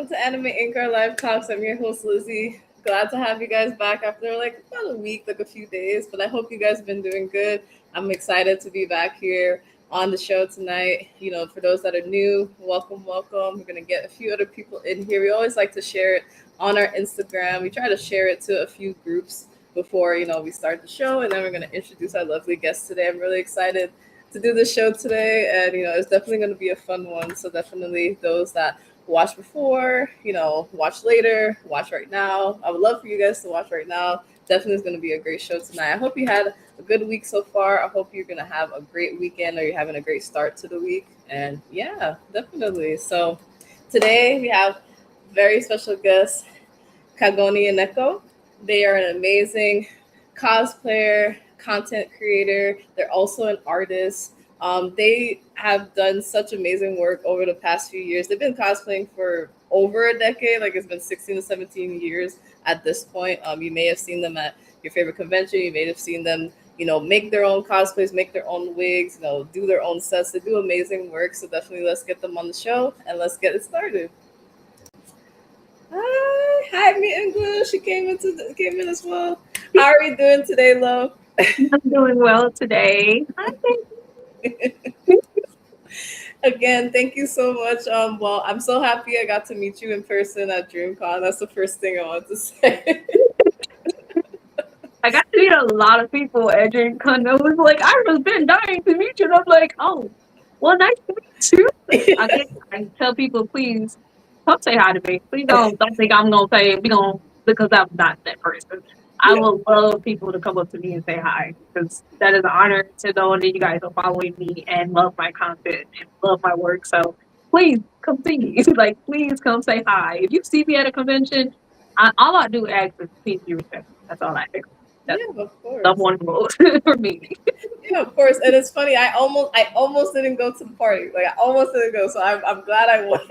to AnimeInkArt Live Talks. I'm your host, Lizzie. Glad to have you guys back after like about a week, like a few days, but I hope you guys have been doing good. I'm excited to be back here on the show tonight. You know, for those that are new, welcome, welcome. We're going to get a few other people in here. We always like to share it on our Instagram. We try to share it to a few groups before, we start the show, and then we're going to introduce our lovely guest today. I'm really excited to do this show today, and it's definitely going to be a fun one. So definitely those that watch before, watch later, watch right now. I would love for you guys to watch right now. Definitely is going to be a great show tonight. I hope you had a good week so far. I hope you're going to have a great weekend, or you're having a great start to the week. And yeah, definitely. So today we have very special guest, Kagonineko. They are an amazing cosplayer, content creator. They're also an artist. They have done such amazing work over the past few years. They've been cosplaying for over a decade. Like, it's been 16 to 17 years at this point. You may have seen them at your favorite convention. You may have seen them, make their own cosplays, make their own wigs, do their own sets. They do amazing work. So definitely let's get them on the show and let's get it started. Hi, Meet and Glue. She came in as well. How are you doing today, love? I'm doing well today. Hi, Again, thank you so much. Well, I'm so happy I got to meet you in person at DreamCon. That's the first thing I want to say. I got to meet a lot of people at DreamCon. I was like, I've been dying to meet you. And I'm like, oh, well, nice to meet you. I tell people, please come say hi to me. Please don't think I'm gonna say because I'm not that person. I would love people to come up to me and say hi, because that is an honor to know that you guys are following me and love my content and love my work. So please come see me. Like, please come say hi. If you see me at a convention, all I do ask is please be respectful. That's all I do. That's of course. the one rule for me. Yeah, of course. And it's funny. I almost didn't go to the party. Like, I almost didn't go. So I'm glad I went.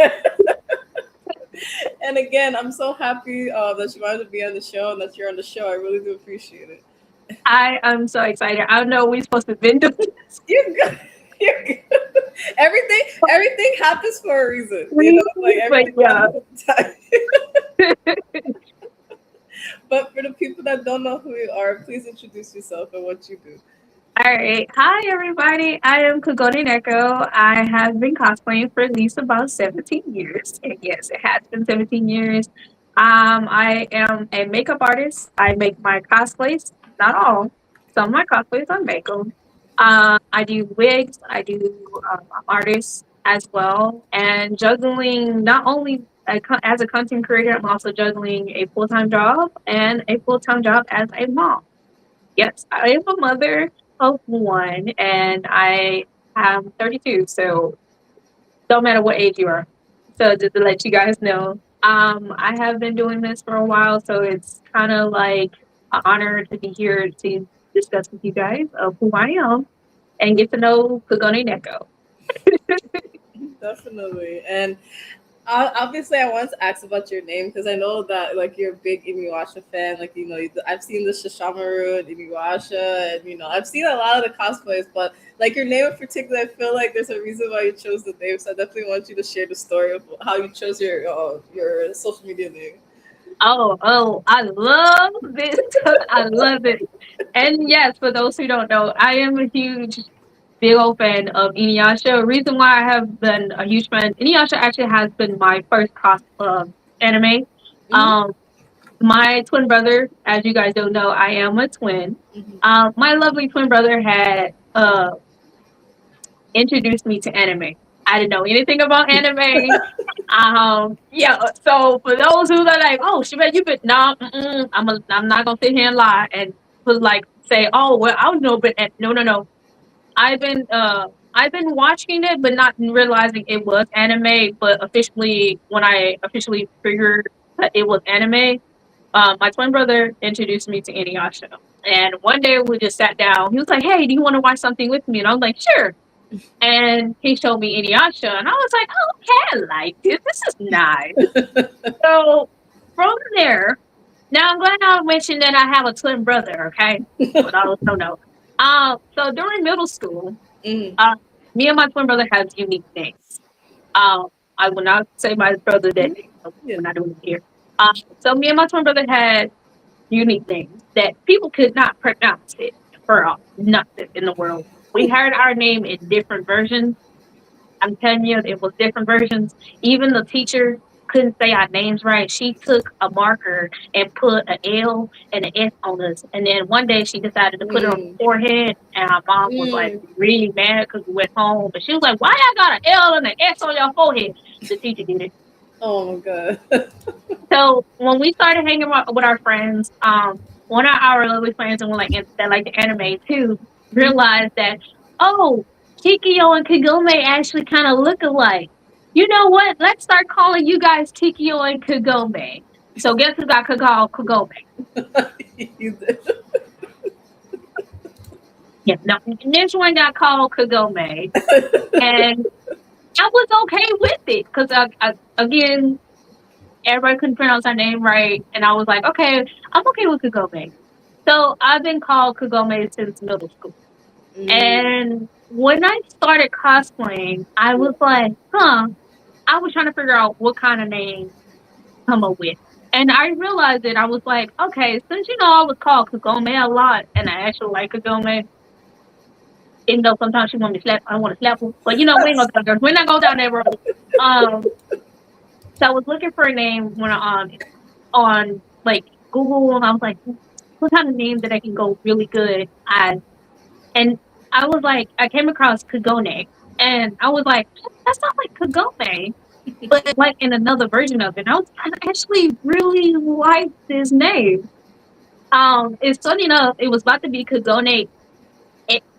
And again, I'm so happy that you wanted to be on the show and that you're on the show. I really do appreciate it. I am so excited. I know we're supposed to been doing this. You're good. You're good. Everything happens for a reason. Like everything happens at the time. But for the people that don't know who you are, please introduce yourself and what you do. All right. Hi, everybody. I am Kagonineko. I have been cosplaying for at least about 17 years. And yes, it has been 17 years. I am a makeup artist. I make my cosplays, not all. Some of my cosplays I make them. I do wigs. I do artists as well. And juggling, not only as a content creator, I'm also juggling a full-time job and a full-time job as a mom. Yes, I am a mother of one, and I am 32, so don't matter what age you are. So just to let you guys know, I have been doing this for a while, so it's kind of like an honor to be here to discuss with you guys of who I am and get to know Kagonineko. Definitely. And obviously, I wanted to ask about your name because I know that like you're a big Inuyasha fan. Like, I've seen the Shishamaru and Inuyasha, and I've seen a lot of the cosplays. But like your name in particular, I feel like there's a reason why you chose the name. So I definitely want you to share the story of how you chose your social media name. Oh, I love this. I love it. And yes, for those who don't know, I am a huge big old fan of Inuyasha. Reason why I have been a huge fan, Inuyasha actually has been my first anime. Mm-hmm. My twin brother, as you guys don't know, I am a twin. My lovely twin brother had introduced me to anime. I didn't know anything about anime. Yeah. So for those who are like, "Oh, Shabbat, you been no, I'm not gonna sit here and lie and put like say, oh well, I don't know, but no. I've been watching it, but not realizing it was anime. But officially, when I officially figured that it was anime, my twin brother introduced me to Inuyasha. And one day we just sat down. He was like, "Hey, do you want to watch something with me?" And I was like, "Sure." And he showed me Inuyasha, and I was like, "Oh, okay, I like this. This is nice." So from there, now I'm glad I mentioned that I have a twin brother. Okay, but I also know. So during middle school, me and my twin brother have unique names. I will not say my brother's name So Yeah. we're not doing it here. So me and my twin brother had unique names that people could not pronounce it for nothing in the world. We heard our name in different versions. I'm telling you, it was different versions. Even the teacher couldn't say our names right. She took a marker and put an L and an S on us. And then one day she decided to put it on the Mm, forehead. And our mom was like mm. really mad because we went home. But she was like, "Why y'all got an L and an S on your forehead?" The teacher did it. Oh my god. So when we started hanging out with our friends, one of our lovely friends and that like the anime too realized that, oh, Kikyo and Kagome actually kind of look alike. You know what? Let's start calling you guys Kikyo and Kagome. So guess who got called Kagome? You did. Yeah, no, this one got called Kagome, and I was okay with it because again, everybody couldn't pronounce our name right, and I was like, okay, I'm okay with Kagome. So I've been called Kagome since middle school. Mm, And when I started cosplaying, I was like, huh, I was trying to figure out what kind of name to come up with. And I realized that I was like, okay, since I was called Kagome a lot, and I actually like Kagome, even though sometimes she want me to slap, I want to slap her. But we ain't gonna go there. We're not going down that road. Um, so I was looking for a name when on like Google, and I was like, what kind of name that I can go really good at? And I was like, I came across Kagone, and I was like, that sounds like Kagome, but like in another version of it. And I actually really liked this name. It's funny enough, it was about to be Kagone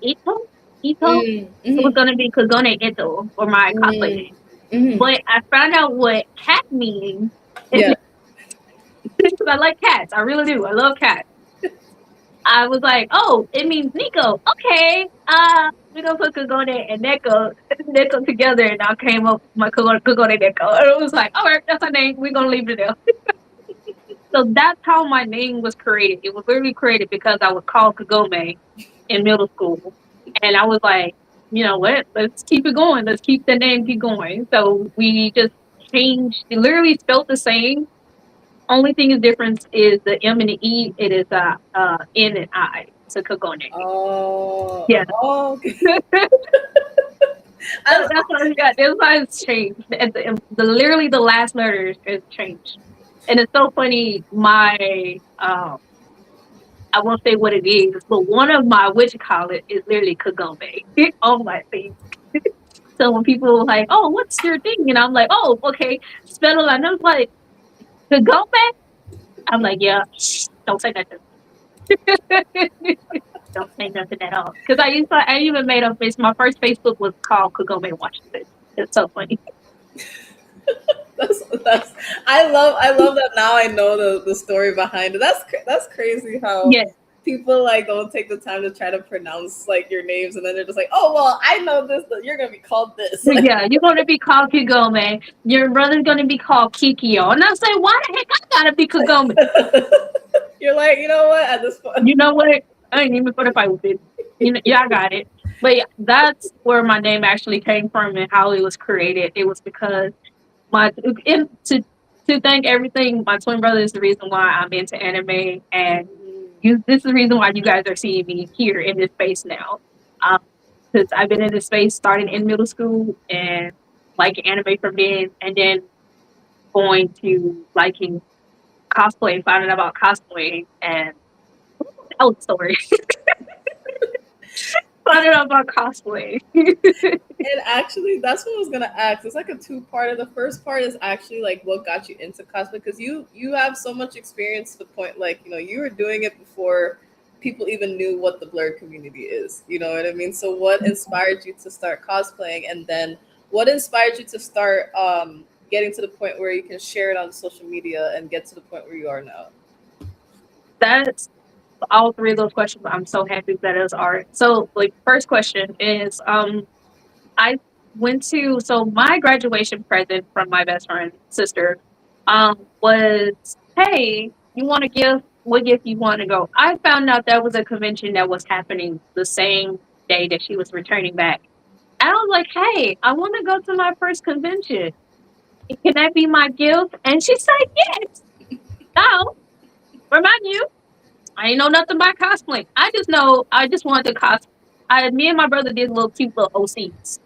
Ito. Ito. mm, It was mm, gonna be Kagone Ito for my cosplay mm, name. mm. But I found out what cat means Yeah. because I like cats. I really do. I love cats. I was like, oh, it means Nico. Okay. We're gonna put Kagone and Neko together, and I came up with my Kagone Neko. And it was like, all right, that's our name. We're gonna leave it there. So that's how my name was created. It was literally created because I was called Kagome in middle school. And I was like, you know what? Let's keep it going. Let's keep the name keep going. So we just changed, it literally spelled the same. Only thing is difference is the M and the E. It is N and I. So Kagone. Oh. Yeah. Oh. Okay. That's I, what I got. That's why it's changed. Literally the last letters is changed. And it's so funny. I won't say what it is, but one of my what you call it is literally Kagome on my thing. So when people are like, "Oh, what's your thing?" and I'm like, "Oh, okay, spell it," and I was like, "Kagome." I'm like, "Yeah, shh, don't say nothing. Don't say nothing at all." Because I even made a face. My first Facebook was called Kagome Washington. It's so funny. that's I love that now I know the story behind it. That's crazy how Yeah, people like don't take the time to try to pronounce like your names and then they're just like, oh well, I know this, that you're gonna be called this. yeah, you're gonna be called Kagome. Your brother's gonna be called Kikyo, and I say, "Why the heck I gotta be Kagome?" You're like, you know what? At this point, You know what? I ain't even gonna fight with it. Yeah, I got it. But yeah, that's where my name actually came from and how it was created. It was because my and to thank everything, my twin brother is the reason why I'm into anime, and this is the reason why you guys are seeing me here in this space now. Because I've been in this space starting in middle school and liking anime from then, and then going to liking cosplay, finding out about cosplay, and oh, story. Finding out about cosplay. and actually, that's what I was gonna ask. It's like a two-part. The first part is actually like what got you into cosplay because you have so much experience to the point like you were doing it before people even knew what the blurred community is. You know what I mean? So what inspired you to start cosplaying, and then what inspired you to start getting to the point where you can share it on social media and get to the point where you are now? That's all three of those questions. I'm so happy that is art. So, like, first question is, I went to so my graduation present from my best friend's sister, was, hey, you want a gift? What gift you want to go? I found out that was a convention that was happening the same day that she was returning back. And I was like, hey, I want to go to my first convention. Can that be my gift? And she said, yes. Now, remind you, I ain't know nothing about cosplay. I just wanted to cos. Me and my brother did little cute little OCs.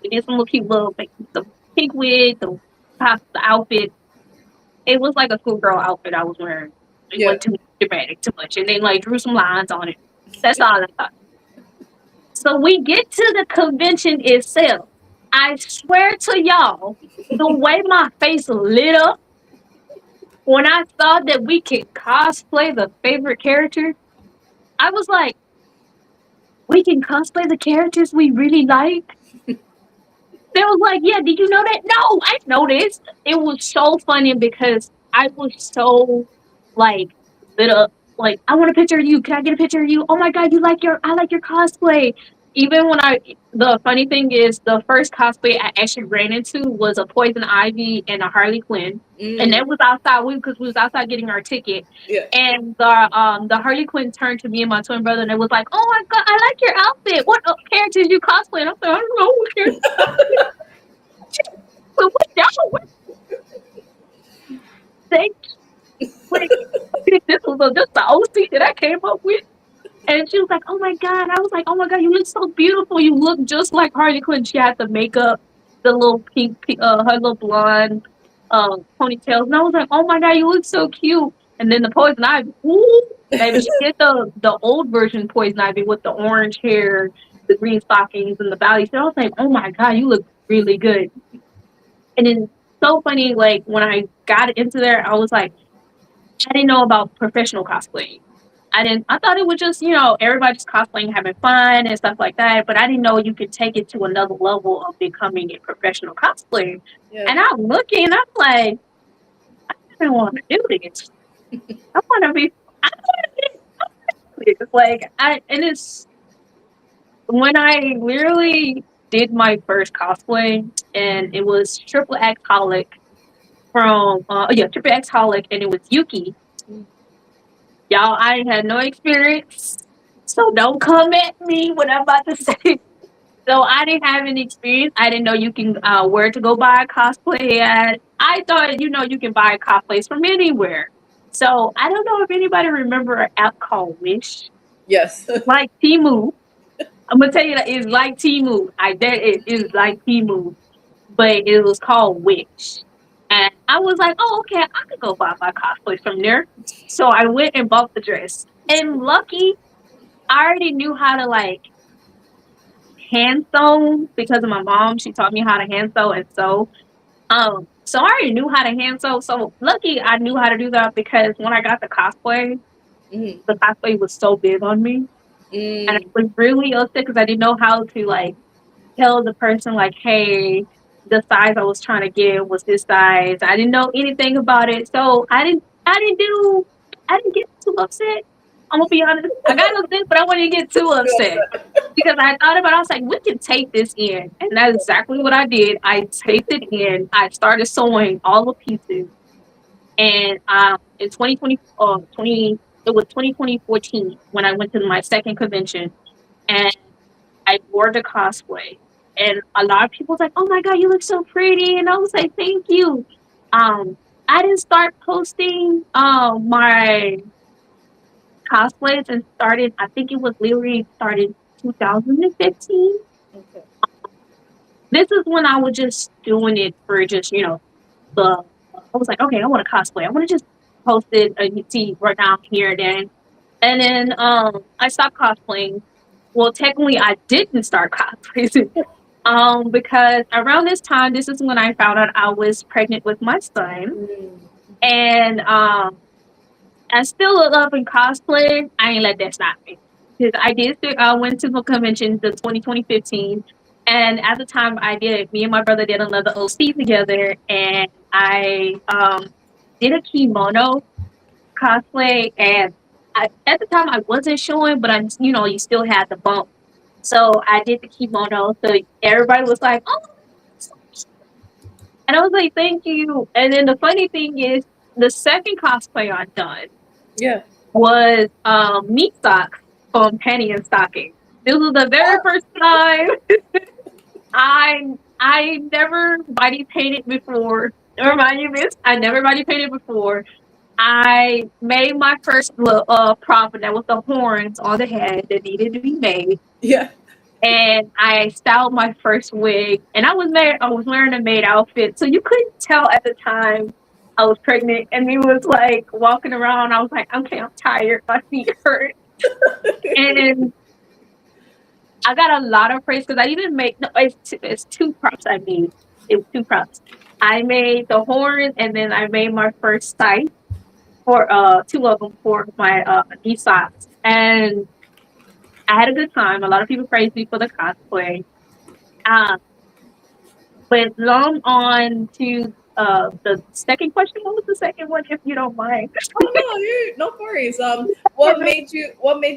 We did some little cute little, like, the pink wig, the outfit. It was like a schoolgirl outfit I was wearing. It Yeah. wasn't too dramatic, too much. And then, like, drew some lines on it. That's all I thought. So we get to the convention itself. I swear to y'all, the way my face lit up when I saw that we could cosplay the favorite character, I was like, we can cosplay the characters we really like. They was like, yeah, did you know that? No, I know this. It was so funny because I was so like lit up. Like, I want a picture of you. Can I get a picture of you? Oh my god, I like your cosplay. Even when the funny thing is, the first cosplay I actually ran into was a Poison Ivy and a Harley Quinn, and Mm. that was outside. Because we was outside getting our ticket, Yeah. and the Harley Quinn turned to me and my twin brother, and it was like, "Oh my god, I like your outfit. What characters you cosplay?" And I said, "I don't know what character." But what y'all were saying, like, this was just the OC that I came up with. And she was like, oh my God. I was like, oh my God, you look so beautiful. You look just like Harley Quinn. She had the makeup, the little her little blonde ponytails. And I was like, oh my God, you look so cute. And then the Poison Ivy, ooh, baby, she did the old version Poison Ivy with the orange hair, the green stockings, and the belly. So I was like, oh my God, you look really good. And then so funny, like when I got into there, I was like, I didn't know about professional cosplaying. I thought it was just, everybody just cosplaying, having fun and stuff like that. But I didn't know you could take it to another level of becoming a professional cosplayer. Yeah. And I'm looking, I'm like, I don't want to do this. I want to be, I want to do this. Like, and it's when I literally did my first cosplay, and it was Triple X Holic Triple X Holic, and it was Yuki. Mm. Y'all, I had no experience, so don't come at me what I'm about to say. So I didn't have any experience. I didn't know you can where to go buy a cosplay at. I thought you can buy cosplays from anywhere. So I don't know if anybody remember an app called Wish, Yes. like Temu. I'm gonna tell you that it's like Temu. I bet it is like Temu, but it was called Wish. And I was like, oh, okay, I could go buy my cosplay from there. So I went and bought the dress. And lucky, I already knew how to like hand sew because of my mom. She taught me how to hand sew and sew. So I already knew how to hand sew. So lucky I knew how to do that because when I got Mm. the cosplay was so big on me. And I Mm. was really upset because I didn't know how to like tell the person like, hey, the size I was trying to get was this size. I didn't know anything about it. So I didn't get too upset. I'm gonna be honest. I got upset, but I wouldn't get too upset. Because I thought about it, I was like, we can tape this in. And that's exactly what I did. I taped it in. I started sewing all the pieces. And in it was 2014 when I went to my second convention. And I wore the cosplay. And a lot of people was like, oh my God, you look so pretty. And I was like, thank you. Um, I didn't start posting my cosplays and started, I think it was literally started 2015. Okay. This is when I was just doing it for just, I was like, okay, I want to cosplay. I want to just post it and you see right now, here, then. And then I stopped cosplaying. Well, technically, I didn't start cosplaying because around this time, this is when I found out I was pregnant with my son. Mm. And I still love in cosplay. I ain't let that stop me. Because I did went to the convention the 2015, and at the time me and my brother did another OC together, and I did a kimono cosplay, and at the time I wasn't showing, but you still had the bump. So I did the kimono, so everybody was like, "Oh," and I was like, "Thank you." And then the funny thing is, the second cosplay I done Yeah. was meat socks from Penny and Stocking. This was the very first time I never body painted before. remind you this. I never body painted before. I made my first prop, and that was the horns on the head that needed to be made. Yeah. And I styled my first wig, and I was wearing a maid outfit, so you couldn't tell at the time I was pregnant. And he was like walking around. I was like, okay, I'm tired. My feet hurt, and I got a lot of praise because I even made no, it's two props I made. It was two props. I made the horn, and then I made my first sight for two of them for my knee socks, and I had a good time. A lot of people praised me for the cosplay. Um, but long on to the second question. What was the second one, if you don't mind? Oh no, no worries. What made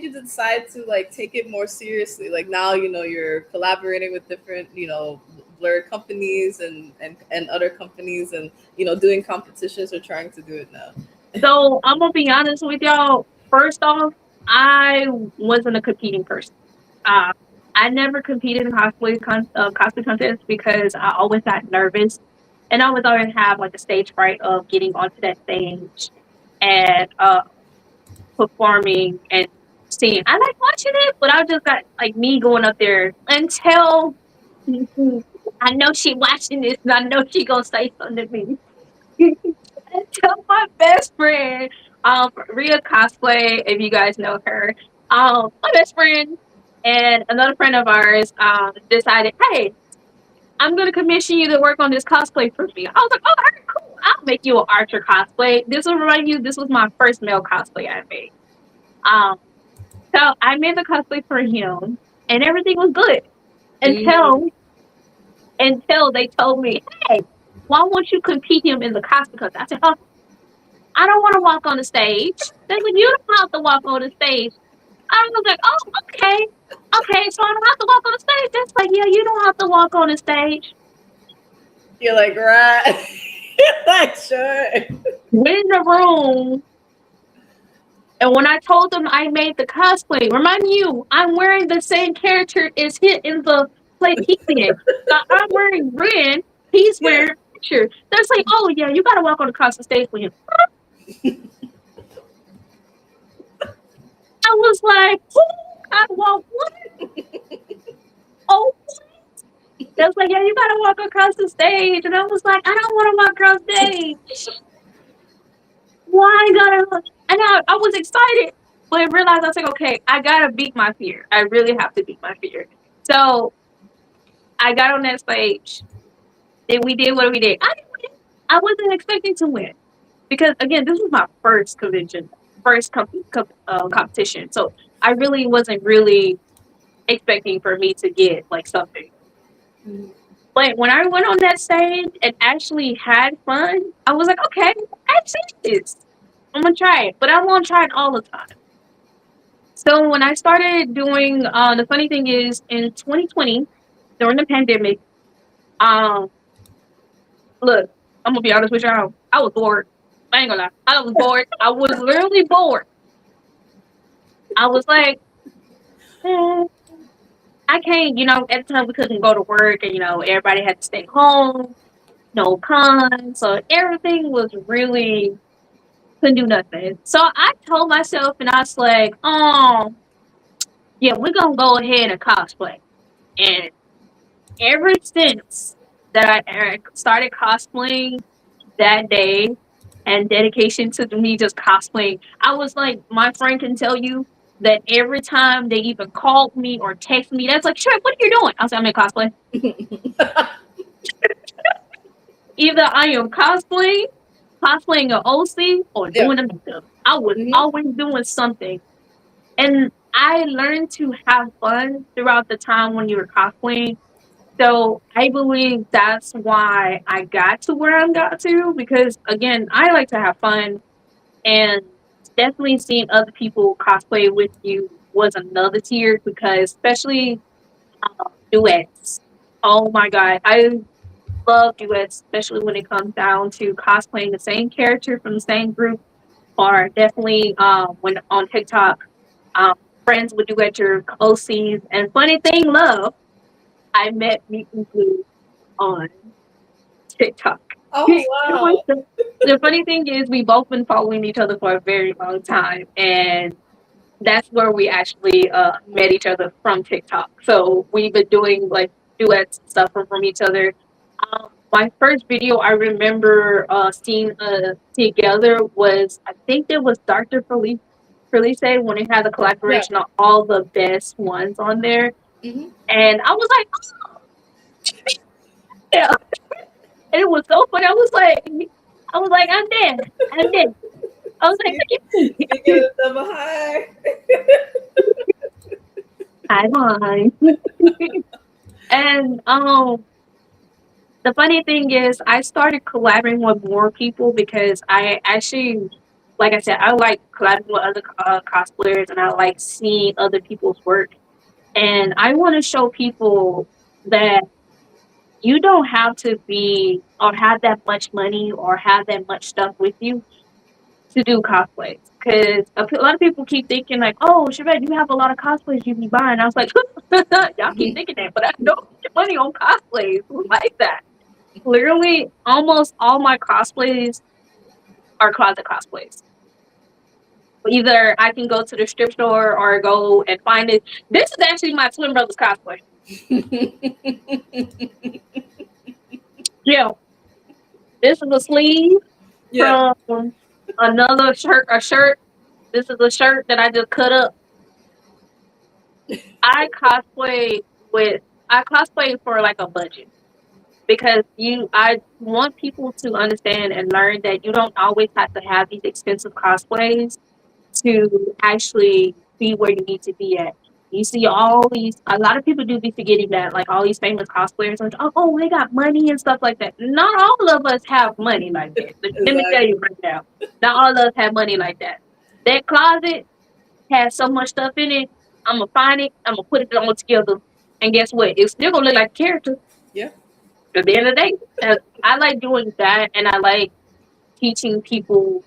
you decide to like take it more seriously? Like now, you're collaborating with different, blur companies and other companies, and doing competitions or trying to do it now. So I'm gonna be honest with y'all. First off, I wasn't a competing person. Uh, I never competed in cosplay contests because I always got nervous, and I would always have like the stage fright of getting onto that stage and performing and singing. I like watching it, but I just got like me going up there until I know she watching this, and I know she gonna say something to me. Until my best friend, Ria Cosplay, if you guys know her, my best friend and another friend of ours, decided, hey, I'm gonna commission you to work on this cosplay for me. I was like, oh, all right, cool. I'll make you an Archer cosplay. This will remind you, this was my first male cosplay I made. Um, so I made the cosplay for him, and everything was good Mm. until they told me, hey, why won't you compete him in the cosplay contest? I said, huh, I don't want to walk on the stage. They said, you don't have to walk on the stage. I was like, oh, okay. Okay, so I don't have to walk on the stage. That's like, yeah, you don't have to walk on the stage. You're like, right. You're like, sure. We're in the room. And when I told them I made the cosplay, remind you, I'm wearing the same character as hit in the place he's in. So I'm wearing red. He's Yeah. wearing picture. They're like, oh, yeah, you got to walk on the cosplay stage with him. I was like, who? I want what? Oh, they was like, yeah, you gotta walk across the stage. And I was like, I don't want to walk across stage. Why I gotta? And I was excited, but I realized I was like, okay, I gotta beat my fear. I really have to beat my fear. So I got on that stage. Then we did what we did. I didn't win. I wasn't expecting to win because again, this was my first convention, first competition. So I really wasn't really expecting for me to get like something. Mm. But when I went on that stage and actually had fun, I was like, okay, I see this. I'm gonna try it, but I won't try it all the time. So when I started doing, the funny thing is, in 2020 during the pandemic, um, look, I'm gonna be honest with y'all, I was bored. I ain't gonna lie, I was bored. I was literally bored. I was like, eh, I can't, at the time we couldn't go to work, and everybody had to stay home, no cons, so everything was really couldn't do nothing. So I told myself, and I was like, oh, yeah, we're gonna go ahead and cosplay. And ever since that I started cosplaying that day and dedication to me just cosplaying, I was like, my friend can tell you that every time they even called me or text me, that's like, sure, what are you doing? I was like, I'm in cosplay. Either I am cosplaying an OC, or Yeah. doing a makeup. I was Hmm. always doing something. And I learned to have fun throughout the time when you were cosplaying. So I believe that's why I got to where I got to, because again, I like to have fun, and definitely seeing other people cosplay with you was another tier, because especially duets. Oh my god, I love duets, especially when it comes down to cosplaying the same character from the same group, or definitely when on TikTok, um, friends would duet your OCs. And funny thing, love, I met Meet and Glue on TikTok. Oh It was wow. the funny thing is we both been following each other for a very long time, and that's where we actually met each other from TikTok. So we've been doing like duets and stuff from each other. My first video I remember seeing together was, I think it was Dr. Felice when it had a Yeah. collaboration of all the best ones on there. Hmm. And I was like, yeah. And it was so funny. I was like, I'm dead. I'm dead. I was like, You, look you at get me. a double high. I'm on. And the funny thing is, I started collaborating with more people because I actually, like I said, I like collaborating with other cosplayers, and I like seeing other people's work. And I want to show people that you don't have to be or have that much money or have that much stuff with you to do cosplays. Because a lot of people keep thinking like, "Oh, Shabbat, you have a lot of cosplays you be buying." I was like, "Y'all keep thinking that, but I don't spend money on cosplays like that." Literally, almost all my cosplays are closet cosplays. Either I can go to the strip store or go and find it. This is actually my twin brother's cosplay. Yeah, this is a sleeve Yeah. from another shirt. A shirt. This is a shirt that I just cut up. I cosplay with. I cosplay for like a budget because I want people to understand and learn that you don't always have to have these expensive cosplays to actually be where you need to be at. You see all these, a lot of people do be forgetting that, like all these famous cosplayers, like, oh, they got money and stuff like that. Not all of us have money like that. Let me tell you Exactly. right now. Not all of us have money like that. That closet has so much stuff in it. I'm gonna find it. I'm gonna put it all together, and guess what? It's still gonna look like a character Yeah. at the end of the day. I like doing that, and I like teaching people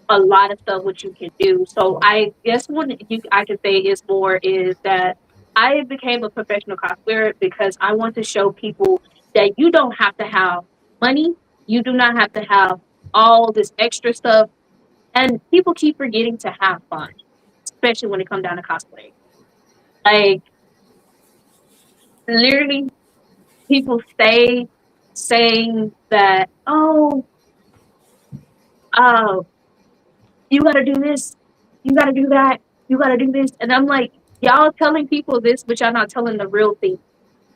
a lot of stuff what you can do. So I guess I can say is more is that I became a professional cosplayer because I want to show people that you don't have to have money. You do not have to have all this extra stuff. And people keep forgetting to have fun, especially when it comes down to cosplay. Like literally people say saying that, oh, uh, you gotta do this, you gotta do that, you gotta do this. And I'm like, y'all telling people this, but y'all not telling the real thing.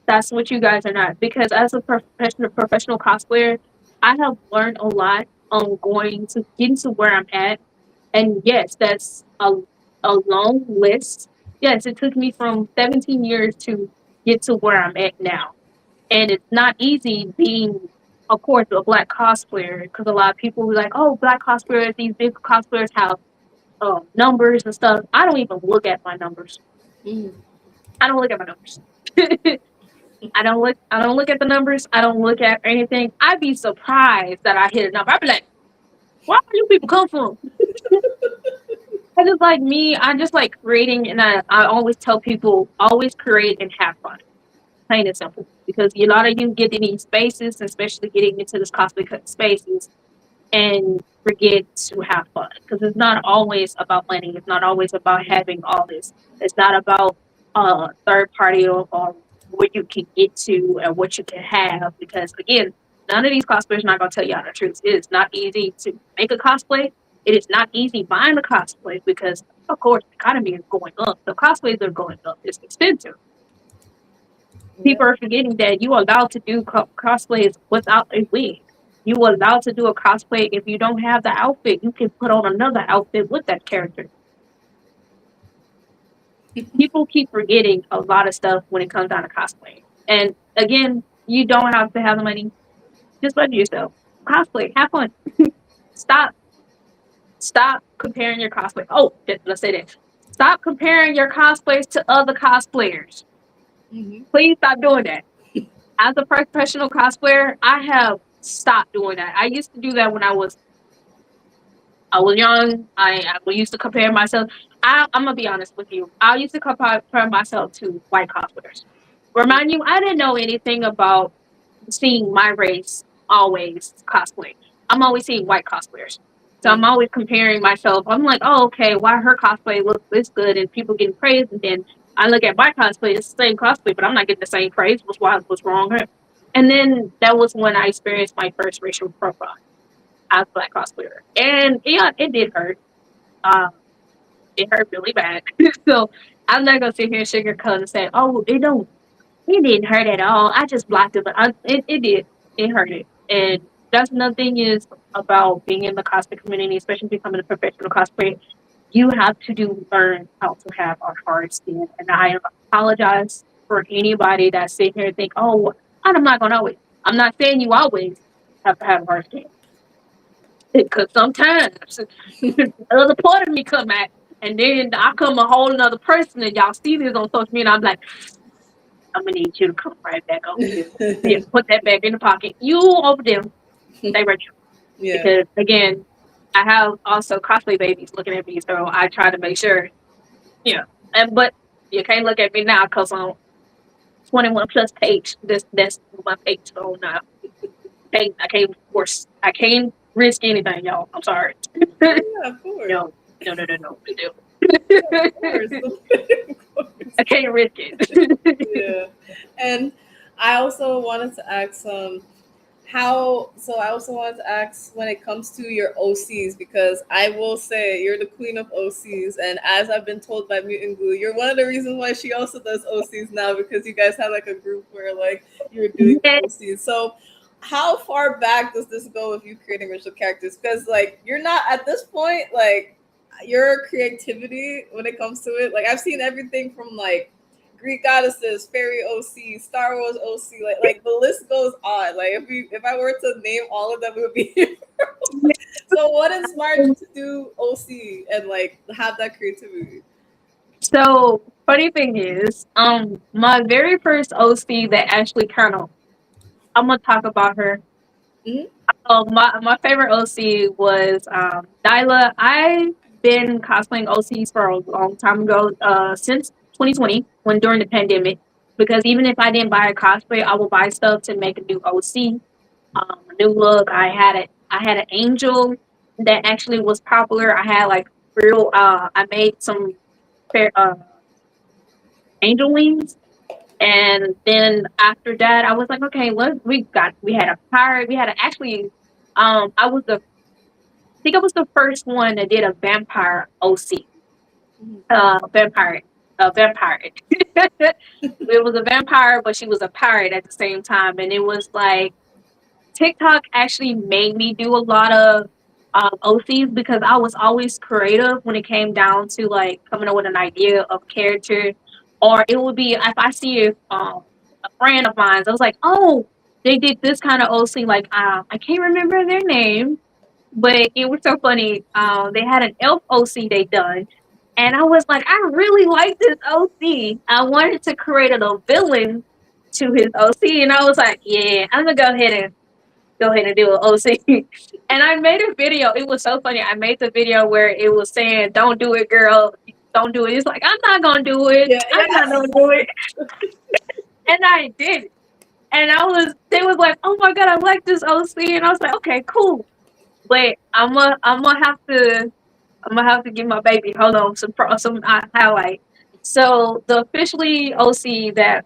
That's what you guys are not. Because as a professional cosplayer, I have learned a lot on going to getting to where I'm at. And yes, that's a long list. Yes, it took me from 17 years to get to where I'm at now. And it's not easy being, of course, a black cosplayer because a lot of people were like, oh, black cosplayers, these big cosplayers have numbers and stuff. I don't even look at my numbers. Mm. I don't look at my numbers. I don't look at the numbers. I don't look at anything. I'd be surprised that I hit a number. I'd be like, where do you people come from? I just like me, I just like creating, and I always tell people always create and have fun. Plain and simple. Because a lot of you get in these spaces, especially getting into this cosplay spaces, and forget to have fun because it's not always about money. It's not always about having all this. It's not about third party or what you can get to and what you can have. Because again, none of these cosplayers are not gonna tell y'all the truth. It is not easy to make a cosplay. It is not easy buying a cosplay because of course the economy is going up. The cosplays are going up. It's expensive. Yeah. People are forgetting that you are allowed to do cosplays without a wig. You are allowed to do a cosplay if you don't have the outfit. You can put on another outfit with that character. People keep forgetting a lot of stuff when it comes down to cosplay. And again, you don't have to have the money. Just budget yourself. Cosplay, have fun. Stop, stop comparing your cosplay. Oh, let's say that. Stop comparing your cosplays to other cosplayers. Hmm. Please stop doing that. As a professional cosplayer, I have stopped doing that. I used to do that when I was young. I used to compare myself. I'm gonna be honest with you. I used to compare myself to white cosplayers. Remind you, I didn't know anything about seeing my race. always cosplay. I'm always seeing white cosplayers. So I'm Mm. always comparing myself. I'm like, oh, okay, why her cosplay looks this good and people getting praised, and then I look at my cosplay, it's the same cosplay, but I'm not getting the same praise. What's wrong here? And then that was when I experienced my first racial profile as a black cosplayer, and yeah, it did hurt. Um, it hurt really bad. So I'm not gonna sit here and sugarcoat and say, oh, it didn't hurt at all. I just blocked it, but it did. It hurted. And that's another thing is about being in the cosplay community, especially becoming a professional cosplayer. You have to learn how to have a hard skin. And I apologize for anybody that sit here and think, oh, I'm not gonna always. I'm not saying you always have to have a hard skin. Because sometimes another part of me come out, and then I come a whole another person, and y'all see this on social media. I'm like, I'm gonna need you to come right back over here. Yeah, put that back in the pocket. You over there, stay right there. Yeah. Because again, I have also cosplay babies looking at me, so I try to make sure, yeah. And but you can't look at me now because I'm 21 plus page. That's my page. So no, I can't force. I can't risk anything, y'all. I'm sorry. Yeah, of course. No, no, no, no, no. Yeah, of course. Of course. I can't risk it. Yeah. And I also wanted to ask I also wanted to ask when it comes to your OCs, because I will say you're the queen of OCs, and as I've been told by Mutant Glue, you're one of the reasons why she also does OCs now, because you guys had like a group where like you were doing Yeah. OCs. So how far back does this go with you creating original characters? Because like you're not at this point like your creativity when it comes to it. Like I've seen everything from like Greek goddesses, fairy OC, Star Wars OC, like the list goes on. Like if I were to name all of them, it would be so what inspired you to do OC and like have that creativity? So funny thing is, my very first OC that actually kind of I'm gonna talk about her. Hmm. My favorite OC was Dyla. I've been cosplaying OCs for a long time ago, since 2020, when during the pandemic. Because even if I didn't buy a cosplay, I would buy stuff to make a new OC, a new look. I had an angel that actually was popular. I had like real. I made some fair, angel wings. And then after that, I was like, okay, we had a pirate. We had a, actually, I was the, I think I was the first one that did a vampire OC, Hmm. vampire, a vampire. It was a vampire, but she was a pirate at the same time. And it was like, TikTok actually made me do a lot of OCs because I was always creative when it came down to like coming up with an idea of character, or it would be if I see a friend of mine, I was like, oh, they did this kind of OC. Like I can't remember their name, but it was so funny. They had an elf OC they done. And I was like, I really like this OC. I wanted to create a villain to his OC, and I was like, yeah, I'm gonna go ahead and do an OC. And I made a video. It was so funny. I made the video where it was saying, "Don't do it, girl. Don't do it." It's like I'm not gonna do it. Yeah, I'm not yeah. gonna do it. And I did. And they was like, "Oh my god, I like this OC." And I was like, "Okay, cool." But I'm gonna have to give my baby. Hold on, some highlight. So the officially OC that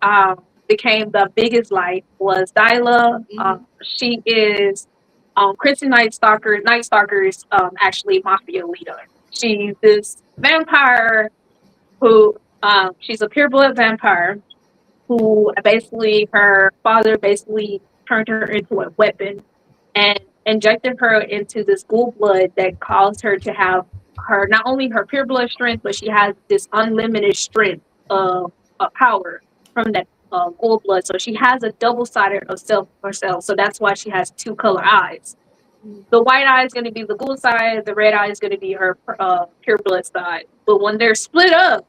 became the biggest light was Dyla. Hmm. She is Christian Night Stalker's actually mafia leader. She's this vampire who she's a pureblood vampire who basically her father basically turned her into a weapon and injected her into this ghoul blood that caused her to have her not only her pure blood strength, but she has this unlimited strength of power from that ghoul blood. So she has a double sided of self herself. So that's why she has two color eyes. The white eye is going to be the ghoul side. The red eye is going to be her pure blood side. But when they're split up,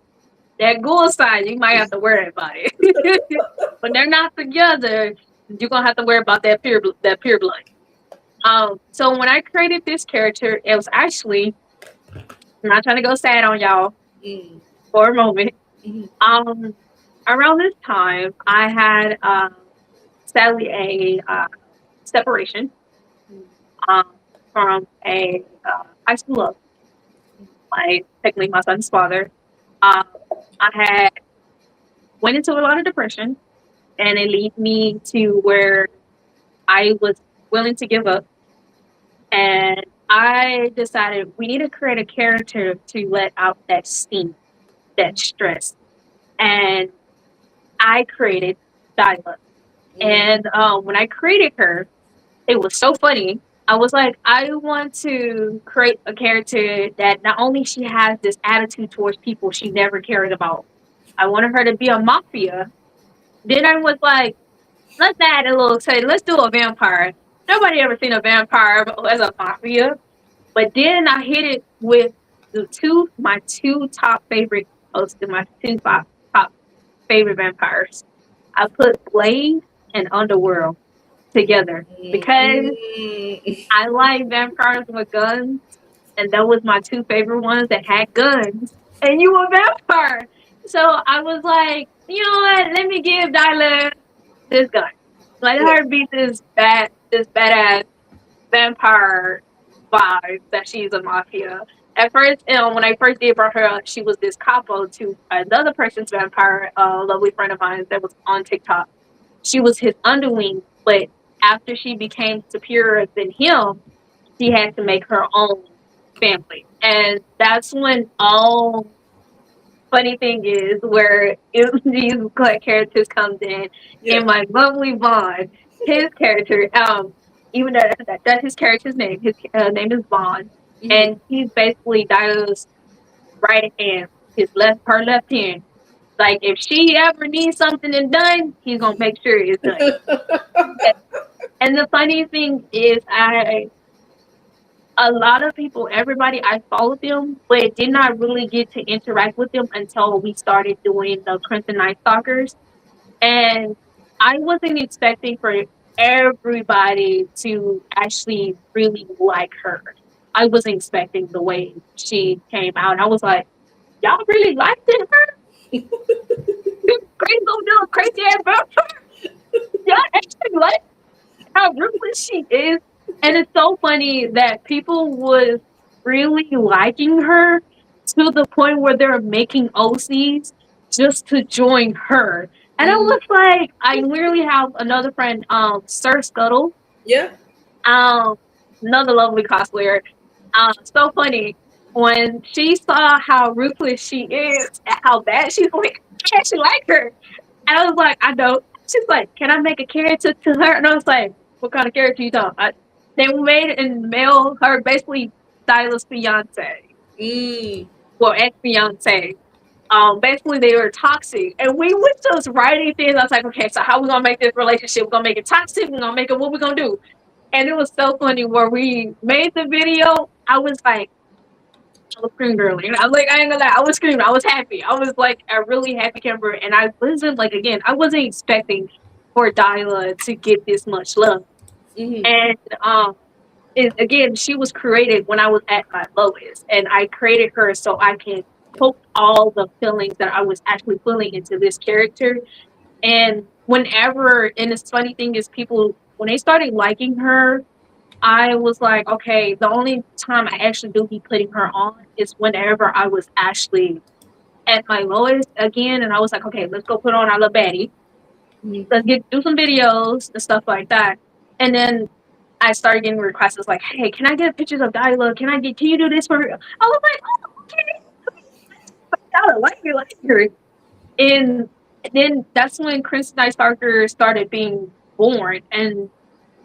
that ghoul side, you might have to worry about it. When they're not together, you're gonna have to worry about that pure blood. So when I created this character, it was actually I'm not trying to go sad on y'all Mm. for a moment. Hmm. Um, Around this time, I had sadly a separation um, from a high school love, technically my son's father. Um, I had went into a lot of depression, and it led me to where I was willing to give up. And I decided we need to create a character to let out that steam, that stress. And I created Dyla. Mm. And when I created her, it was so funny. I was like, I want to create a character that not only she has this attitude towards people she never cared about. I wanted her to be a mafia. Then I was like, let's add a little say, let's do a vampire. Nobody ever seen a vampire as a mafia. But then I hit it with my two top favorite hosts, my top favorite vampires. I put Blade and Underworld together because Mm. I like vampires with guns, and that was my two favorite ones that had guns. And you a vampire, so I was like, you know what? Let me give Dylan this gun. Let Yeah. her be this badass vampire vibe that she's a mafia. At first, when I first did brought her up, she was this capo to another person's vampire, a lovely friend of mine that was on TikTok. She was his underling, but after she became superior than him, she had to make her own family. And that's when all funny thing is where these characters comes in. Yeah. And my lovely Vaughn, his character, even though that's his character's name, his name is Vaughn, Mhm. and he's basically Diana's right hand, her left hand. Like if she ever needs something done, he's gonna make sure it's done. And the funny thing is, a lot of people, everybody, I followed them, but did not really get to interact with them until we started doing the Crimson Night Stalkers. And I wasn't expecting for everybody to actually really like her. I wasn't expecting the way she came out. I was like, y'all really liked it, her? Crazy little crazy ass vampire. Y'all actually like how ruthless she is. And it's so funny that people was really liking her to the point where they're making OCs just to join her. And I Mm. was like, I literally have another friend, Sir Scuttle, Yeah. um, another lovely cosplayer. So funny when she saw how ruthless she is and how bad she's like, I actually like her. And I was like, I know. She's like, can I make a character to her? And I was like, what kind of character you talking? They made it and mail her basically Silas' fiance, Mm. well, ex fiance. Basically they were toxic, and we was just writing things. I was like, okay, so how we gonna make this relationship? We're gonna make it toxic. We're gonna make it. What we gonna do? And it was so funny where we made the video. I was like, I was screaming early. I was like, I ain't gonna lie, I was screaming. I was happy. I was like a really happy camper. And I wasn't like again, I wasn't expecting for Dyla to get this much love. Mhm. And again, she was created when I was at my lowest. And I created her so I can put all the feelings that I was actually feeling into this character. And whenever, and this funny thing is people when they started liking her, I was like, okay, the only time I actually do be putting her on is whenever I was actually at my lowest again. And I was like, okay, let's go put on our little baddie. Mhm. Let's do some videos and stuff like that. And then I started getting requests like, hey, can I get pictures of Dyla? Can you do this for her? I was like, oh, okay. I like her. And then that's when Chris Night Stalker started being born. And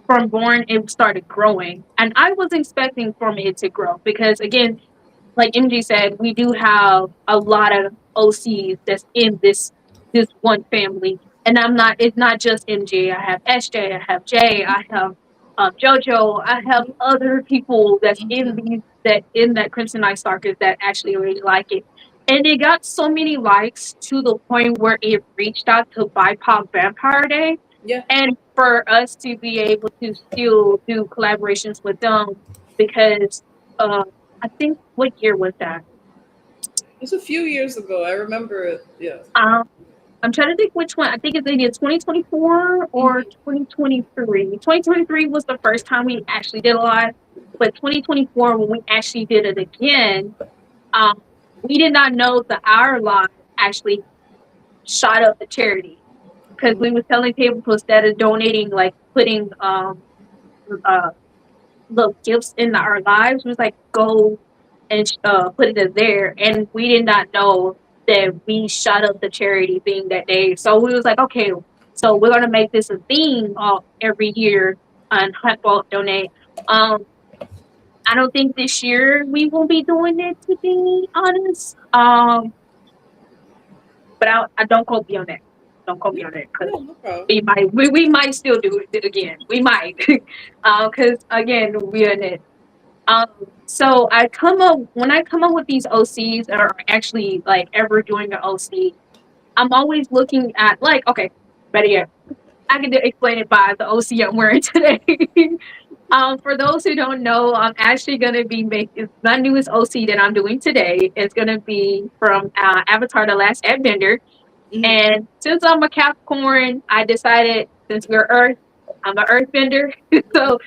from born it started growing, and I was expecting from it to grow because again, like MG said, we do have a lot of OCs that's in this one family. And I'm not it's not just MG. I have SJ, I have Jay, I have JoJo, I have other people that's in Mhm. these that in that Crimson Night Stalkers that actually really like it. And it got so many likes to the point where it reached out to BIPOC Vampire Day. Yeah. And for us to be able to still do collaborations with them because I think what year was that? It was a few years ago. I remember it. Yeah. Um, I'm trying to think which one. I think it's either 2024 or Mhm. 2023. 2023 was the first time we actually did a lot, but 2024 when we actually did it again, um, we did not know that our live actually shot up the charity because Mhm. we were telling people instead of donating, like putting uh the gifts in our lives, was like go and put it in there, and we did not know that we shot up the charity thing that day. So we was like, okay, so we're gonna make this a theme every year on Hunt Vault Donate. Um, I don't think this year we will be doing it, to be honest. But I don't quote me on that. Don't quote me Yeah, on that because yeah, no problem. we might still do it again. We might, because again we're in it. Um, so I come up when I come up with these OCs or actually like ever doing an OC, I'm always looking at like, okay, better yet, I can explain it by the OC I'm wearing today. For those who don't know, I'm actually gonna be making my newest OC that I'm doing today is gonna be from Avatar: The Last Airbender. Mhm. And since I'm a Capricorn, I decided since we're Earth, I'm an Earthbender. So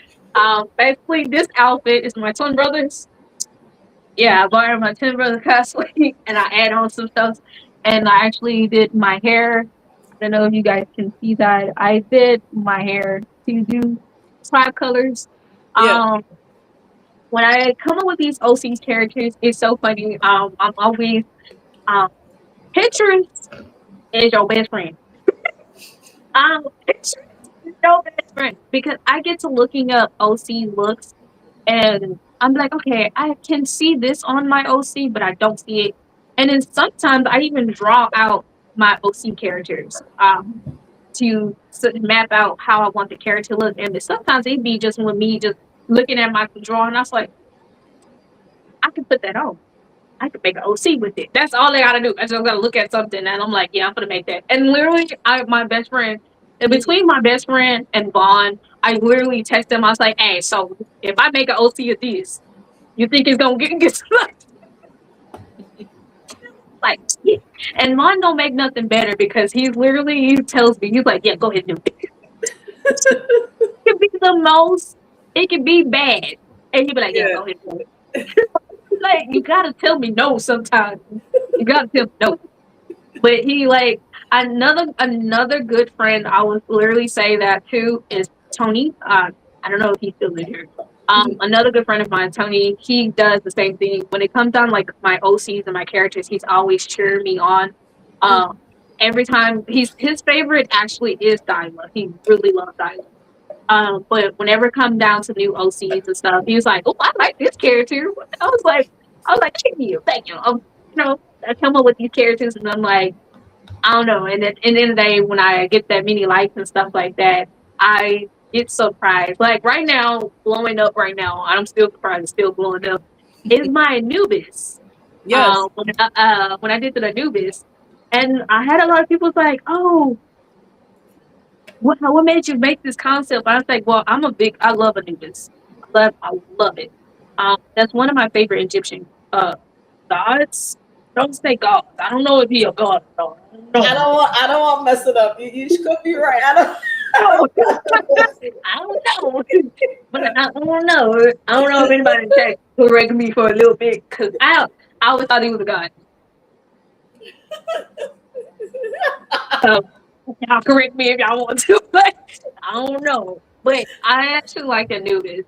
basically, this outfit is my twin brother's. Yeah, I borrowed my twin brother cosplay and I add on some stuff. And I actually did my hair. I don't know if you guys can see that. I did my hair to do 5 colors. Yeah. Um, when I come up with these OC characters, it's so funny. I'm always um pictures is your best friend. Pictures is your best friend because I get to looking up OC looks and I'm like, okay, I can see this on my OC, but I don't see it. And then sometimes I even draw out my OC characters to map out how I want the character to look. And then sometimes it'd be just with me just looking at my drawing. I was like, I can put that on. I could make an OC with it. That's all I gotta do. I just gotta look at something and I'm like, yeah, I'm gonna make that. And literally, my best friend, in Mhm. between my best friend and Vaughn, I literally texted him. I was like, hey, so if I make an OC of this, you think it's gonna get like? Yeah. And Vaughn don't make nothing better because he tells me he's like, yeah, go ahead and do it. It can be the most. It can be bad, and he'd be like, yeah, Yeah. go ahead and do it. Like you gotta tell me no sometimes. You gotta tell me no. But he like another good friend I would literally say that too is Tony. I don't know if he's still in here. Mhm. Another good friend of mine, Tony, he does the same thing. When it comes down like my OCs and my characters, he's always cheering me on. Mhm. Every time his favorite actually is Dyla. He really loves Dyla. But whenever it comes down to new OCs and stuff, he was like, "Oh, I like this character." I was like, thank you." I come up with these characters, and I'm like, I don't know. And then, and then they, when I get that mini likes and stuff like that, I get surprised. Like right now, blowing up right now, I'm still surprised it's still blowing up. Is my Anubis. Yes. When I did the Anubis, and I had a lot of people like, "Oh, what made you make this concept?" I was like, "Well, I love Anubis. I love it. That's one of my favorite Egyptian gods. Don't say gods. I don't know if he a god or not. I don't know. I don't want to mess it up. You could be right. I don't. No, I don't know. But I don't know. I don't know if anybody in chat correct me for a little bit because I always thought he was a god. So y'all correct me if y'all want to, but I don't know. But I actually like Anubis,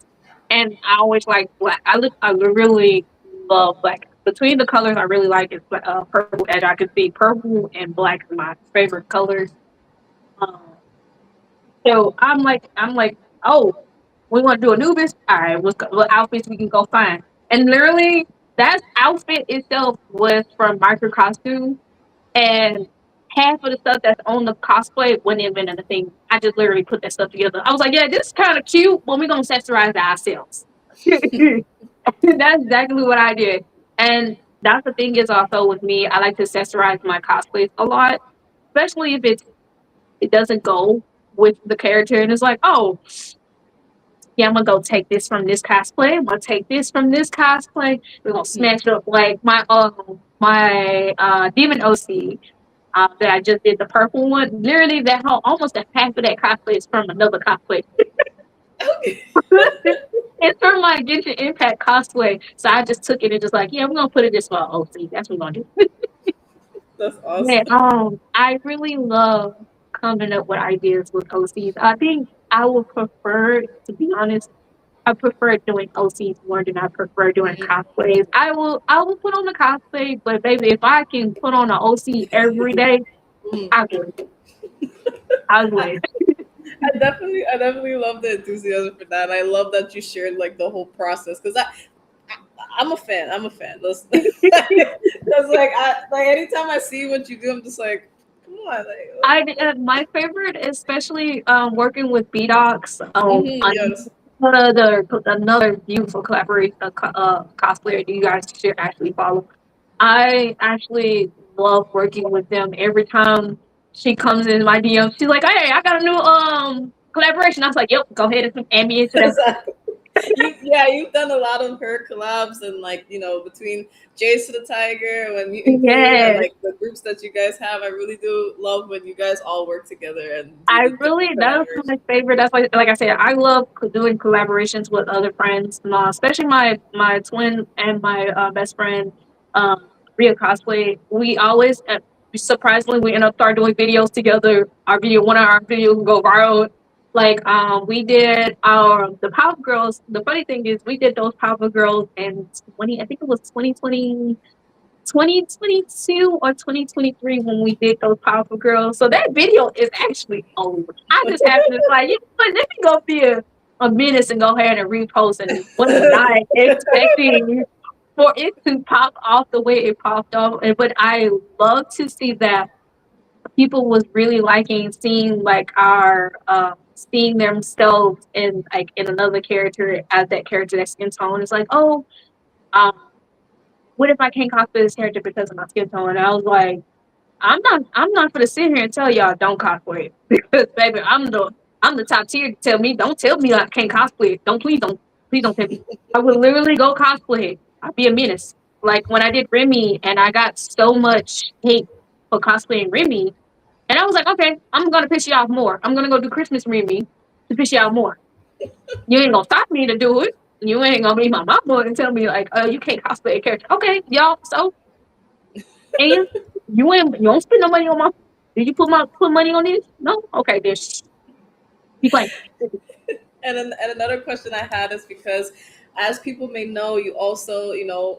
and I always like black. I really love black. Between the colors I really like is purple. As I can see, purple and black are my favorite colors. Um, So I'm like, oh, we want to do Anubis. All right, what outfits we can go find? And literally, that outfit itself was from Micro Costume, and half of the stuff that's on the cosplay wasn't even in the thing. I just literally put that stuff together. I was like, yeah, this is kind of cute, but we're gonna accessorize it ourselves. That's exactly what I did, and that's the thing is also with me. I like to accessorize my cosplays a lot, especially if it doesn't go with the character and it's like, oh, yeah, I'm gonna go take this from this cosplay. I'm gonna take this from this cosplay. We're gonna Mhm. smash it up like my demon OC. that I just did the purple one. Literally, that whole almost a half of that cosplay is from another cosplay. Okay. It's from my Genshin Impact cosplay. So I just took it and just like, yeah, we're gonna put it this way. Oh, see, that's what we're gonna do. That's Yeah, awesome. I really love coming up with ideas with OCs. I think I would prefer, to be honest, I prefer doing OCs more than I prefer doing Mm, cosplays. I will put on the cosplay, but baby, if I can put on an OC every day, mm. I would. I I, would. I definitely love the enthusiasm for that. And I love that you shared like the whole process because I'm a fan. I'm a fan. That's like anytime I see what you do, I'm just like, come on, like, My favorite, especially working with B Docs, yes. another beautiful collaboration cosplayer that you guys should actually follow. I actually love working with them. Every time she comes in my DM, she's like, "Hey, I got a new collaboration." I was like, "Yep, go ahead and add me into that." You've done a lot of her collabs and like between Jace to the Tiger when you include and Yes. like the groups that you guys have. I really do love when you guys all work together and do I the really different that was collaborations. my favorite. That's like I said, I love doing collaborations with other friends, especially my twin and my best friend, Ria cosplay. We always surprisingly we end up start doing videos together. One of our videos will go viral. Like we did our the Pop Girls. The funny thing is we did those Pop Girls in 20. I think it was 2022 or 2023 when we did those powerful girls. So that video is actually old. I just happened to like, let me go be a menace and go ahead and repost and was not expecting for it to pop off the way it popped off. But I love to see that people was really liking seeing like our seeing themselves in like in another character as that character that's in tone. It's like, oh, um, what if I can't cosplay this character because of my skin tone? And I was like, I'm not gonna sit here and tell y'all don't cosplay it because baby, I'm the top tier to tell me don't tell me I can't cosplay it. Don't tell me. I would literally go cosplay it. I'd be a menace. Like when I did Remy and I got so much hate for cosplaying Remy, and I was like, okay, I'm gonna piss you off more. I'm gonna go do Christmas Remy to piss you off more. You ain't gonna stop me to do it. You ain't gonna be my mama and tell me like, oh, you can't cosplay a character. Okay, y'all. So and you don't spend no money on my. Did you put money on this? No. Okay, then keep playing. And another question I had is because, as people may know, you also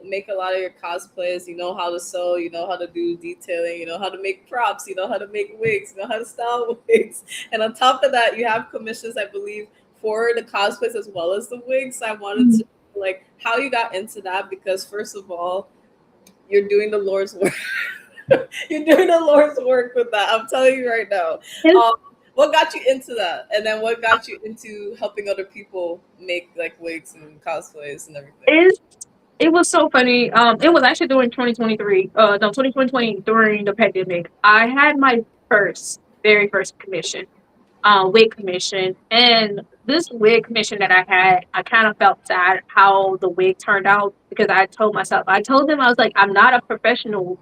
make a lot of your cosplays. You know how to sew. You know how to do detailing. You know how to make props. You know how to make wigs. You know how to style wigs. And on top of that, you have commissions, I believe, for the cosplays as well as the wigs. So I wanted to like how you got into that because first of all, you're doing the Lord's work. You're doing the Lord's work with that. I'm telling you right now. It's, Um, what got you into that, and then what got you into helping other people make like wigs and cosplays and everything? it's, it was so funny. It was actually during 2023. No, 2020 during the pandemic. I had my very first commission, wig commission, and this wig commission that I had, I kind of felt sad how the wig turned out because I told them I was like, I'm not a professional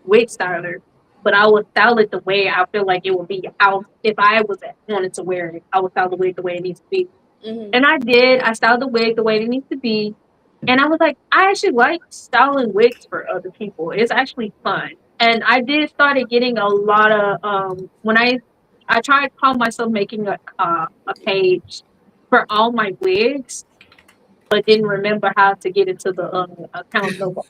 wig styler, but I would style it the way I feel like it would be out if I was wanted to wear it. I would style the wig the way it needs to be. Hmm. And I did. I styled the wig the way it needs to be. And I was like, I actually like styling wigs for other people. It's actually fun. And I did started getting a lot of when I tried to call myself making a page for all my wigs, but didn't remember how to get into the account no more.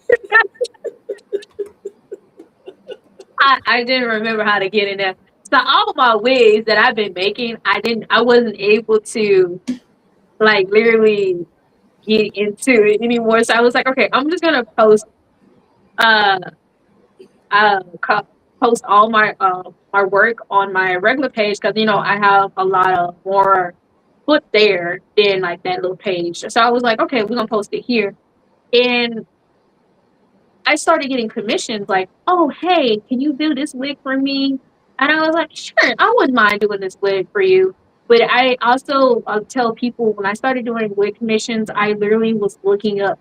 I didn't remember how to get in there. So all my wigs that I've been making, I wasn't able to like literally get into it anymore. So I was like, okay, I'm just gonna uh post all my work on my regular page because I have a lot of more put there than like that little page. So I was like, okay, we're gonna post it here. And I started getting commissions like, oh hey, can you do this wig for me? And I was like, sure, I wouldn't mind doing this wig for you. But I also tell people when I started doing wig commissions, I literally was looking up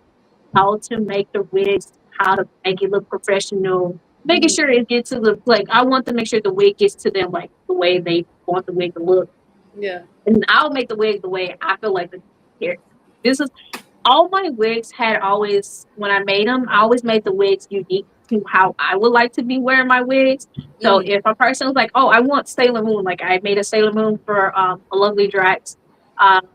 how to make the wigs, how to make it look professional, making sure it gets to the like I want to make sure the wig gets to them like the way they want the wig to look. Yeah. And I'll make the wig the way I feel like the hair. This is all my wigs had always when I made them, I always made the wigs unique to how I would like to be wearing my wigs. So Mm. if a person was like, "Oh, I want Sailor Moon," like I made a Sailor Moon for a lovely Drax. Um,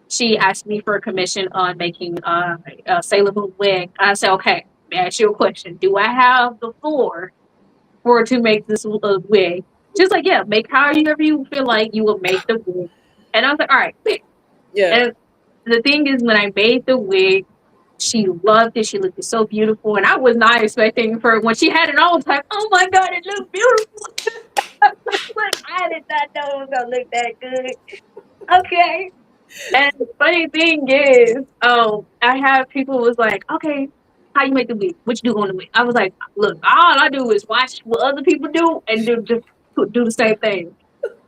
she asked me for a commission on making a Sailor Moon wig. I said, "Okay, let me ask you a question. Do I have the floor for to make this wig?" She's like, "Yeah, make however you feel like you will make the wig." And I was like, "All right." Yeah. And the thing is, when I made the wig, she loved it. She looked so beautiful, and I was not expecting for when she had it on. I was like, "Oh my god, it looks beautiful!" Like I did not know it was gonna look that good. Okay. And the funny thing is, I have people was like, "Okay, how you make the wig? What you do on the wig?" I was like, "Look, all I do is watch what other people do and do the same thing."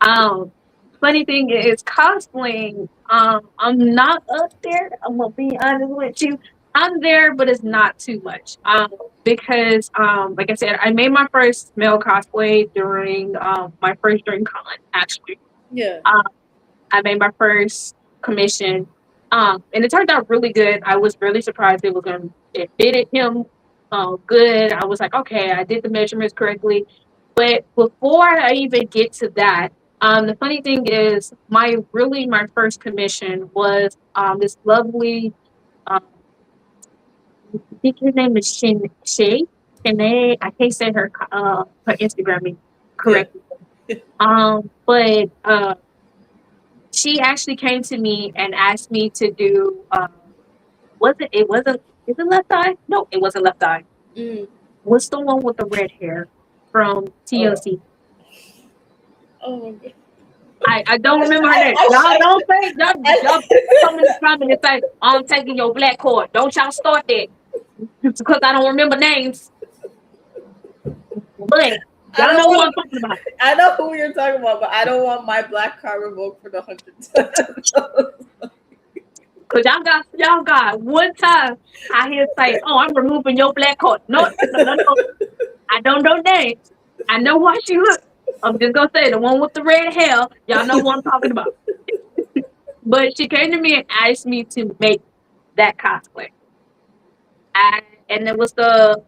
Um, Funny thing is cosplaying. I'm not up there. I'm gonna be honest with you. I'm there, but it's not too much. Because like I said, I made my first male cosplay during my first dream con actually. Yeah. Um, I made my first commission. And it turned out really good. I was really surprised it fitted him good. I was like, okay, I did the measurements correctly. But before I even get to that, the funny thing is my first commission was this lovely I think her name is Shay. Shanae. I can't say her Instagram name Yeah. correctly. But she actually came to me and asked me to do wasn't is it Left Eye? No, it wasn't Left Eye. Mm. What's the one with the red hair from Oh. TLC? Oh my god. I don't remember her name. I, Y'all don't say y'all come in the I, comment and say I'm taking your black card. Don't y'all start that because I don't remember names. But I y'all don't know who want. I'm talking about. I know who you're talking about, but I don't want my black card revoked for the 100th. Cause y'all got one time I hear say, "Oh, I'm removing your black card." No, no, no, no. I don't know names. I know why she look. I'm just gonna say the one with the red hair. Y'all know what I'm talking about. But she came to me and asked me to make that cosplay. And it was the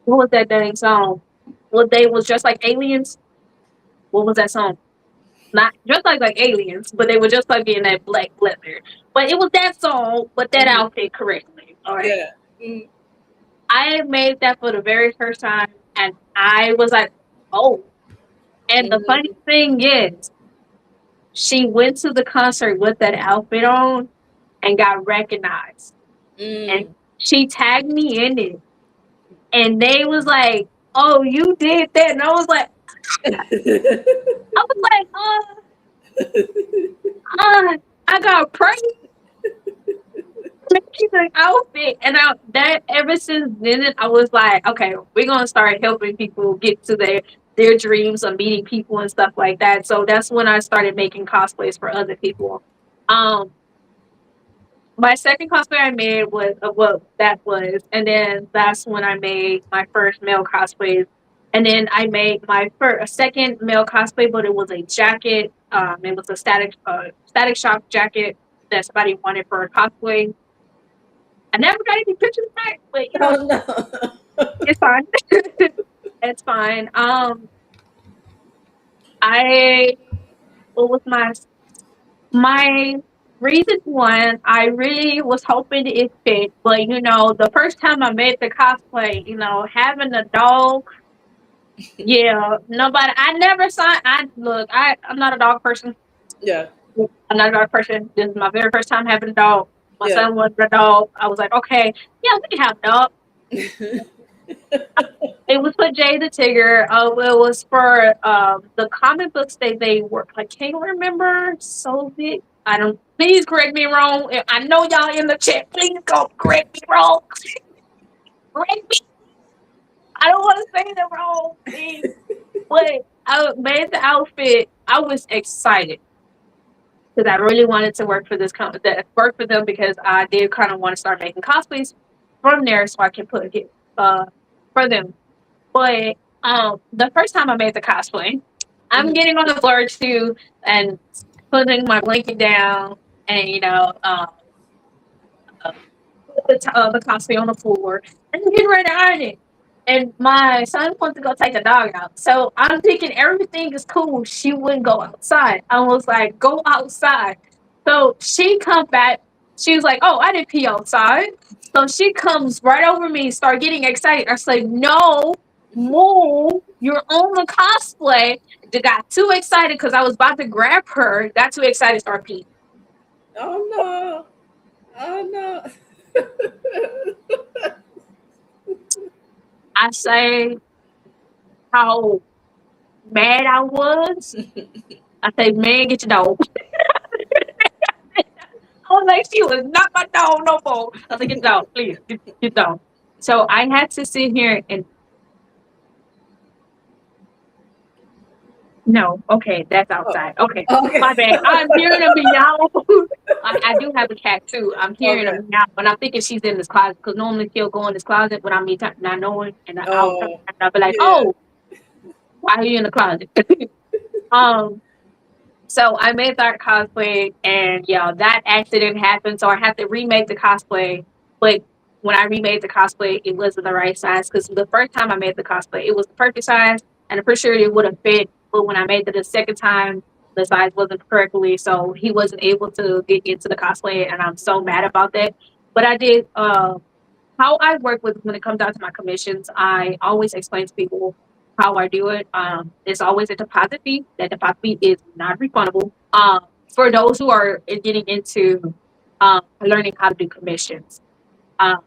what was that dang song? What they was just like aliens? What was that song? Not just like aliens, but they were just like in that black leather. But it was that song, but that Mhm. outfit correctly. All right. Yeah. Mm. I made that for the very first time and I was like, oh. And the funny Mhm. thing is, she went to the concert with that outfit on and got recognized. And Mm. she tagged me in it. And they was like, "Oh, you did that." And I was like, I got praised for the outfit. And that ever since then I was like, okay, we're gonna start helping people get to their dreams of meeting people and stuff like that. So that's when I started making cosplays for other people. Um my second cosplay I made was what that was, and then that's when I made my first male cosplay. And then I made my first a second male cosplay, but it was a jacket. It was a static shock jacket that somebody wanted for a cosplay. I never got any pictures back, but Oh no. it's fine. It's fine. I what was my recent one, I really was hoping it fit, but the first time I made the cosplay, having a dog, yeah, nobody. I never saw. I look. I'm not a dog person. Yeah. I'm not a dog person. This is my very first time having a dog. My Yeah. son wanted a dog. I was like, okay, yeah, we can have a dog. It was for Jay the Tigger. It was for the comic books they were. I can't remember. Soviet. I don't. Please correct me wrong. I know y'all in the chat. Please don't correct me wrong. Correct me. I don't want to say it wrong, please. But I made the outfit. I was excited because I really wanted to work for work for them because I did kind of want to start making cosplays. from there so I can put it for them. But the first time I made the cosplay, I'm Mhm. getting on the floor too and putting my blanket down and uh, the cosplay on the floor and getting ready to iron it. And my son wants to go take the dog out. So I'm thinking everything is cool. She wouldn't go outside. I was like, go outside. So she come back. She was like, oh, I didn't pee outside. So she comes right over me, start getting excited. I was like, no, move. You're on the cosplay. They got too excited because I was about to grab her. Got too excited, start peeing. Oh no. Oh no. I say how mad I was. I say, man, get your dog. I was like, she was not my dog no more. I was like, get the dog, please, get the dog. So I had to sit here and no, okay, that's Oh, outside. Okay, okay. my bad. I'm hearing a meow. I do have a cat too. I'm hearing a Okay. meow, but I'm thinking she's in this closet because normally she'll go in this closet when I'm me not knowing, and Oh, I'll be like, yeah. oh, why are you in the closet? um, So I made that cosplay, and yeah, that accident happened. So I had to remake the cosplay. But when I remade the cosplay, it wasn't the right size because the first time I made the cosplay, it was the perfect size, and I'm pretty sure it would have fit. But when I made it the second time, the size wasn't correctly, so he wasn't able to get into the cosplay, and I'm so mad about that. But I did. How I work with when it comes down to my commissions, I always explain to people how I do it. It's always a deposit fee. That deposit fee is not refundable. For those who are getting into learning how to do commissions. Um,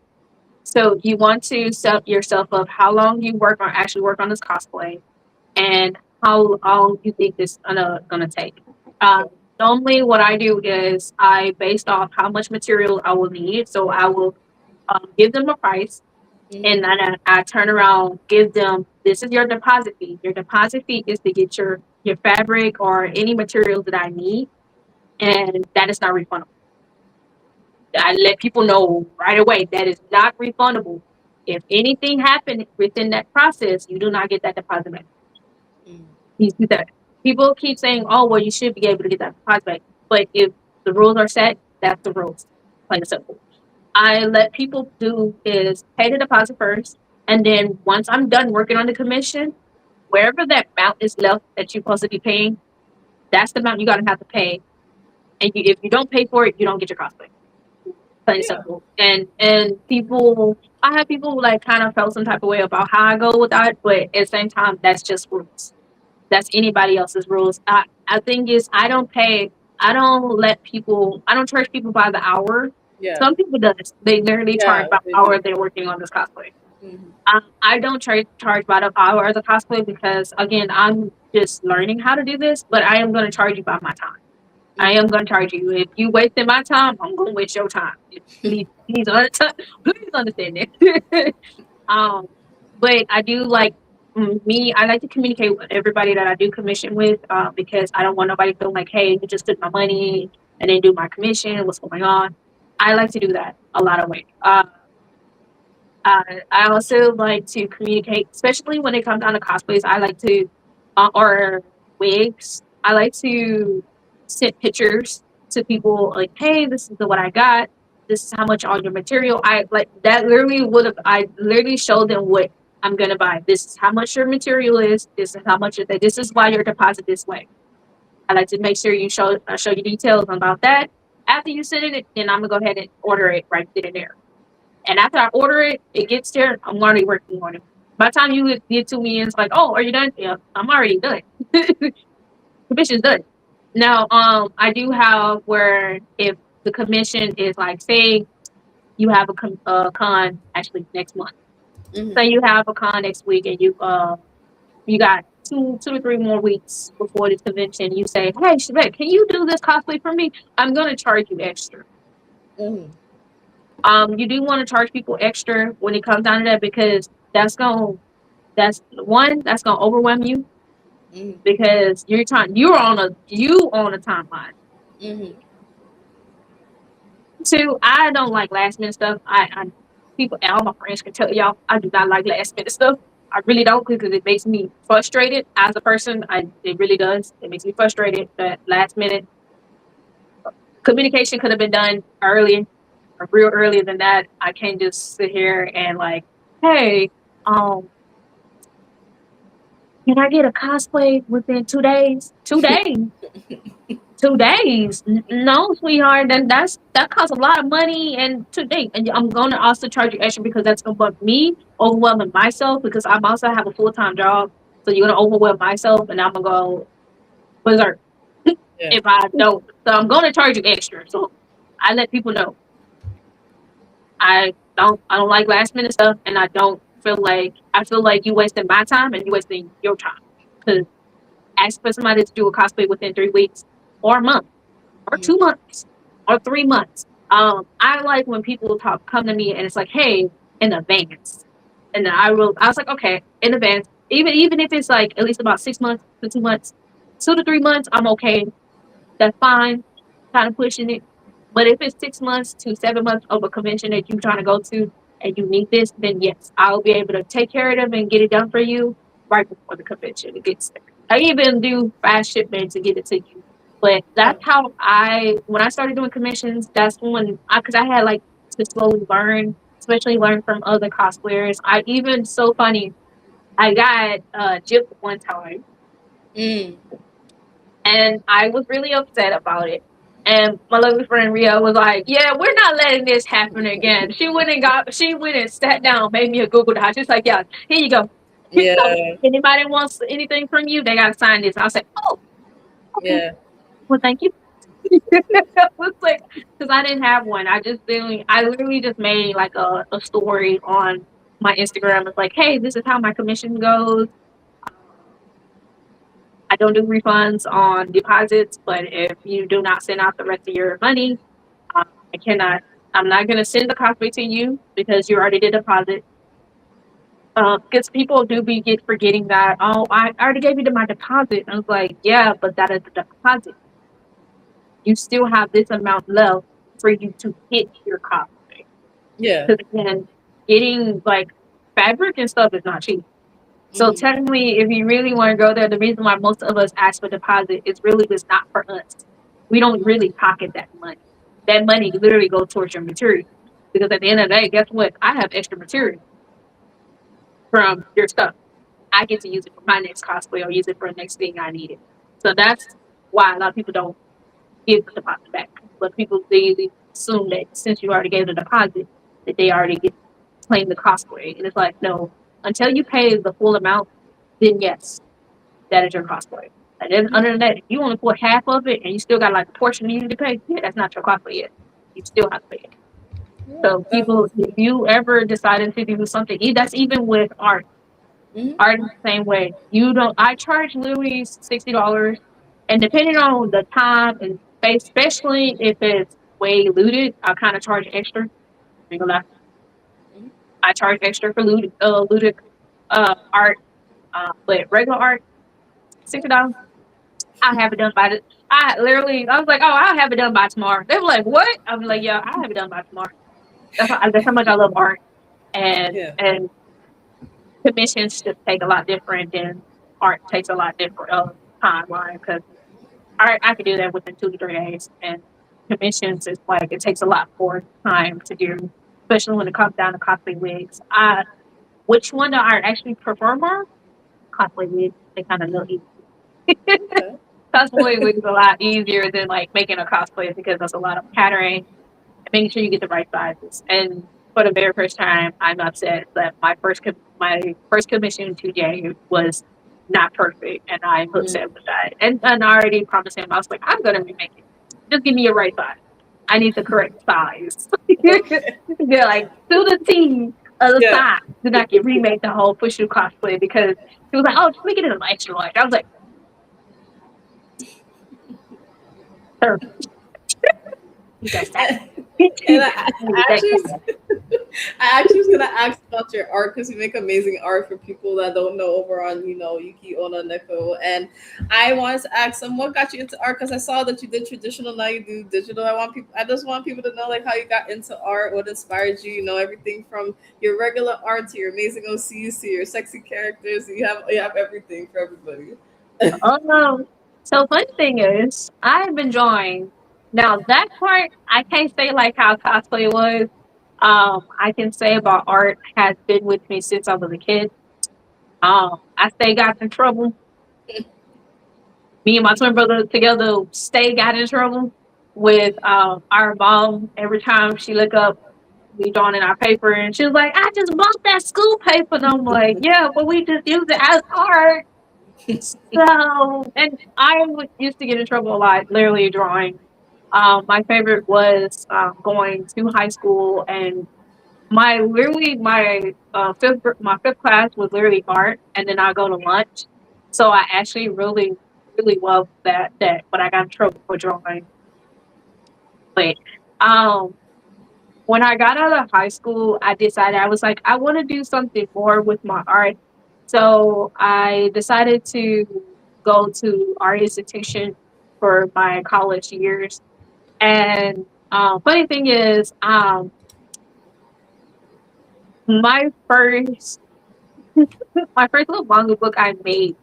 so you want to set yourself up how long you work on this cosplay and how long you think this gonna take. Okay. Normally, what I do is I based off how much material I will need. So I will give them a price and Mhm. then I turn around, give them this is your deposit fee. Your deposit fee is to get your fabric or any materials that I need, and that is not refundable. I let people know right away that is not refundable. If anything happened within that process, you do not get that deposit back. Mm. You see that people keep saying, "Oh, well, you should be able to get that deposit back," but if the rules are set, that's the rules. Plain and simple. I let people do is pay the deposit first, and then once I'm done working on the commission, wherever that amount is left that you're supposed to be paying, that's the amount you gotta have to pay. And if you don't pay for it, you don't get your cost back. Plain and Yeah. simple. And people, I have people like kind of felt some type of way about how I go with that, but at the same time, that's just rules. That's anybody else's rules. I think is I don't let people I don't charge people by the hour. Yeah. Some people does. They literally charge Yeah. by They the hour do. they're working on this cosplay. Mhm. I don't charge by the hour of the cosplay because again I'm just learning how to do this, but I am gonna charge you by my time. I Mhm. am gonna charge you. If you wasted my time, I'm gonna waste your time. Please, please understand that. Um, but I do like me. I like to communicate with everybody that I do commission with because I don't want nobody feeling like, hey, you just took my money and then do my commission. What's going on? I like to do that a lot of ways. I also like to communicate, especially when it comes down to cosplays. I like to, or wigs. I like to send pictures to people like, "Hey, this is what I got. This is how much on your material." I like that. Literally, would have I literally showed them what I'm gonna buy. This is how much your material is. This is how much of that. This is why your deposit this way. I like to make sure you show you details about that. After you send it, then I'm gonna go ahead and order it right then and there. And after I order it, it gets there. I'm already working on it. By the time you get to me, and it's like, "Oh, are you done?" Yeah, I'm already done. Commission's done. Now, I do have where if the commission is like, say you have a con actually next month. Mhm. Say you have a con next week, and you got two to three more weeks before this convention. You say, "Hey, Shabbat, can you do this cosplay for me? I'm gonna charge you extra." Mhm. You do want to charge people extra when it comes down to that because that's gonna overwhelm you Mhm. because you on a timeline. Mhm. Two, I don't like last minute stuff. I people and all my friends can tell y'all I do not like last minute stuff. I really don't because it makes me frustrated as a person. It really does. It makes me frustrated that last minute communication could have been done early or real earlier than that. I can't just sit here and like, hey, um, can I get a cosplay within 2 days? 2 days. 2 days. No, sweetheart. Then that costs a lot of money and today. And I'm gonna also charge you extra because that's gonna put me overwhelming myself because I'm also have a full-time job. So you're gonna overwhelm myself and I'm gonna go berserk Yeah. if I don't. So I'm gonna charge you extra. So I let people know. I don't like last minute stuff and I feel like you wasting my time and you wasting your time. Because ask for somebody to do a cosplay within 3 weeks or a month or Mhm. 2 months or 3 months. I like when people come to me and it's like, hey, in advance. And then I was like, okay, in advance. Even if it's like at least about 6 months to 2 months, 2 to 3 months, I'm okay. That's fine. Kind of pushing it. But if it's 6 months to 7 months of a convention that you're trying to go to and you need this, then yes, I'll be able to take care of them and get it done for you right before the convention it gets there. I even do fast shipment to get it to you. But that's Oh, how when I started doing commissions, that's when because I had like to slowly learn, especially learn from other cosplayers. I even so funny, I got gypped one time mm, and I was really upset about it. And my lovely friend Ria was like, "Yeah, we're not letting this happen again." She went and sat down, made me a Google Doc. She's like, "Yeah, here you go. So yeah, anybody wants anything from you, they gotta sign this." I was like, "Oh, okay. yeah. Well, thank you." I was like, because I didn't have one. I literally just made like a story on my Instagram. It's like, "Hey, this is how my commission goes. I don't do refunds on deposits, but if you do not send out the rest of your money, I cannot. I'm not going to send the copy to you because you already did deposit. Because people do be get forgetting that. Oh, I already gave you my deposit. I was like, yeah, but that is the deposit. You still have this amount left for you to hit your copy. Yeah. Because again, getting like fabric and stuff is not cheap. So Hmm. technically, if you really want to go there, the reason why most of us ask for deposit is really just not for us. We don't really pocket that money. That money literally goes towards your material. Because at the end of the day, guess what? I have extra material from your stuff. I get to use it for my next cosplay or use it for the next thing I needed. So that's why a lot of people don't give the deposit back. But people they assume that since you already gave the deposit, that they already get claim the cosplay. And it's like, no, until you pay the full amount, then yes, that is your cosplay. And then other than that, if you only put half of it and you still got like a portion you need to pay, yeah, that's not your cosplay yet. You still have to pay it. Yeah. So people, if you ever decided to do something, that's even with art. Mhm. Art is the same way. You don't. I charge literally $60, and depending on the time and space, especially if it's way looted, I kind of charge extra. Ain't gonna lie. Mhm. I charge extra for looted art, but regular art, $60. I have it done by the. I was like, oh, I'll have it done by tomorrow. They were like, what? I'm like, yeah, I have it done by tomorrow. That's how much I love art, Yeah. and commissions just take a lot different than art takes a lot different timeline because art I could do that within 2 to 3 days, and commissions is like it takes a lot more time to do, especially when it comes down to cosplay wigs. Which one do I actually prefer more? Cosplay wigs. They kind of look easy. Okay. Cosplay wigs is a lot easier than like making a cosplay because there's a lot of patterning and making sure you get the right sizes. And for the very first time, I'm upset that my first commission to Jay was not perfect, and I'm Mhm. upset with that. And I already promised him I was like, I'm gonna remake it. Just give me a right size. I need the correct size. Okay. They're like to the T of the Yeah. size. Did not get remake the whole Pushu cosplay because he was like, oh, just make it an extra large. I was like, sir, he got that. And, He and got I me that actually, color. I actually was gonna ask about your art because you make amazing art for people that don't know over on Yuki Ona Neko. And I wanted to ask them what got you into art because I saw that you did traditional, now you do digital. I just want people to know like how you got into art, what inspired you. Everything from your regular art to your amazing OCs to your sexy characters. You have everything for everybody. Um, so funny thing is, I've been drawing. Now that part, I can't say like how cosplay was. I can say about art has been with me since I was a kid. I stay got in trouble. Me and my twin brother together stay got in trouble with our mom every time she look up we drawing in our paper and she was like, I just bought that school paper and I'm like, yeah, but we just use it as art. So and used to get in trouble a lot, literally drawing. My favorite was going to high school and my fifth class was literally art, and then I go to lunch. So I actually really love that. But I got in trouble for drawing. But um, when I got out of high school, I decided I was like I want to do something more with my art. So I decided to go to art institution for my college years. And funny thing is, my first my first little manga book I made.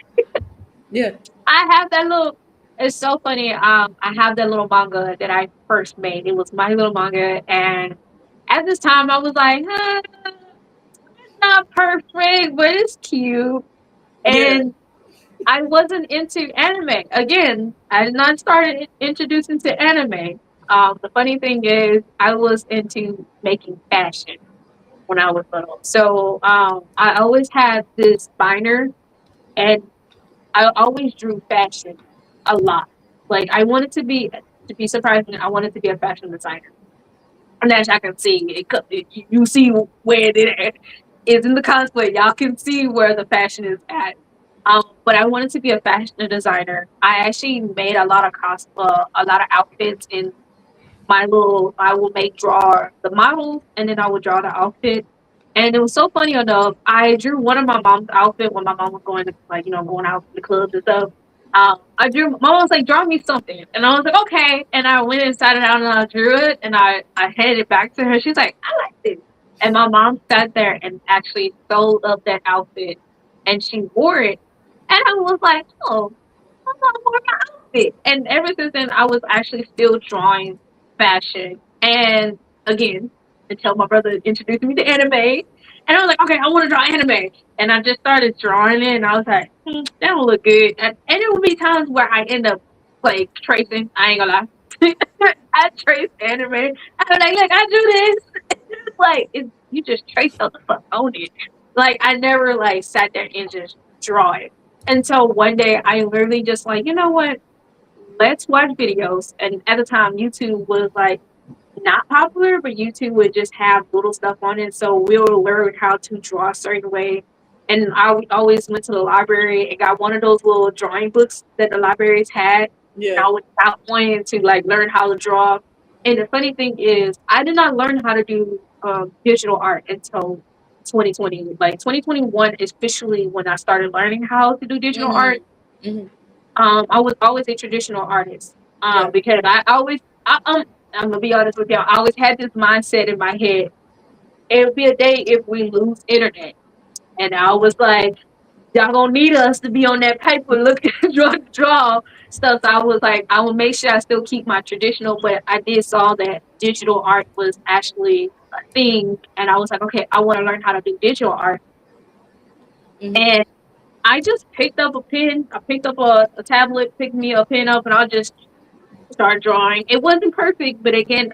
Yeah. I have that little. It's so funny. I have that little manga that I first made. It was my little manga, and at this time, I was like, it's not perfect, but it's cute. Yeah. And I wasn't into anime. Again, I did not start introducing to anime. The funny thing is, I was into making fashion when I was little. So I always had this binder, and I always drew fashion a lot. Like I wanted to be surprising. I wanted to be a fashion designer. And as I can see, you see where it is in the cosplay. Y'all can see where the fashion is at. But I wanted to be a fashion designer. I actually made a lot of outfits in I will make draw the models and then I would draw the outfit. And it was so funny enough, I drew one of my mom's outfit when my mom was going to going out to the clubs and stuff. My mom was like, draw me something. And I was like, okay. And I went inside it out and I drew it and I handed it back to her. She's like, I like this. And my mom sat there and actually sewed up that outfit and she wore it. And I was like, oh, my mom wore my outfit. And ever since then, I was actually still drawing fashion. And again, until my brother introduced me to anime, and I was like, okay, I want to draw anime. And I just started drawing it, and I was like, that don't look good. And it would be times where I end up like tracing. I ain't gonna lie. I trace anime. I was like, look, I do this. You just trace on the fuck on it. Like I never like sat there and just draw it. Until one day I literally just like, you know what? Let's watch videos. And at the time, YouTube was like not popular, but YouTube would just have little stuff on it. So we'll learn how to draw a certain way. And always went to the library and got one of those little drawing books that the libraries had. And Yeah. I was out wanting to like learn how to draw. And the funny thing is, I did not learn how to do digital art until 2020. Like 2021 is officially when I started learning how to do digital art. Mhm. Mhm. I was always a traditional artist. Yeah. Because I'm gonna be honest with y'all. I always had this mindset in my head. It would be a day if we lose internet, and I was like, y'all gonna need us to be on that paper, look draw stuff. So I was like, I will make sure I still keep my traditional, but I did saw that digital art was actually a thing, and I was like, okay, I want to learn how to do digital art, Mhm. and I just picked up a pen. I picked up a tablet, picked me a pen up, and I just start drawing. It wasn't perfect, but again,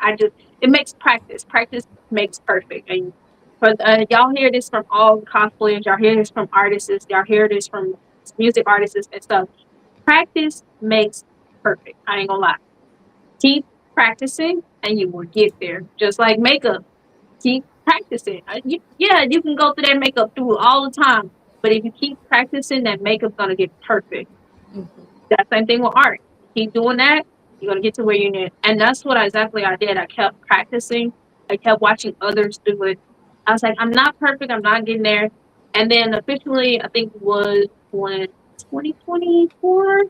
it makes practice. Practice makes perfect. And for y'all hear this from all cosplayers, y'all hear this from artists, y'all hear this from music artists and stuff. Practice makes perfect. I ain't gonna lie. Keep practicing, and you will get there. Just like makeup, keep practicing. Yeah, you can go through that makeup through all the time, but if you keep practicing, that makeup's gonna get perfect. Mhm. That same thing with art. Keep doing that, you're gonna get to where you need. And that's what exactly I did. I kept practicing. I kept watching others do it. I was like, I'm not perfect. I'm not getting there. And then officially, I think was when 2024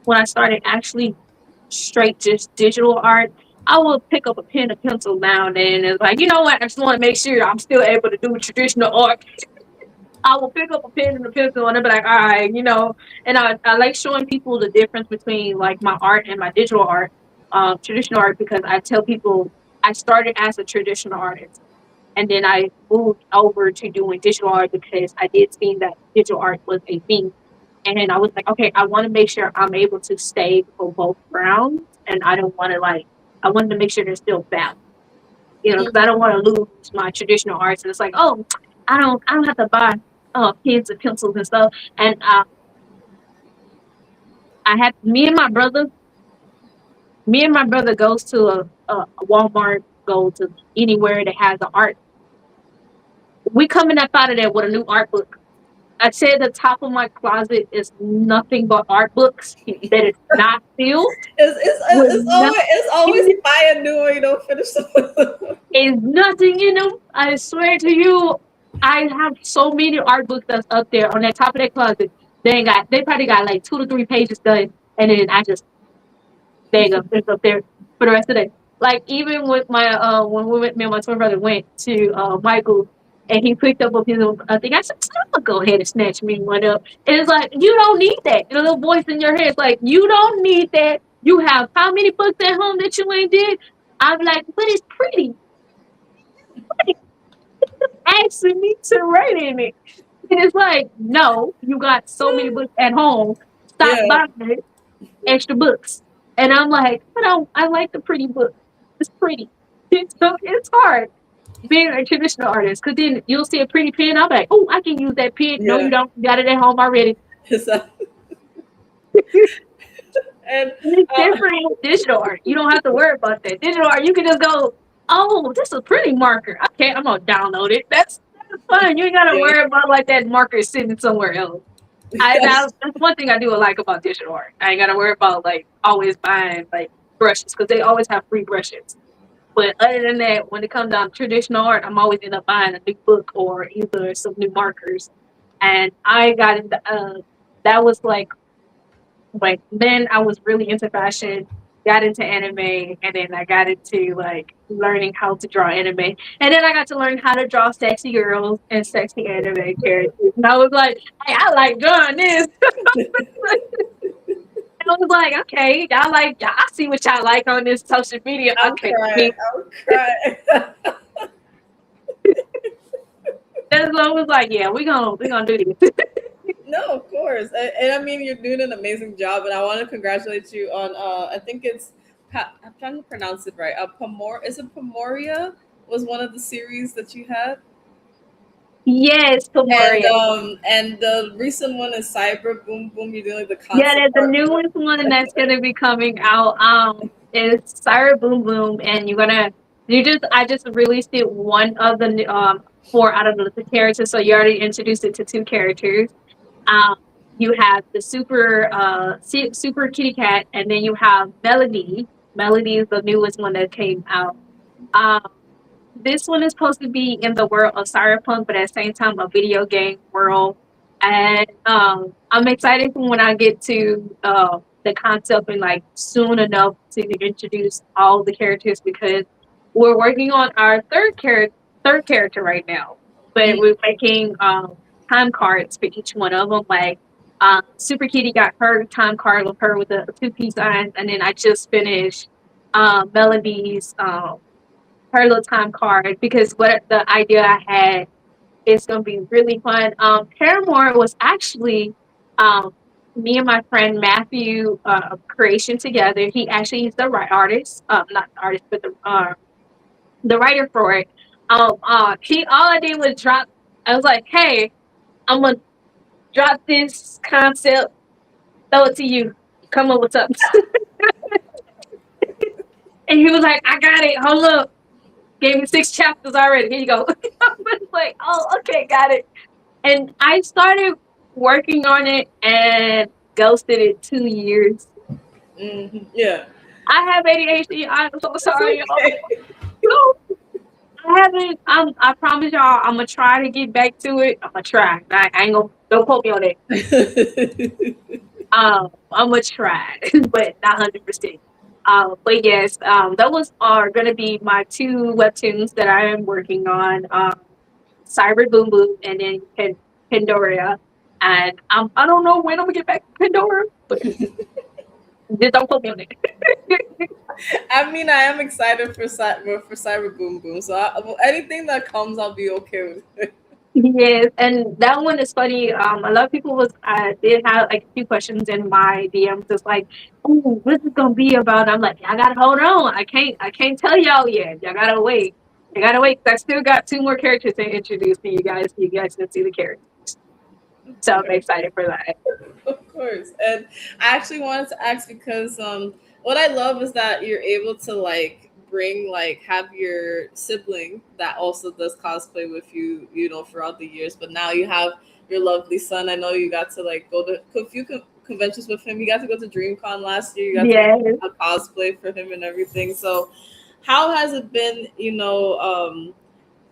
when I started actually straight just digital art. I will pick up a pen and pencil now and then. It's like, you know what? I just want to make sure I'm still able to do traditional art. I will pick up a pen and a pencil and I'll be like, all right, and I like showing people the difference between like my art and my digital art, traditional art, because I tell people I started as a traditional artist and then I moved over to doing digital art because I did see that digital art was a thing. And I was like, okay, I want to make sure I'm able to stay for both rounds. And I don't want to I wanted to make sure there's still balance, because I don't want to lose my traditional arts. And it's like, oh, I don't have to buy pens and pencils and stuff. And I had me and my brother goes to a Walmart, go to anywhere that has an art. We coming up out of there with a new art book. I said the top of my closet is nothing but art books that is not filled. It's always buy a new one, you don't finish the Is nothing in them. I swear to you, I have so many art books that's up there on that top of that closet. They probably got like 2 to 3 pages done, and then I just bang up it's up there for the rest of the day. Like even with my when me and my twin brother went to Michael and he picked up a piece of I think I said, I'm gonna go ahead and snatch me one up. And it's like, you don't need that. And a little voice in your head is like, you don't need that. You have how many books at home that you ain't did? I'm like, but it's pretty. Asking me to write in it. And it's like, no, you got so many books at home. Stop Yeah. buying extra books. And I'm like, but I like the pretty book. It's pretty. So it's hard being a traditional artist because then you'll see a pretty pen. I'm like, oh, I can use that pen. No, Yeah. you don't. You got it at home already. And it's different with digital art. You don't have to worry about that. Digital art, you can just go, oh, this is a pretty marker. Okay, I'm gonna download it. That's fine. You ain't gotta yeah. worry about like that marker sitting somewhere else. That's one thing I do like about digital art. I ain't gotta worry about like always buying like brushes because they always have free brushes. But other than that, when it comes down to traditional art, I'm always end up buying a new book or either some new markers. And I got into that was like then I was really into fashion, got into anime, and then I got into like learning how to draw anime. And then I got to learn how to draw sexy girls and sexy anime characters. And I was like, hey, I like drawing this. I was like, okay, I see what y'all like on this social media. I'm Okay, crying. that's what I was like, yeah, we're gonna do this. No, of course. And I mean, you're doing an amazing job, and I want to congratulate you on. I think it's. I'm trying to pronounce it right. Is it Pomoria? Was one of the series that you had, Yes, Tomoria. and the recent one is Cyber Boom Boom. You're doing the Yeah, concept there's a art. newest one that's gonna be coming out. It's Siren Boom Boom, and I just released it one of the four out of the characters, so you already introduced it to two characters. Um, you have the super kitty cat, and then you have Melody. Melody is the newest one that came out. Um, this one is supposed to be in the world of cyberpunk, but at the same time, a video game world. And I'm excited for when I get to the concept and like soon enough to introduce all the characters because we're working on our third character right now, but Mm. we're making time cards for each one of them. Like Super Kitty got her time card with her with a 2 piece sign, and then I just finished Melody's her little time card because what the idea I had is going to be really fun. Paramore was actually um, me and my friend Matthew creation together. He's the right artist, not the artist, but the writer for it. He all I did was drop. I was like, hey, I'm gonna drop this concept, throw it to you, come up with something. And he was like, I got it. Hold up. Gave me 6 chapters already. Here you go. It's like, oh, okay, got it. And I started working on it and ghosted it 2 years. Yeah. I have ADHD. I'm so It's sorry, y'all. okay. No. I haven't. I promise y'all, I'm gonna try to get back to it. I'm gonna try. I ain't gonna. Don't quote me on it. I'm gonna try, but not 100%. But yes, those are gonna be my two webtoons that I am working on. Cyber Boom Boom and then Pandora. And I don't know when I'm gonna get back to Pandora, but just don't quote me on it. I mean, I am excited for Cyber Boom Boom. So well, anything that comes, I'll be okay with it. Yes, and that one is funny. A lot of people was did have like a few questions in my DMs, just like, "Oh, what's it gonna be about?" I'm like, "I gotta hold on. I can't tell y'all yet. Y'all gotta wait. I gotta wait. 'Cause I still got two more characters to introduce to you guys. So you guys can see the characters. So I'm excited for that. Of course. And I actually wanted to ask because what I love is that you're able to like bring like have your sibling that also does cosplay with you, you know, throughout the years, but now you have your lovely son. I know you got to like go to a few conventions with him. You got to go to DreamCon last year. You got to Yes. a cosplay for him and everything. So how has it been, you know,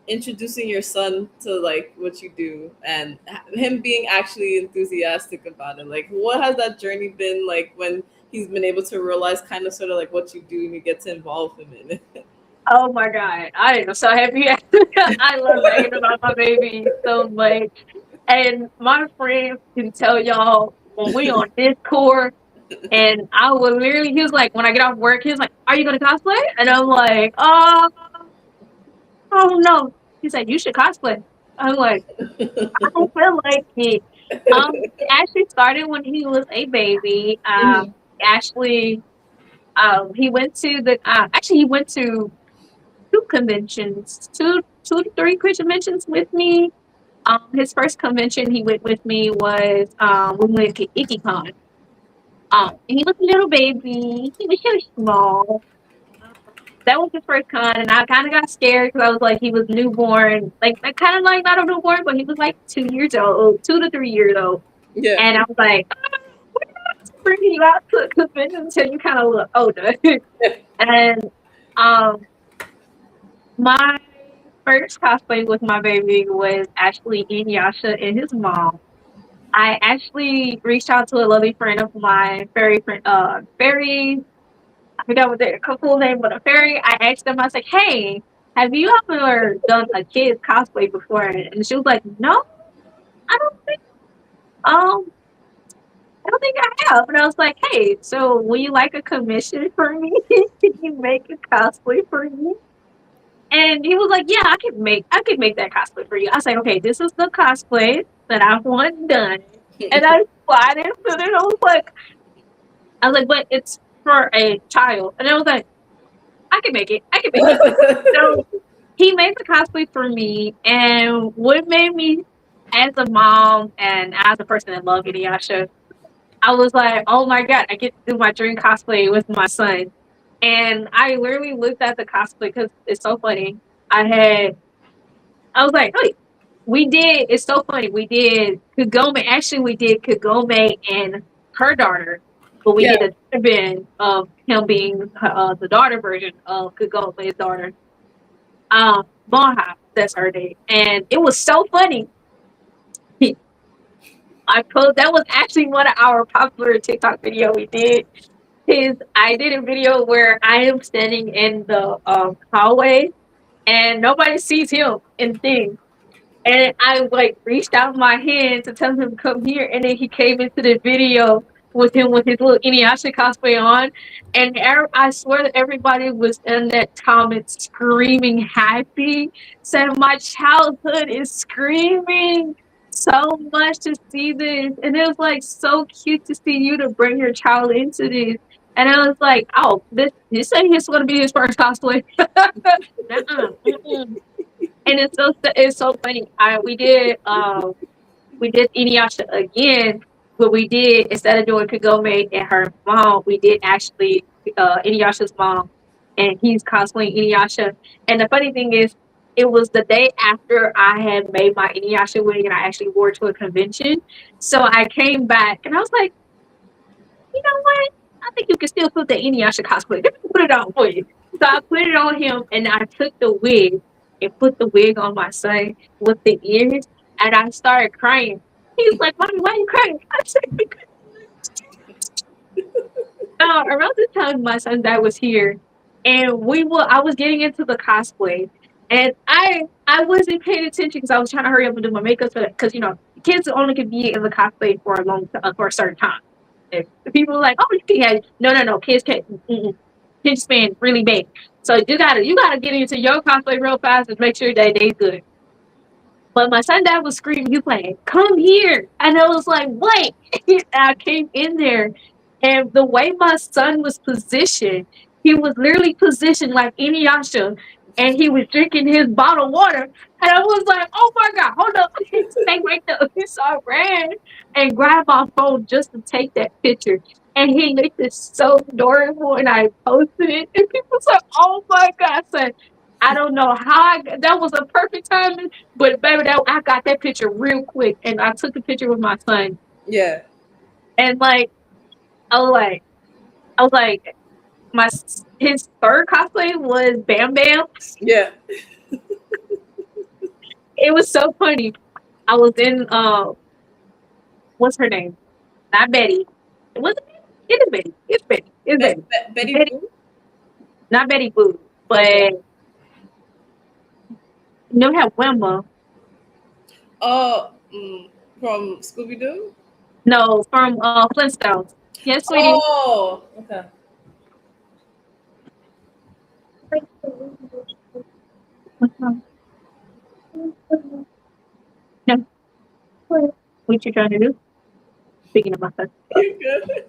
introducing your son to like what you do and him being actually enthusiastic about it? Like what has that journey been like when he's been able to realize kind of sort of like what you do and you get to involve him in it? Oh my God. I am so happy. I love bragging about my baby so much. And my friends can tell y'all when we on Discord and I would literally, he was like, when I get off work, he was like, "Are you gonna cosplay?" And I'm like, oh no. He said, "You should cosplay." I'm like, "I don't feel like it." It actually started when he was a baby. Mhm. Actually, he went to he went to two conventions, two to three conventions with me. His first convention he went with me was we went to IkiCon. And he was a little baby. He was so small. Um, that was his first con, and I kind of got scared because I was like, he was newborn, like kind of like not a newborn, but he was like 2 years old, 2 to 3 years old. Yeah. And I was like, we're not bringing you out to a convention until you kind of look older. And um, my first cosplay with my baby was actually Inuyasha and his mom. I actually reached out to a lovely friend of mine, fairy friend, fairy. I forgot what their full name, but a fairy. I asked them. I was like, "Hey, have you ever done a kid's cosplay before?" And she was like, "No, I don't think. Um, I don't think I have." And I was like, "Hey, so will you like a commission for me? Can you make a cosplay for me?" And he was like, "Yeah, I could make that cosplay for you." I was like, "Okay, this is the cosplay that I want done." And I applied it, and I was like, "But it's for a child." And I was like, "I can make it. I can make it." So he made the cosplay for me, and what made me, as a mom and as a person that loved Inuyasha, I was like, "Oh my god, I get to do my dream cosplay with my son." And I literally looked at the cosplay because it's so funny. I was like, "Wait, we did." It's so funny. We did Kagome. Actually, we did Kagome and her daughter, but we Yeah. did a spin of him being the daughter version of Kagome's daughter. Bonha, that's her name, and it was so funny. That was actually one of our popular TikTok video we did. I did a video where I am standing in the hallway and nobody sees him in things. And I like reached out my hand to tell him to come here, and then he came into the video with him with his little Inuyasha cosplay on, and I swear that everybody was in that comment screaming happy, saying my childhood is screaming so much to see this, and it was like so cute to see you to bring your child into this. And I was like, oh, this you say he's going to be his first cosplay? Nuh-uh, mm-mm. And it's so funny. We did Inuyasha again, but we did, instead of doing Kagome and her mom, we did actually Inuyasha's mom, and he's cosplaying Inuyasha. And the funny thing is, it was the day after I had made my Inuyasha wig, and I actually wore it to a convention. So I came back, and I was like, you know what? I think you can still put the Inuyasha cosplay. Let me put it on for you. So I put it on him, and I took the wig. and put the wig on my son with the ears, and I started crying. He was like, "Mommy, why are you crying?" I said, "Because around the time my son's dad was here, and I was getting into the cosplay, and I wasn't paying attention because I was trying to hurry up and do my makeup because kids only can be in the cosplay for for a certain time. If the people are like, oh, you can have no, kids can't. Kids span really big, so you gotta get into your cosplay real fast and make sure that they good. But my son dad was screaming, "You playing? Come here!" And I was like, "Wait!" And I came in there, and the way my son was positioned, he was literally positioned like Inuyasha, and he was drinking his bottled water. And I was like, "Oh my god, hold up!" Stay right there. So I ran and grabbed my phone just to take that picture. And he looked it so adorable, and I posted it, and people was like, "Oh my god!" I said, "I don't know how that was a perfect timing." But baby, I got that picture real quick, and I took a picture with my son, Yeah. and like I was like, his third cosplay was Bam Bam. Yeah. It was so funny. I was in what's her name? Not Betty. Was it Betty? It is Betty. It's Betty. It's Betty. Betty Betty, Boo? not Betty Boo, Okay. but we have Wilma. Oh, from Scooby Doo? No, from Flintstones. Yes, sweetie. Oh, okay. What's wrong? No. What you trying to do? Speaking of my son. You're good.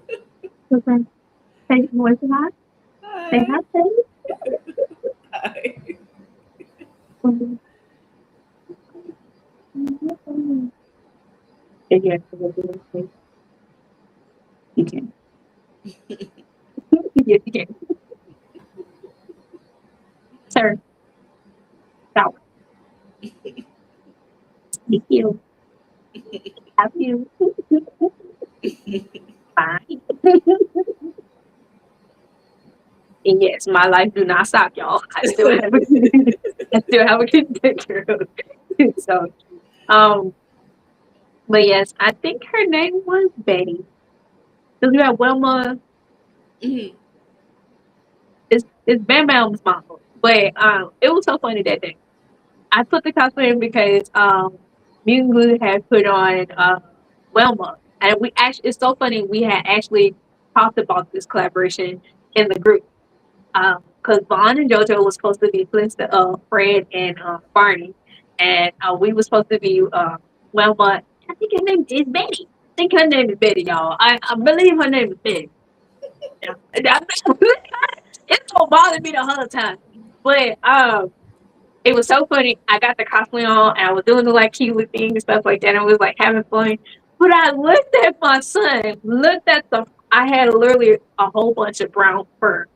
Okay. Say, what's it hot? Say Hi. hi, baby. Hi. Yeah, you can. Yes, you can. Sir, stop. Thank you. Have you. Bye. And yes, my life do not stop, y'all. I still have a good picture. So, um, but yes, I think her name was Betty. Because we have Wilma. Mhm. It's Bam Bam's mom. But it was so funny that day. I put the cosplay in because Mingu had put on Wilma. And we actually it's so funny we had actually talked about this collaboration in the group. Because Vaughn and JoJo was supposed to be Fred and Barney. And we were supposed to be Wilma. I think her name is Betty. I think her name is Betty, y'all. I believe her name is Betty. Yeah. It don't bother me the whole time. But it was so funny. I got the cosplay on and I was doing the like cute thing and stuff like that. And it was like having fun. But I looked at my son, looked at I had literally a whole bunch of brown fur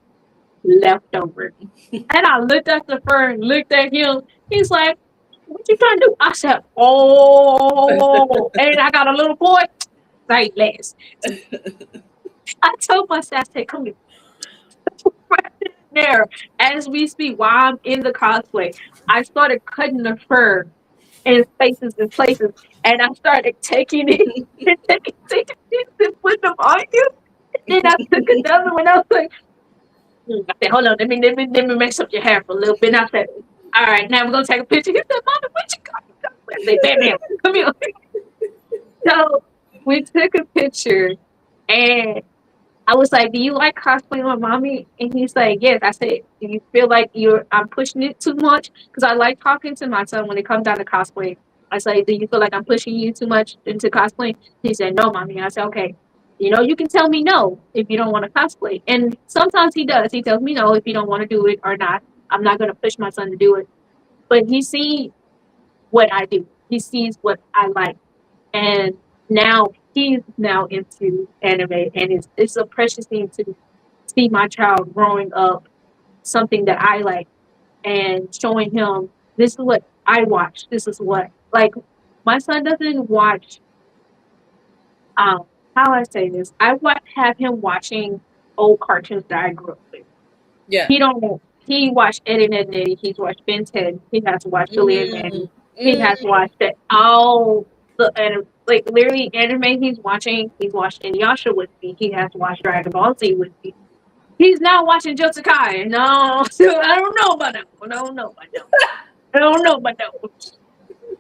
left over. And I looked at the fur and looked at him. He's like, what you trying to do? I said, oh. And I got a little boy. Say less. I told my son, I said, come here. Right there as we speak while I'm in the cosplay. I started cutting the fur in spaces and places, and I started taking it and taking pieces and putting them on you. Then I took another one. I was like, I said, hold on, let me mess up your hair for a little bit. And I said, all right, now we're gonna take a picture. He said, Mommy, where'd you go? I said, Batman, come here. So we took a picture, and I was like, "Do you like cosplaying with mommy?" And he's like, "Yes." I said, "Do you feel like I'm pushing it too much?" Because I like talking to my son when it comes down to cosplay. I say, "Do you feel like I'm pushing you too much into cosplay?" He said, "No, mommy." I said, "Okay, you can tell me no if you don't want to cosplay." And sometimes he does. He tells me no if he don't want to do it or not. I'm not going to push my son to do it. But he sees what I do. He sees what I like, and now he's now into anime, and it's a precious thing to see my child growing up something that I like and showing him this is what I watch. This is what like my son doesn't watch um how I say this. Have him watching old cartoons that I grew up with. Yeah. He don't he watched Eddie and Eddie. He's watched Ben 10. He has watched Billy and Mm, Mandy. He has mm. watched it all the and like literally anime he's watching. He's watched Inuyasha with me. He has watched Dragon Ball Z with me. He's now watching Jujutsu Kaisen. No, so I don't know about that. I don't know about that. I don't know about that.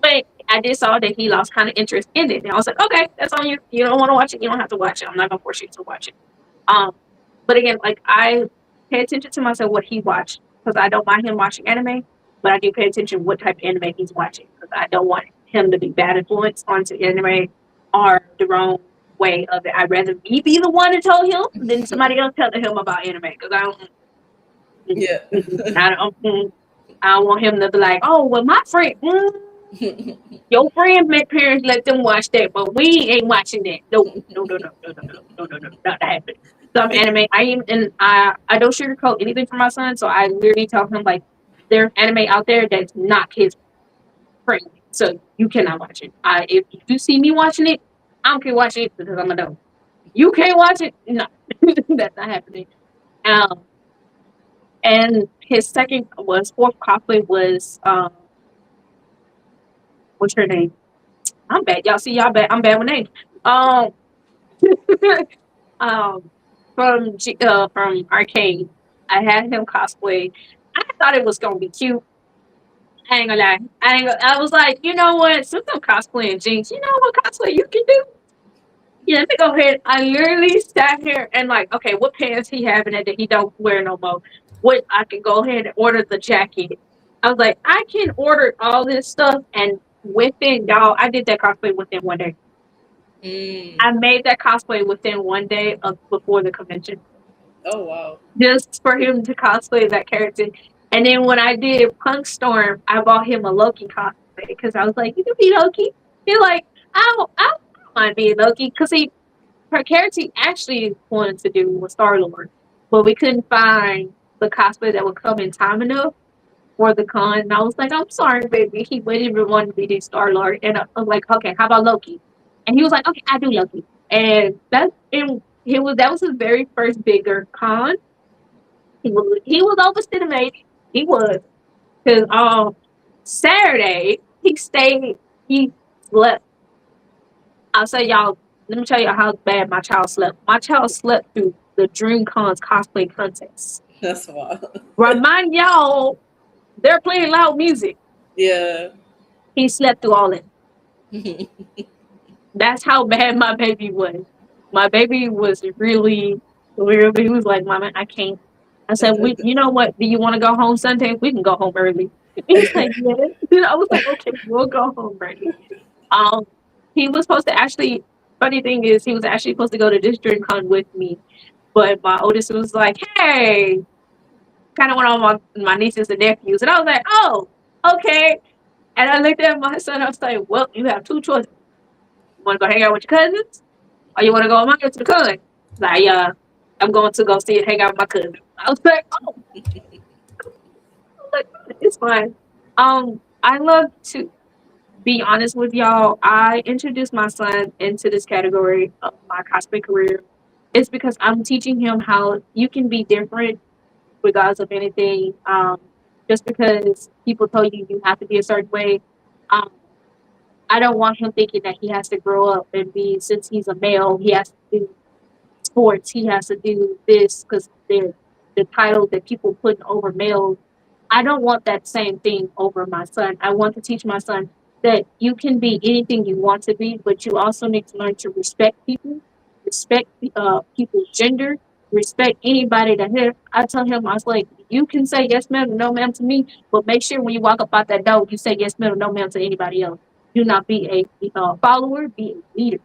But I did saw that he lost kind of interest in it, and I was like, okay, that's on you. You don't want to watch it. You don't have to watch it. I'm not gonna force you to watch it. Um, but again, like I pay attention to myself what he watched because I don't mind him watching anime, but I do pay attention what type of anime he's watching because I don't want him to be bad influence onto anime or the wrong way of it. I'd rather me be the one to tell him than somebody else telling him about anime because I don't. Yeah. I don't want him to be like, oh, well, my friend, your friend, my parents let them watch that, but we ain't watching that. No, no, no, no, no, no, no, no, no, no, not that happening. Some anime, I don't sugarcoat anything for my son, so I literally tell him like, there's anime out there that's not his friendly, so you cannot watch it. If you see me watching it, I don't care watch it because I'm a adult. You can't watch it, no, that's not happening. Um, and his fourth cosplay was what's her name? I'm bad. Y'all see, y'all bad. I'm bad with names. Um, um, from Arcade, I had him cosplay. I thought it was gonna be cute. I ain't gonna lie. I was like, you know what? Since I'm cosplaying Jinx, you know what cosplay you can do? Yeah, let me go ahead. I literally sat here and like, okay, what pants he having that he don't wear no more? What I can go ahead and order the jacket. I was like, I can order all this stuff and within y'all, I did that cosplay within one day. Mm. I made that cosplay within one day of before the convention. Oh wow. Just for him to cosplay that character. And then when I did Punk Storm, I bought him a Loki cosplay because I was like, you can be Loki. He's like, I don't mind being Loki because her character he actually wanted to do was Star Lord, but we couldn't find the cosplay that would come in time enough for the con. And I was like, I'm sorry, baby. He wouldn't even want to be Star Lord. And I was like, okay, how about Loki? And he was like, okay, I do Loki. And that was his very first bigger con. He was overestimated. He was because Saturday he slept. I'll say y'all. Let me tell you how bad my child slept. My child slept through the DreamCon's cosplay contest. That's wild. Remind y'all, they're playing loud music. Yeah. He slept through all it. That's how bad my baby was. My baby was really, really. He was like, "Mama, I can't." I said, "You know what? Do you want to go home Sunday? We can go home early." He's like, "Yeah." I was like, "Okay, we'll go home early." Um, he was supposed to actually. Funny thing is, he was actually supposed to go to this DreamCon with me, but my oldest was like, "Hey," kind of went on my nieces and nephews, and I was like, "Oh, okay." And I looked at my son. I was like, "Well, you have two choices. You want to go hang out with your cousins, or you want to go with me to the con?" Like, yeah, I'm going to go see it, hang out with my cousin. I was like, "Oh, like, it's fine." I love to be honest with y'all. I introduced my son into this category of my cosplay career. It's because I'm teaching him how you can be different regardless of anything. Just because people tell you you have to be a certain way, um, I don't want him thinking that he has to grow up and be since he's a male, he has to do sports, he has to do this because they're the title that people put over males. I don't want that same thing over my son. I want to teach my son that you can be anything you want to be, but you also need to learn to respect people, respect people's gender, respect anybody that here. I tell him, I was like, you can say yes ma'am or no ma'am to me, but make sure when you walk up out that door, you say yes ma'am or no ma'am to anybody else. Do not be a follower, be a leader.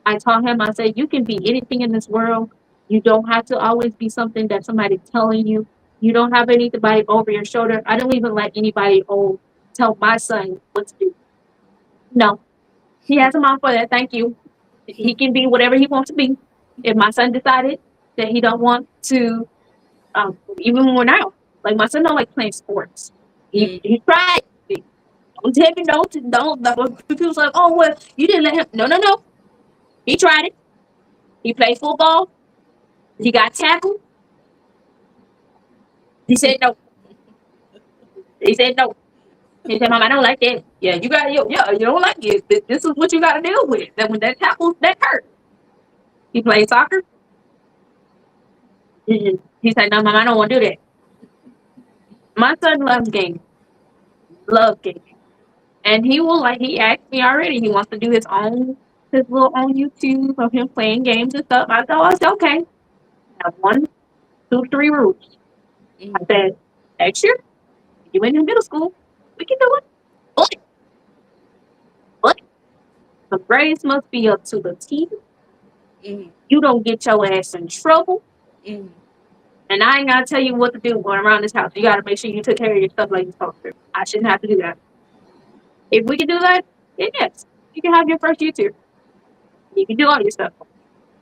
I taught him, I said, you can be anything in this world. You don't have to always be something that somebody's telling you. You don't have anybody over your shoulder. I don't even let anybody tell my son what to do. No, he has a mom for that. Thank you. He can be whatever he wants to be. If my son decided that he don't want to, even when now, like my son don't like playing sports. Mm. He tried. Don't tell me don't. People's like, oh well, you didn't let him. No, no, no. He tried it. He played football. He got tackled. He said no. He said no. He said, "Mom, I don't like that. Yeah, you got yeah, you don't like it. This is what you got to deal with. That when that tackle, that hurt." He played soccer. He said, "No, Mom, I don't want to do that." My son loves gaming. Loves gaming. And he will like he asked me already. He wants to do his little own YouTube of him playing games and stuff. I said, okay. I have one, two, three rules. I Mhm. said, next year, you in middle school, we can do it. But, but the grades must be up to the T. Mhm. You don't get your ass in trouble. Mhm. And I ain't gotta tell you what to do going around this house. You gotta make sure you took care of your stuff like you're supposed to. I shouldn't have to do that. If we can do that, then yes. You can have your first YouTube. You can do all your stuff.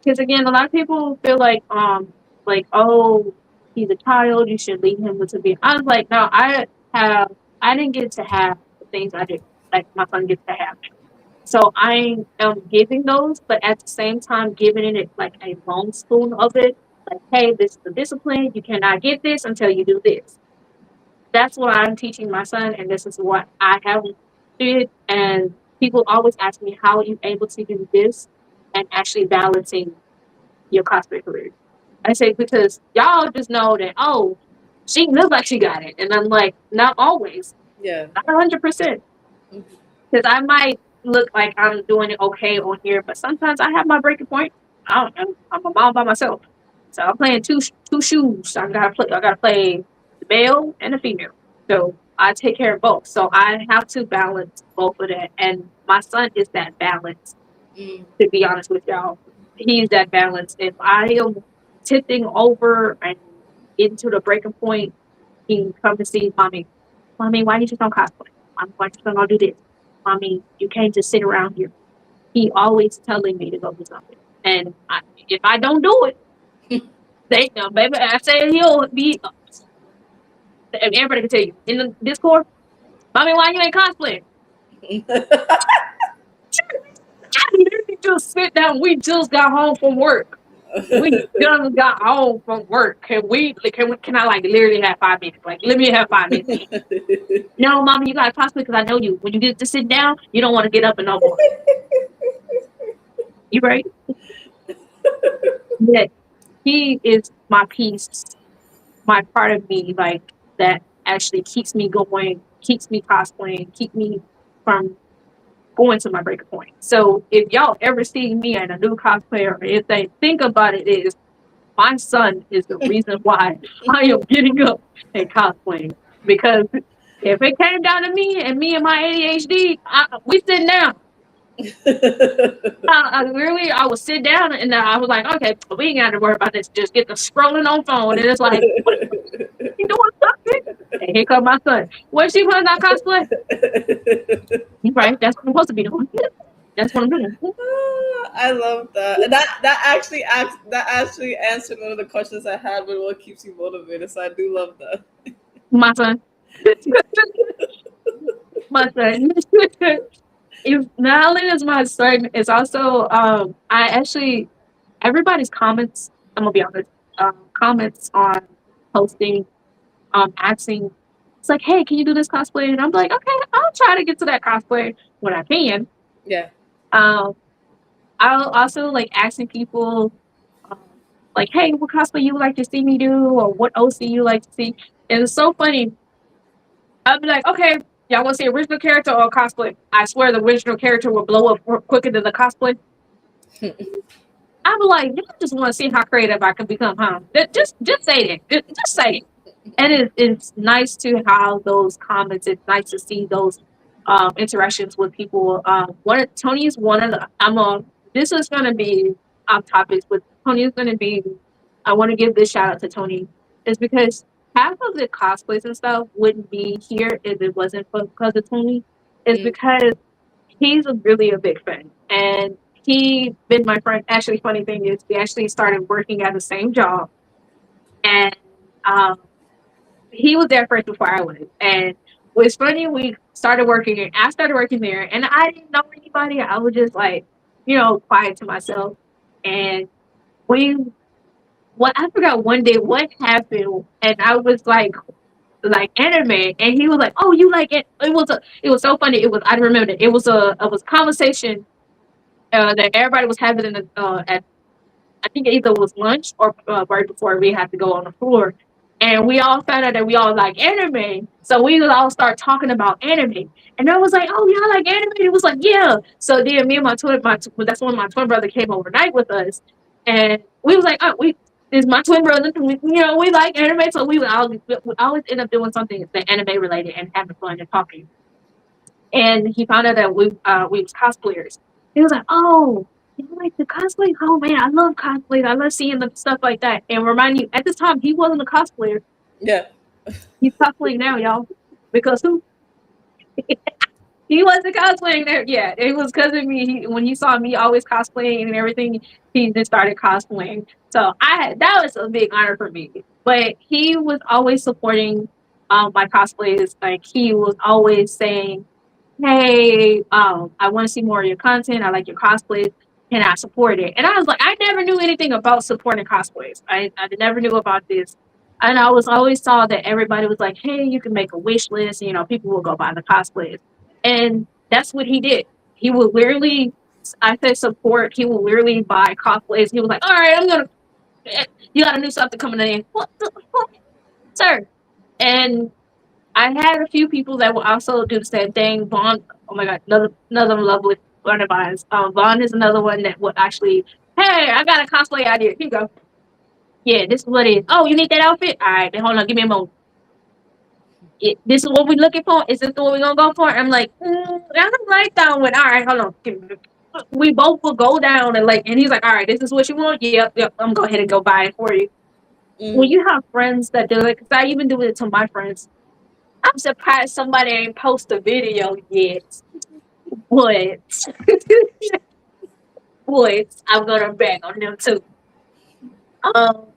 Because again, a lot of people feel like, oh, he's a child, you should leave him with to be. I was like, no, have, I didn't get to have the things I did, like my son gets to have. So I am giving those, but at the same time, giving it like a long spoon of it. Like, hey, this is the discipline. You cannot get this until you do this. That's what I'm teaching my son, and this is what I have did. And people always ask me, how are you able to do this and actually balancing your cosplay career? I say because y'all just know that she looks like she got it, and I'm like not always, Yeah. not 100%, Mhm. because I might look like I'm doing it okay on here, but sometimes I have my breaking point. I don't know. I'm a mom by myself, so I'm playing two shoes. I gotta play the male and the female. So I take care of both. So I have to balance both of that, and my son is that balance. Mhm. To be honest with y'all. He's that balance. If I am tipping over and getting to the breaking point, he can come and see mommy. Mommy, why you just don't cosplay? Mommy, why you just don't do this? Mommy, you can't just sit around here. He always telling me to go do something. And if I don't do it, they know, baby, I say he'll be, everybody can tell you, in the Discord, mommy, why you ain't cosplaying? I literally just sit down. We just got home from work. We just got home from work. Can I like literally have 5 minutes? Like, let me have 5 minutes. No, mommy, you gotta cosplay because I know you. When you get to sit down, you don't want to get up and no more. You right? Yeah. He is my piece, my part of me, like that actually keeps me going, keeps me cosplaying, keep me from going to my breaking point. So if y'all ever see me and a new cosplayer, or if they think about it is my son is the reason why I am getting up and cosplaying. Because if it came down to me and my ADHD, we sitting down. I literally, I would sit down and I was like, okay, we ain't got to worry about this. Just get the scrolling on phone. And it's like, what you doing, something? And here come my son. What she putting on cosplay? You right? That's what I'm supposed to be doing. That's what I'm doing. I love that. And that actually answered one of the questions I had with what keeps you motivated. So I do love that. My son. My son. If not only is my son, it's also I actually everybody's comments. I'm gonna be honest. Comments on posting, asking. It's like, hey, can you do this cosplay? And I'm like, okay, I'll try to get to that cosplay when I can. Yeah. Um, I'll also like asking people, um, like, hey, what cosplay you would like to see me do, or what OC you like to see. And it's so funny. I'll be like, okay, y'all want to see original character or cosplay? I swear the original character will blow up quicker than the cosplay. I'm like, you just want to see how creative I can become, huh? Just say it. Just say it. And it's nice to have those comments. It's nice to see those interactions with people. Tony is one of the. This is going to be off topics, but Tony is going to be. I want to give this shout out to Tony, is because half of the cosplays and stuff wouldn't be here if it wasn't for because of Tony. Is Mm. because he's really a big fan, and he been my friend. Actually, funny thing is, we actually started working at the same job, and um, he was there first before I was. And what's funny, we started working, and I started working there, and I didn't know anybody. I was just like, quiet to myself, and we Well, I forgot one day what happened, and I was like anime, and he was like, "Oh, you like it?" It was so funny. It was I remember it was a conversation that everybody was having in the at I think either it was lunch or right before we had to go on the floor. And we all found out that we all like anime. So we would all start talking about anime. And I was like, oh, y'all like anime? It was like, yeah. So then me and that's when my twin brother came overnight with us. And we was like, oh, is my twin brother, we like anime. So we always end up doing something that anime related and having fun and talking. And he found out that we was cosplayers. He was like, "Oh, you like the cosplay? Oh man, I love cosplays. I love seeing the stuff like that." And remind you, at this time, he wasn't a cosplayer. Yeah. He's cosplaying now, y'all. Because who? He wasn't cosplaying there. Yeah, it was because of me. When he saw me always cosplaying and everything, he just started cosplaying. So that was a big honor for me. But he was always supporting my cosplays. Like he was always saying, hey, I want to see more of your content. I like your cosplays. Can I support it? And I was like, I never knew anything about supporting cosplays. I never knew about this. And I was always saw that everybody was like, hey, you can make a wish list. People will go buy the cosplays. And that's what he did. He would literally, I said support, he would literally buy cosplays. He was like, all right, you got a new something coming in. What the fuck, sir? And I had a few people that will also do the same thing. Vaughn, oh my god, another lovely friend of mine. Vaughn is another one that would actually, hey, I got a cosplay idea. Here you go. Yeah, this is what it is. Oh, you need that outfit? All right, then hold on, give me a moment. This is what we're looking for. Is this what we're gonna go for? I'm like, I don't like that one. All right, hold on. We both will go down and he's like, all right, this is what you want. Yep. I'm gonna go ahead and go buy it for you. When Mm. you have friends that do it, because I even do it to my friends. I'm surprised somebody ain't post a video yet. But I'm gonna bang on them too.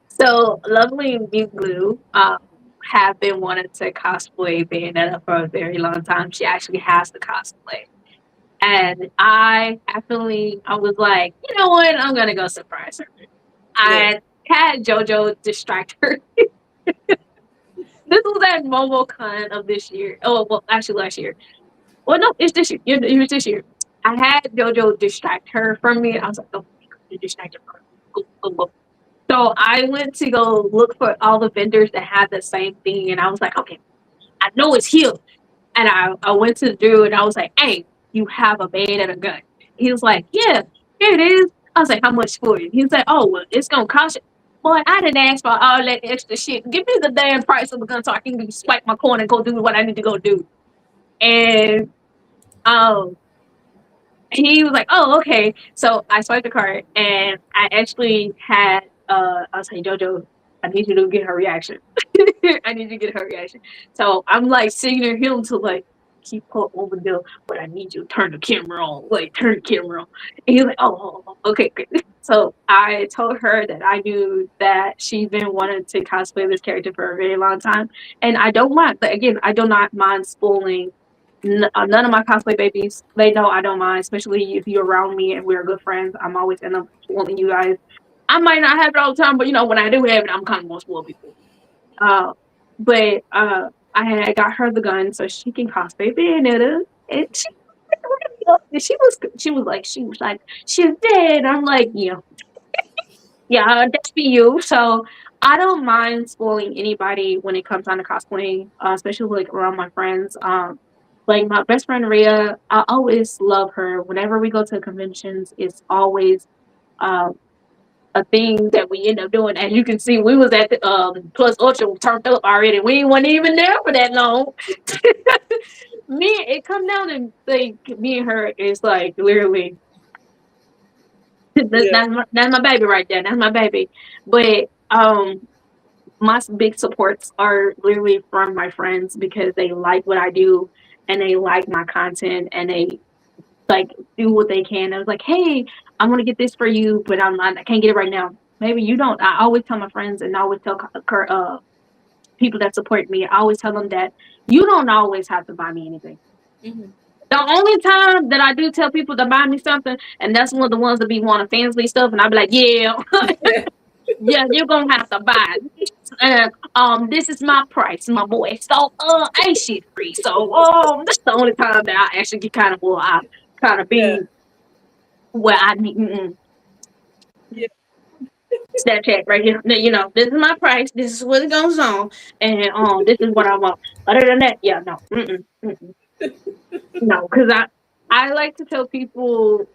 So Lovely and Big Blue have been wanting to cosplay Bayonetta for a very long time. She actually has the cosplay. And I was like, you know what? I'm gonna go surprise her. Yeah. I had JoJo distract her. This was at MomoCon of this year. Oh, well, actually last year. Well, no, it's this year. It was this year. I had JoJo distract her from me. I was like, oh, you distract her from me. Go, go, go. So I went to go look for all the vendors that had the same thing. And I was like, okay, I know it's here. And I went to the dude and I was like, hey, you have a bait and a gun. He was like, yeah, here it is. I was like, how much for it? He was like, oh, well, it's going to cost you. Boy, I didn't ask for all that extra shit. Give me the damn price of the gun so I can swipe my coin and go do what I need to go do. And um, he was like, "Oh, okay." So I swiped the card, and I actually had. I was like, "JoJo, I need you to get her reaction. I need you to get her reaction." So I'm like signaling him to like keep her over there, but I need you to turn the camera on. Like turn the camera on. And he's like, "Oh, okay, okay." So I told her that I knew that she's been wanting to cosplay this character for a very long time, and I don't mind. But again, I do not mind spoiling none of my cosplay babies, they know I don't mind, especially if you're around me and we're good friends. I'm always in the spoiling you guys. I might not have it all the time, but when I do have it, I'm kind of gonna spoil people. Uh, but I had got her the gun so she can cosplay Bayonetta, and she was like she's dead. I'm like yeah, that's for you. So I don't mind spoiling anybody when it comes down to cosplaying, especially like around my friends. Like my best friend Rhea, I always love her. Whenever we go to conventions, it's always um, a thing that we end up doing. As you can see, we was at the Plus Ultra turned up already. We weren't even there for that long. It come down and like me and her is like literally Yeah. that's my baby right there. That's my baby. But my big supports are literally from my friends because they like what I do and they like my content and they like do what they can. I was like, hey, I want to get this for you, but I can't get it right now. Maybe you don't. I always tell my friends and I always tell people that support me. I always tell them that you don't always have to buy me anything. Hmm. The only time that I do tell people to buy me something, and that's one of the ones that be wanting fancy stuff, and I be like, yeah, Yeah, you're gonna have to buy this. And this is my price, my boy. So ain't shit free. So that's the only time that I actually get kind of well, I kind of Yeah. be where I need Yeah. Snapchat right here. You know, this is my price. This is what it goes on, and this is what I want. Other than that, yeah, no, no, because I like to tell people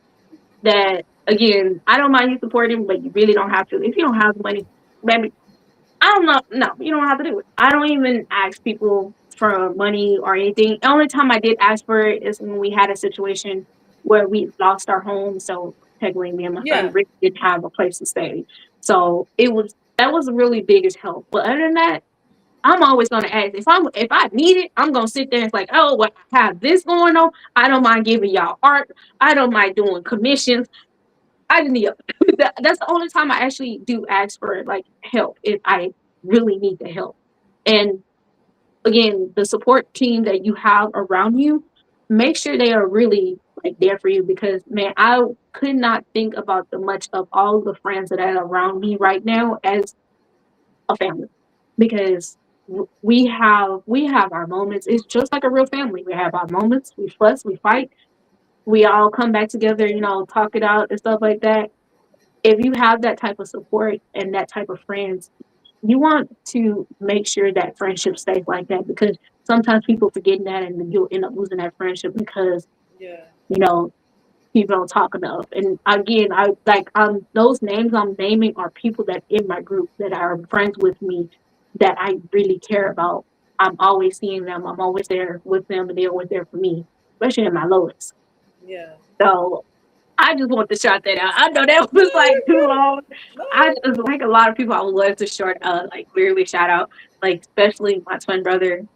that again, I don't mind you supporting, but you really don't have to. If you don't have the money, baby, I don't know. No, you don't have to do it. I don't even ask people for money or anything. The only time I did ask for it is when we had a situation where we lost our home. So technically, me and my friend Yeah. really didn't have a place to stay. So it was that was the really biggest help. But other than that, I'm always gonna ask if I need it. I'm gonna sit there and it's like, oh, well, I have this going on. I don't mind giving y'all art. I don't mind doing commissions. I need that's the only time I actually do ask for like help if I really need the help. And again, the support team that you have around you, make sure they are really like there for you because man, I could not think about the much of all the friends that are around me right now as a family because we have our moments. It's just like a real family. We have our moments. We fuss, we fight, we all come back together, talk it out and stuff like that. If you have that type of support and that type of friends, you want to make sure that friendship stays like that because sometimes people forget that and then you'll end up losing that friendship because, Yeah. you know, people don't talk enough. And again, I like those names I'm naming are people that in my group that are friends with me that I really care about. I'm always seeing them. I'm always there with them and they're always there for me, especially in my lowest. Yeah. So I just want to shout that out. I know that No, was like you're too good. long. No. I just like a lot of people I would love to short like clearly shout out, like especially my twin brother.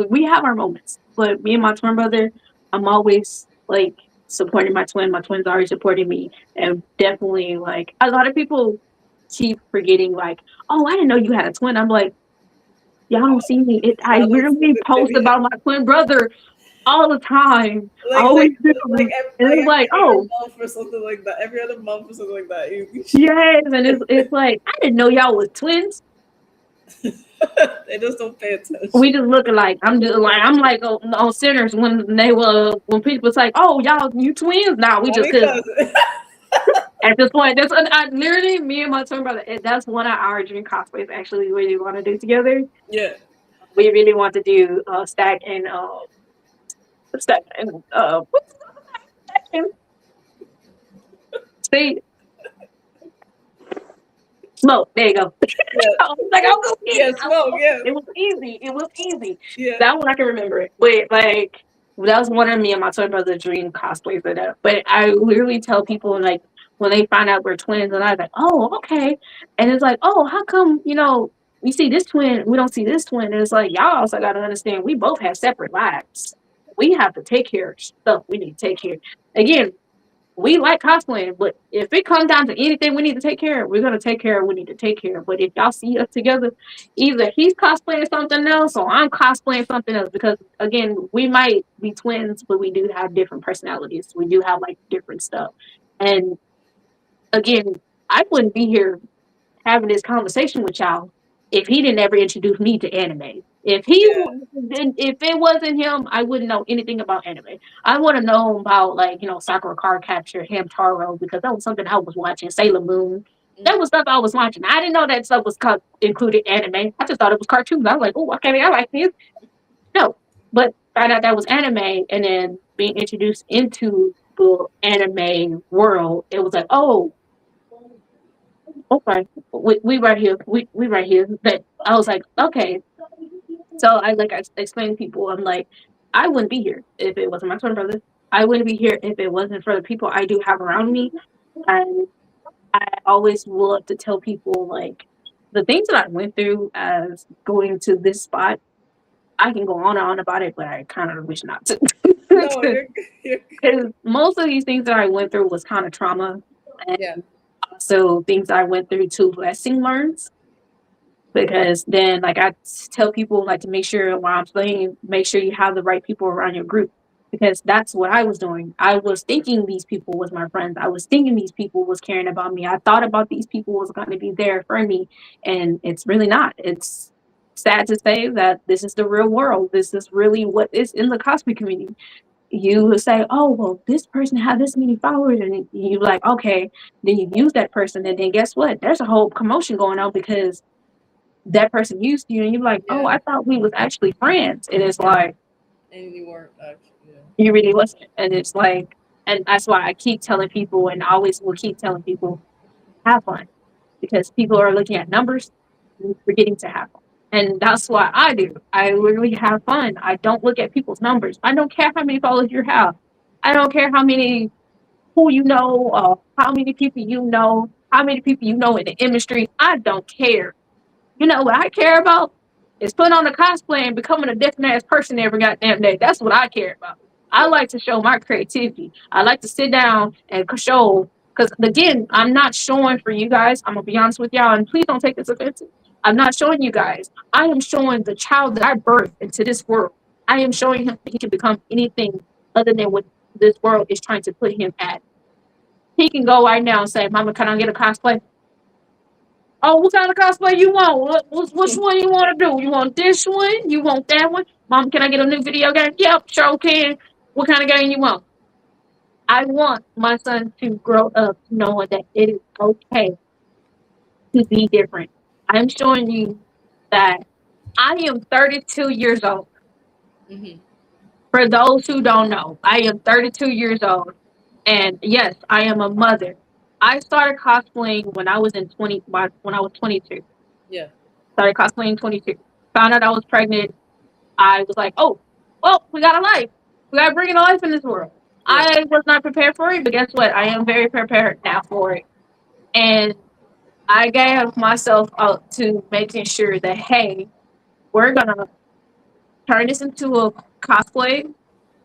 We have our moments, but me and my twin brother, I'm always like supporting my twin. My twin's already supporting me. And definitely like a lot of people keep forgetting like, oh, I didn't know you had a twin. I'm like, y'all don't see me. I Y'all don't see literally the post video. about my twin brother all the time. I Like, always like, do. And like it's like, every other oh, month or something like that. Every other month or something like that. yes, and it's like I didn't know y'all was twins. They just don't pay attention. We just look alike. I'm like on Sinners when people say, "Oh, y'all, you twins?" Now we Not just because because. at this point, that's literally me and my twin brother. That's one of our dream cosplays. Actually, we really want to do together. Yeah. We really want to do stack and what's stack and see smoke. There you go. Yeah. I was like, I'll go get Yeah. it. Smoke. Yeah. It was easy. It was easy. Yeah. That one I can remember it. But like that was one of me and my twin brother's dream cosplays for that. But I literally tell people like when they find out we're twins and I was like, oh, okay. And it's like, oh, how come, we see this twin, we don't see this twin? And it's like, y'all also gotta understand we both have separate lives. We have to take care of stuff we need to take care of. Again, we like cosplaying, but if it comes down to anything we need to take care of, we're gonna take care of what we need to take care of. But if y'all see us together, either he's cosplaying something else or I'm cosplaying something else. Because again, we might be twins, but we do have different personalities. We do have like different stuff. And again, I wouldn't be here having this conversation with y'all if he didn't ever introduce me to anime. Yeah. If it wasn't him, I wouldn't know anything about anime. I would have known about like Sakura Card Capture, Hamtaro because that was something I was watching. Sailor Moon, that was stuff I was watching. I didn't know that stuff was included anime. I just thought it was cartoons. I was like, oh, okay, I like this. No, but found out that was anime, and then being introduced into the anime world, it was like, oh, okay, we right here. We right here. But I was like, okay. So I explained to people, I'm like, I wouldn't be here if it wasn't my twin brother. I wouldn't be here if it wasn't for the people I do have around me. And I always love to tell people like the things that I went through as going to this spot. I can go on and on about it, but I kind of wish not to. No, you're Because most of these things that I went through was kind of trauma. And yeah. also things I went through to lesson learns because then like I tell people like to make sure while I'm playing, make sure you have the right people around your group. because that's what I was doing. I was thinking these people was my friends. I was thinking these people was caring about me. I thought about these people was going to be there for me, and it's really not. It's sad to say that this is the real world. This is really what is in the cosplay community. You would say, "Oh, well, this person had this many followers," and you're like, "Okay." Then you use that person, and then guess what? There's a whole commotion going on because that person used you, and you're like, "Oh, Yeah, I thought we was actually friends," and it's like and you weren't actually. Yeah. you really wasn't. And it's like, and that's why I keep telling people, and I always will keep telling people, have fun, because people are looking at numbers and forgetting to have fun. And that's what I do. I literally have fun. I don't look at people's numbers. I don't care how many followers you have. I don't care how many who you know, how many people you know, how many people you know in the industry. I don't care. You know what I care about is putting on a cosplay and becoming a different ass person every goddamn day. That's what I care about. I like to show my creativity. I like to sit down and show, because again, I'm not showing for you guys. I'm gonna be honest with y'all, and please don't take this offensive. I'm not showing you guys. I am showing the child that I birthed into this world. I am showing him that he can become anything other than what this world is trying to put him at. He can go right now and say, "Mama, can I get a cosplay?" Oh, what kind of cosplay you want? Which one you want to do? You want this one? You want that one? Mom, can I get a new video game? Yep, sure can. What kind of game you want? I want my son to grow up knowing that it is okay to be different. I'm showing you that I am 32 years old. Mm-hmm. For those who don't know, I am 32 years old. And yes, I am a mother. I started cosplaying when I was in 20, when I was 22. Yeah. Started cosplaying 22. Found out I was pregnant. I was like, oh, well, we got a life. We got to bring in a life in this world. Yeah. I was not prepared for it, but guess what? I am very prepared now for it. And I gave myself out to making sure that, hey, we're going to turn this into a cosplay.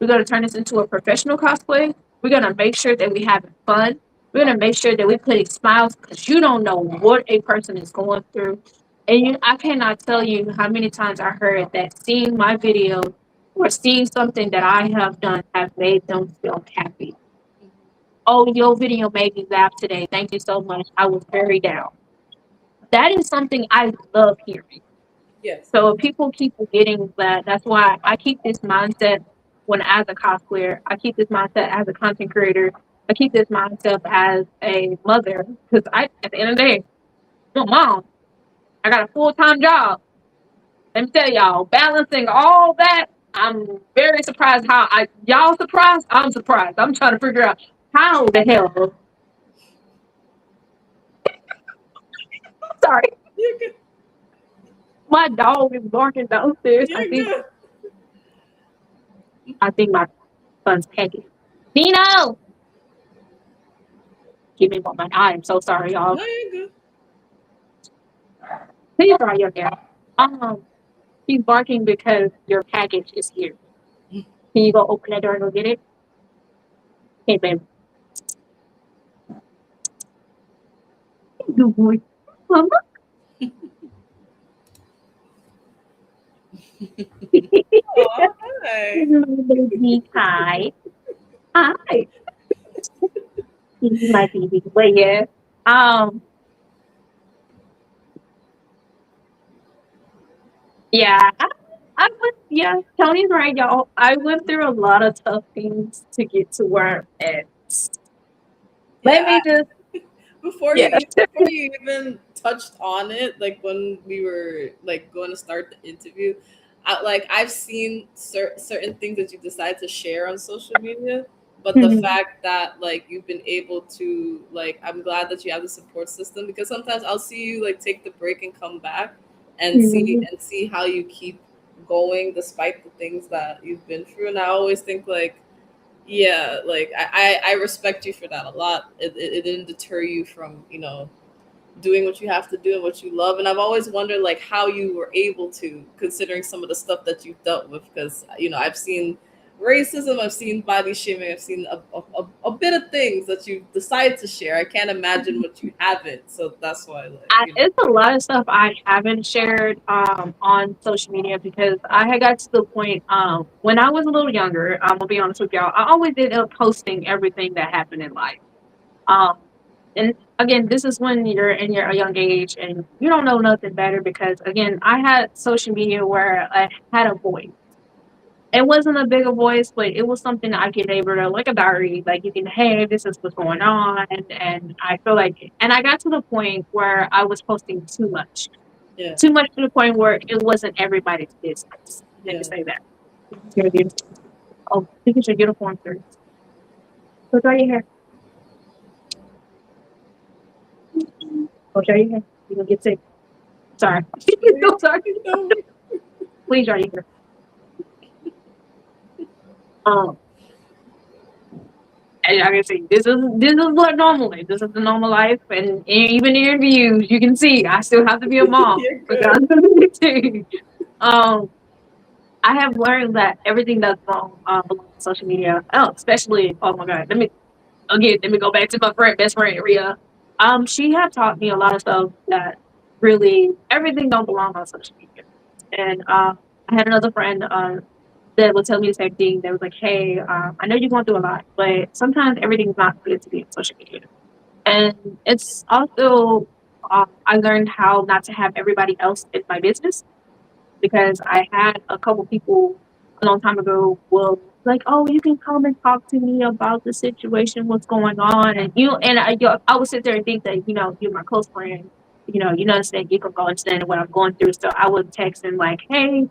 We're going to turn this into a professional cosplay. We're going to make sure that we having fun. We're going to make sure that we're putting smiles because you don't know what a person is going through. And I cannot tell you how many times I heard that seeing my video or seeing something that I have done have made them feel happy. Oh, your video made me laugh today. Thank you so much. I was very down. That is something I love hearing. Yes. So people keep forgetting that. That's why I keep this mindset when as a cosplayer. I keep this mindset as a content creator. I keep this mindset as a mother because at the end of the day, I'm a mom. I got a full-time job. Let me tell y'all, balancing all that, I'm very surprised how y'all surprised. I'm surprised. I'm trying to figure out how the hell. Sorry, You're good. my dog is barking downstairs. You're good. I think my son's pecking. Dino, give me one moment. I am so sorry, y'all. No, you're good. Please dry your hair. He's barking because your package is here. Can you go open that door and go get it? Hey, babe. Good boy. Mama. Oh, hi. Baby, hi. Hi. He's my baby. But yeah. Um, yeah. Yeah, Tony's right, y'all. I went through a lot of tough things to get to where I'm at. Let Yeah. me just, Before yeah. before you even touched on it, like when we were like going to start the interview, I've seen certain things that you decide to share on social media, but the Mhm, fact that like you've been able to like, I'm glad that you have the support system because sometimes I'll see you like take the break and come back and mhm, see how you keep going despite the things that you've been through, and I always think like, yeah, like I respect you for that a lot. It didn't deter you from, doing what you have to do and what you love. And I've always wondered like how you were able to, considering some of the stuff that you've dealt with, because I've seen racism, I've seen body shaming, I've seen a a bit of things that you decide to share. I can't imagine what you haven't. So that's why, like, It's a lot of stuff I haven't shared on social media because I had got to the point when I was a little younger. I'm gonna be honest with y'all. I always ended up posting everything that happened in life. Um, and again, this is when you're in your a young age and you don't know nothing better because again, I had social media where I had a voice. It wasn't a bigger voice, but it was something I could able to like a diary, like you can, hey, this is what's going on, and I feel like, and I got to the point where I was posting yeah, too much to the point where it wasn't everybody's business. Let me yeah. say that. Your uniform. Oh, look at your uniform first. Go dry your hair. Go dry your hair. You're gonna get sick. Sorry. I'm sorry. No. Please dry your hair. Um, and I can see this is what normal is. This is the normal life, and even in your views, you can see I still have to be a mom. You're Because good. um, I have learned that everything that's wrong belongs to social media. Oh, especially oh my god, let me go back to my best friend Ria. She had taught me a lot of stuff that really everything don't belong on social media. And I had another friend that would tell me the same thing. They was like, "Hey, I know you're going through a lot, but sometimes everything's not good to be on social media." And it's also I learned how not to have everybody else in my business because I had a couple people a long time ago will like, oh, you can come and talk to me about the situation, what's going on, and I would sit there and think that you're my close friend, you understand, you can go understand what I'm going through. So I would text and like, hey,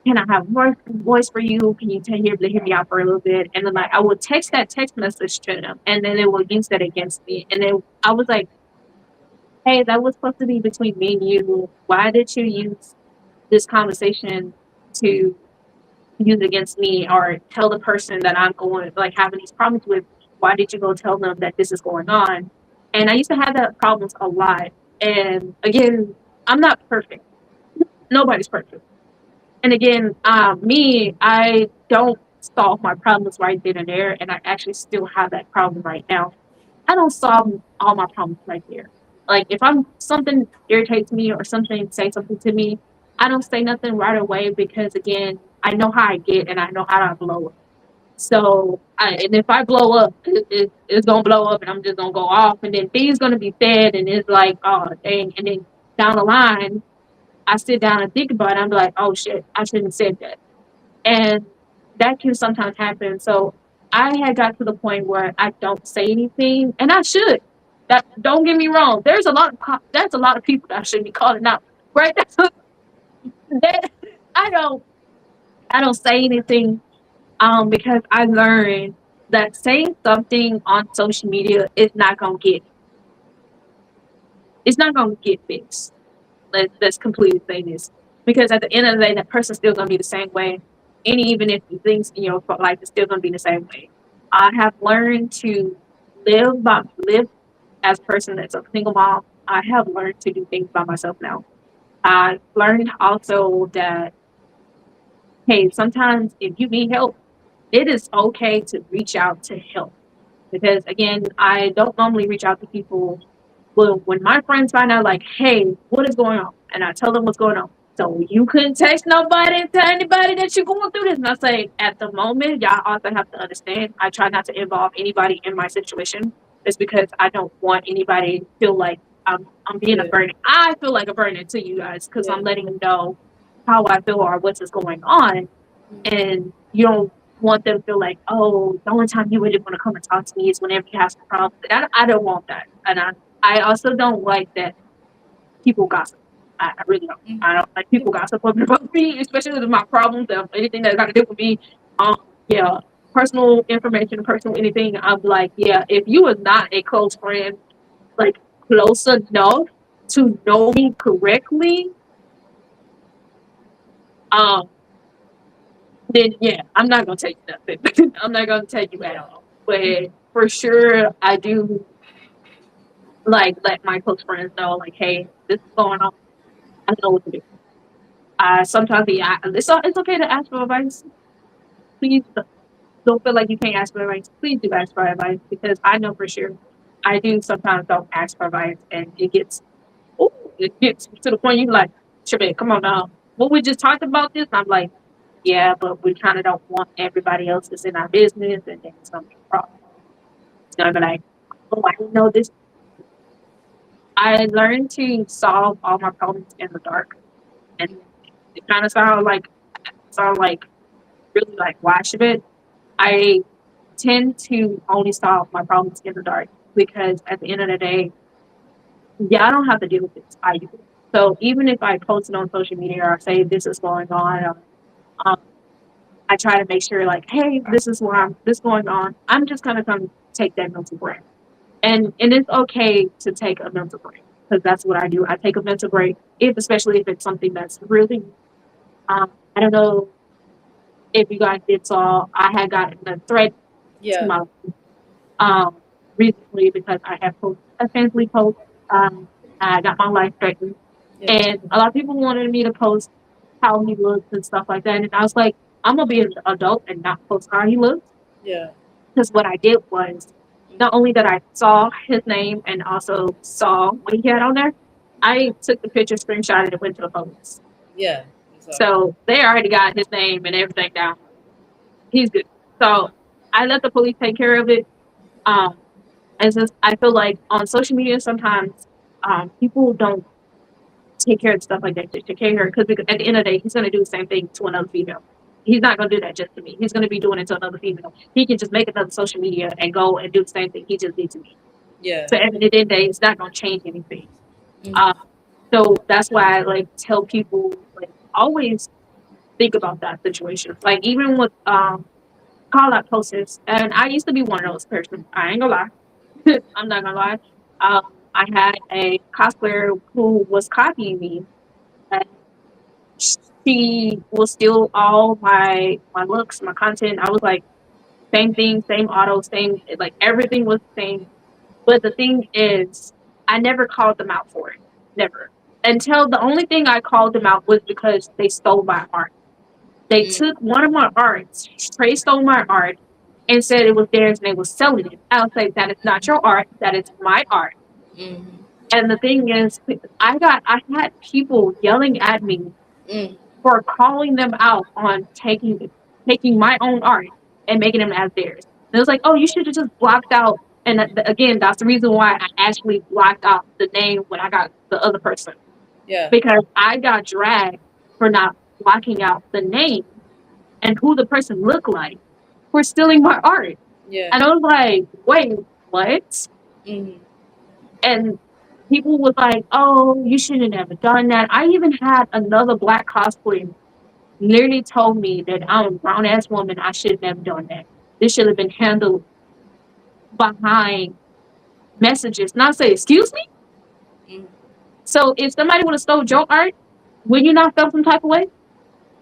can I have more voice for you? Can you hear me out for a little bit? And then like I would text that text message to them, and then they will use that against me. And then I was like, hey, that was supposed to be between me and you. Why did you use this conversation to use against me or tell the person that I'm going like having these problems with? Why did you go tell them that this is going on? And I used to have that problems a lot. And again, I'm not perfect. Nobody's perfect. And again, I don't solve my problems right then and there, and I actually still have that problem right now. I don't solve all my problems right there. Like if I'm something irritates me or something say something to me, I don't say nothing right away because again, I know how I get and I know how to blow up. So and if I blow up, it's gonna blow up and I'm just gonna go off and then things gonna be said and it's like, oh dang, and then down the line I sit down and think about it, I'm like, oh shit, I shouldn't have said that. And that can sometimes happen. So I had got to the point where I don't say anything, and I should. That don't get me wrong. There's a lot of people that I should be calling out, right? that I don't say anything because I learned that saying something on social media is not gonna get it's not gonna get fixed. Let's completely say this because at the end of the day, that person's still gonna be the same way, and even if things in your life is still gonna be the same way. I have learned to live as a person that's a single mom. I have learned to do things by myself now. I learned also that hey, sometimes if you need help, it is okay to reach out to help because again, I don't normally reach out to people. Well, when my friends find out, like, hey, what is going on? And I tell them what's going on. So you couldn't text nobody and tell anybody that you're going through this. And I say, at the moment, y'all also have to understand, I try not to involve anybody in my situation. It's because I don't want anybody to feel like I'm being a Yeah, burden. I feel like a burden to you guys because yeah, I'm letting them know how I feel or what is going on and you don't want them to feel like, oh, the only time you really want to come and talk to me is whenever you have some problems. I don't want that, and I also don't like that people gossip. I really don't. I don't like people gossiping about me, especially with my problems or anything that got to do with me. Um, yeah, personal information, personal anything. I'm like, yeah, if you are not a close friend, like close enough to know me correctly, um, then yeah, I'm not gonna tell you nothing. I'm not gonna tell you at all. But for sure, I do like let my close friends know, like, hey, this is going on. I don't know what to do. Sometimes it's okay to ask for advice. Please don't feel like you can't ask for advice, please do ask for advice because I know for sure I do sometimes don't ask for advice and ooh, it gets to the point you're like, Shabbat, come on now. What we just talked about this, I'm like, yeah, but we kind of don't want everybody else that's in our business and then something wrong. It's gonna be like, oh, I didn't know this. I learned to solve all my problems in the dark, and it kind of sound like really like wash of it. I tend to only solve my problems in the dark because at the end of the day, yeah, I don't have to deal with this. I do. So even if I post it on social media or say this is going on, um, I try to make sure like, hey, this going on. I'm just gonna come take that mental break, and it's okay to take a mental break because that's what I do. I take a mental break, if especially if it's something that's really. I don't know if you guys did saw. I had gotten a threat to Yeah. my um recently because I have posted a family post. Um, I got my life threatened, Yeah. and a lot of people wanted me to post how he looks and stuff like that. And I was like, I'm gonna be an adult and not post how he looks Yeah. because what I did was not only that I saw his name and also saw what he had on there, I took the picture, screenshot it, and went to the police. Yeah. Exactly. So they already got his name and everything down. He's good. So I let the police take care of it. Um, and since I feel like on social media sometimes people don't take care of stuff like that to take care of her because at the end of the day he's going to do the same thing to another female. He's not going to do that just to me. He's going to be doing it to another female. He can just make another social media and go and do the same thing he just did to me. Yeah. So at the end of the day, it's not going to change anything. Mhm. Uh, so that's why I like tell people like always think about that situation. Like even with call out posters, and I used to be one of those persons. I ain't gonna lie. I'm not gonna lie. Um, I had a cosplayer who was copying me, and she was steal all my looks, my content. I was like, same thing, same auto, same like everything was the same. But the thing is, I never called them out for it. Never. Until the only thing I called them out was because they stole my art. They Mm. took one of my arts, straight stole my art, and said it was theirs and they were selling it. I was like, that is not your art, that is my art. Mhm. And the thing is, I had people yelling at me Mm. for calling them out on taking my own art and making them as theirs. And it was like, oh, you should have just blocked out. And again, that's the reason why I actually blocked out the name when I got the other person Yeah. because I got dragged for not blocking out the name and who the person looked like for stealing my art. Yeah. And I was like, wait, what? Mhm. And people was like, oh, you shouldn't have done that. I even had another black cosplayer literally told me that I'm a grown ass woman. I shouldn't have done that. This should have been handled behind messages. Not say, excuse me. Mhm. So if somebody would have stole your art, would you not feel some type of way?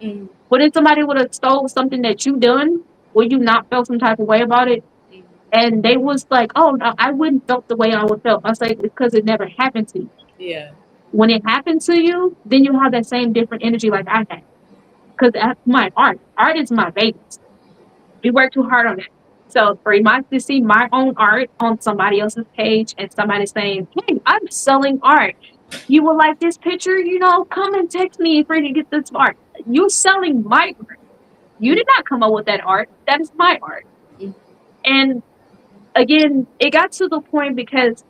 Mhm. What if somebody would have stole something that you done? Would you not feel some type of way about it? Mhm. And they was like, oh, no, I wouldn't felt the way I would felt. I was like, because it never happened to you. Yeah. When it happened to you, then you have that same different energy like I had. Because that's my art. Art is my baby. We work too hard on it. So for my to see my own art on somebody else's page and somebody saying, hey, I'm selling art. You would like this picture? Come and text me if you to get this art. You're selling my art. You Mhm. did not come up with that art. That is my art. Mhm. And again, it got to the point because